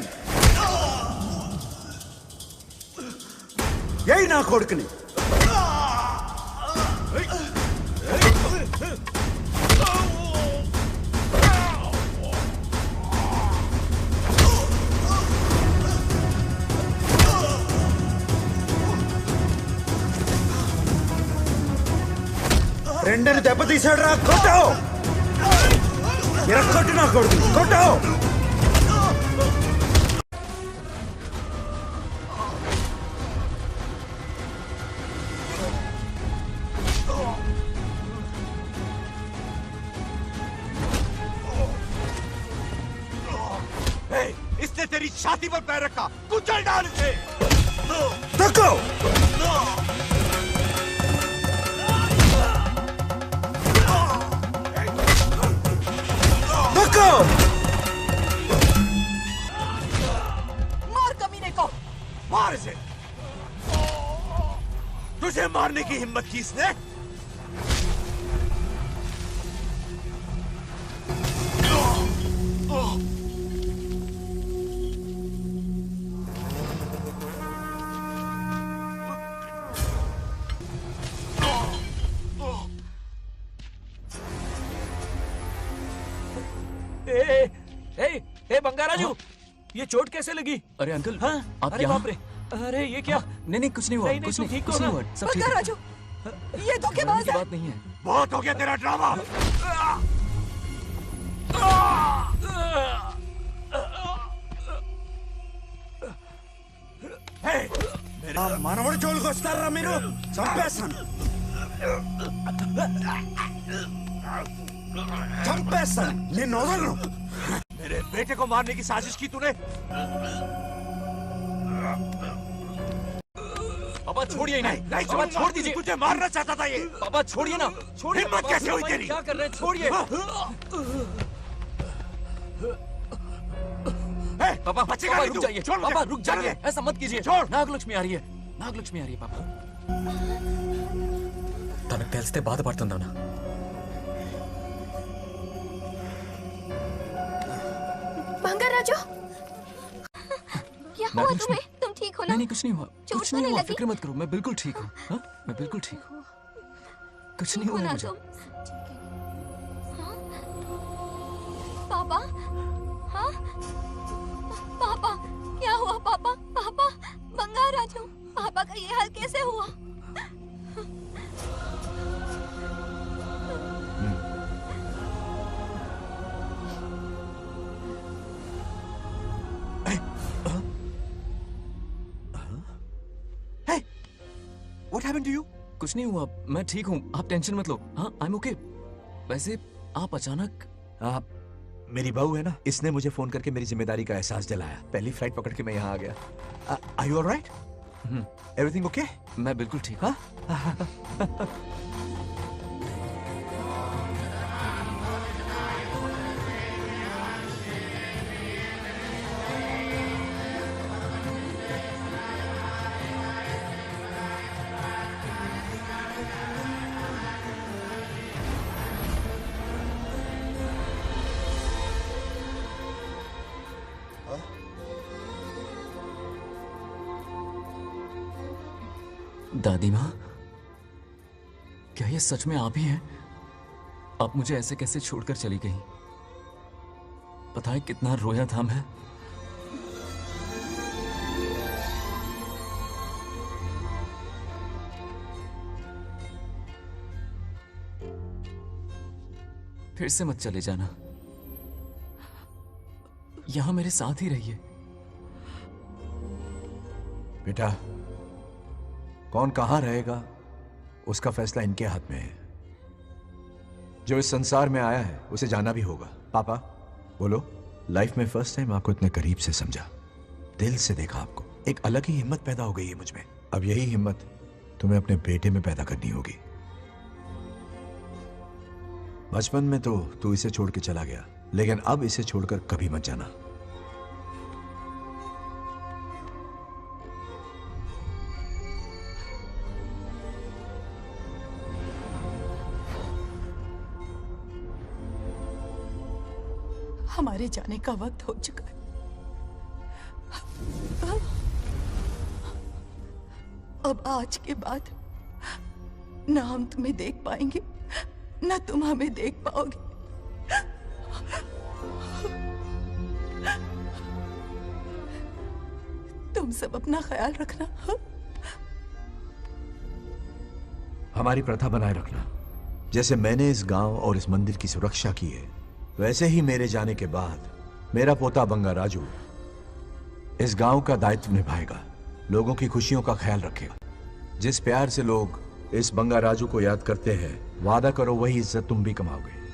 ఏయ్ నా కొడుకుని రెండని దెబ్బతీశాడు రా కొట్టావు ఎరక్కొట్టు నా కొడుకు కొట్టావు इसने तेरी छाती पर पैर रखा कुचल डाल इसे तको तको मार कमीने को मार इसे तुझे मारने की हिम्मत की इसने ए बंगाराजू ये चोट कैसे लगी? अरे अंकल हाँ? आप अरे यहाँ? बाप रे अरे ये क्या? नहीं कुछ नहीं हुआ, कुछ नहीं, कुछ नहीं हुआ, सब ठीक है। राजू, ये धोखेबाज है। बात नहीं है। बहुत हो गया तेरा ड्रामा। మనవడి జోలికి వస్తారా మీరు? చంపేస్తాను, చంపేస్తాను, నిన్ను వదలను। मेरे बेटे को मारने की साजिश की तूने? पापा छोड़िए नहीं, नहीं पापा छोड़ दीजिए। तुझे मारना चाहता था ये। पापा छोड़िए ना, छोड़िए। हिम्मत कैसे हुई तेरी? क्या कर रहे हैं? छोड़िए। पापा बचेगा नहीं रुक तू। जाइए, छोड़ मुझे। पापा रुक जाइए, चल। ऐसा मत कीजिए। छोड़। నాగలక్ష్మి आ रही है, నాగలక్ష్మి आ रही है पापा। తనకు తెలిస్తే బాధపడుతుందన్నా। बंगाराजू, क्या हुआ तुम्हें? तुम ठीक हो ना? नहीं कुछ नहीं हुआ, चोट कुछ तो नहीं नहीं हुआ, लगी? फिक्र मत करो, मैं बिल्कुल ठीक हूँ। हाँ? मैं बिल्कुल ठीक हूँ, कुछ नहीं हुआ ना मुझे। तुम? हाँ? पापा? हाँ? पापा, क्या हुआ पापा? पापा, बंगाराजू, पापा का ये हाल कैसे हुआ? What happened to you? कुछ नहीं हुआ, मैं ठीक हूँ, आप टेंशन मत लो। हाँ, I'm okay। वैसे आप अचानक मेरी बहू है ना, इसने मुझे फोन करके मेरी जिम्मेदारी का एहसास दिलाया। पहली फ्लाइट पकड़ के मैं यहाँ आ गया। Are you all right? Everything okay? मैं बिल्कुल ठीक हूँ। दादी माँ, क्या ये सच में आप ही हैं? आप मुझे ऐसे कैसे छोड़कर चली गई? पता है कितना रोया था मैं। फिर से मत चले जाना, यहां मेरे साथ ही रहिए। बेटा, कौन कहां रहेगा उसका फैसला इनके हाथ में है। जो इस संसार में आया है उसे जाना भी होगा। पापा बोलो, लाइफ में फर्स्ट टाइम आपको इतने करीब से समझा, दिल से देखा आपको, एक अलग ही हिम्मत पैदा हो गई है मुझ में। अब यही हिम्मत तुम्हें अपने बेटे में पैदा करनी होगी। बचपन में तो तू इसे छोड़ के चला गया, लेकिन अब इसे छोड़कर कभी मत जाना। हमारे जाने का वक्त हो चुका है। अब आज के बाद ना हम तुम्हें देख पाएंगे, ना तुम हमें देख पाओगे। तुम सब अपना ख्याल रखना। हमारी प्रथा बनाए रखना। जैसे मैंने इस गांव और इस मंदिर की सुरक्षा की है, वैसे ही मेरे जाने के बाद मेरा पोता बंगाराजू इस गांव का दायित्व निभाएगा, लोगों की खुशियों का ख्याल रखेगा। जिस प्यार से लोग इस बंगाराजू को याद करते हैं, वादा करो वही इज्जत तुम भी कमाओगे।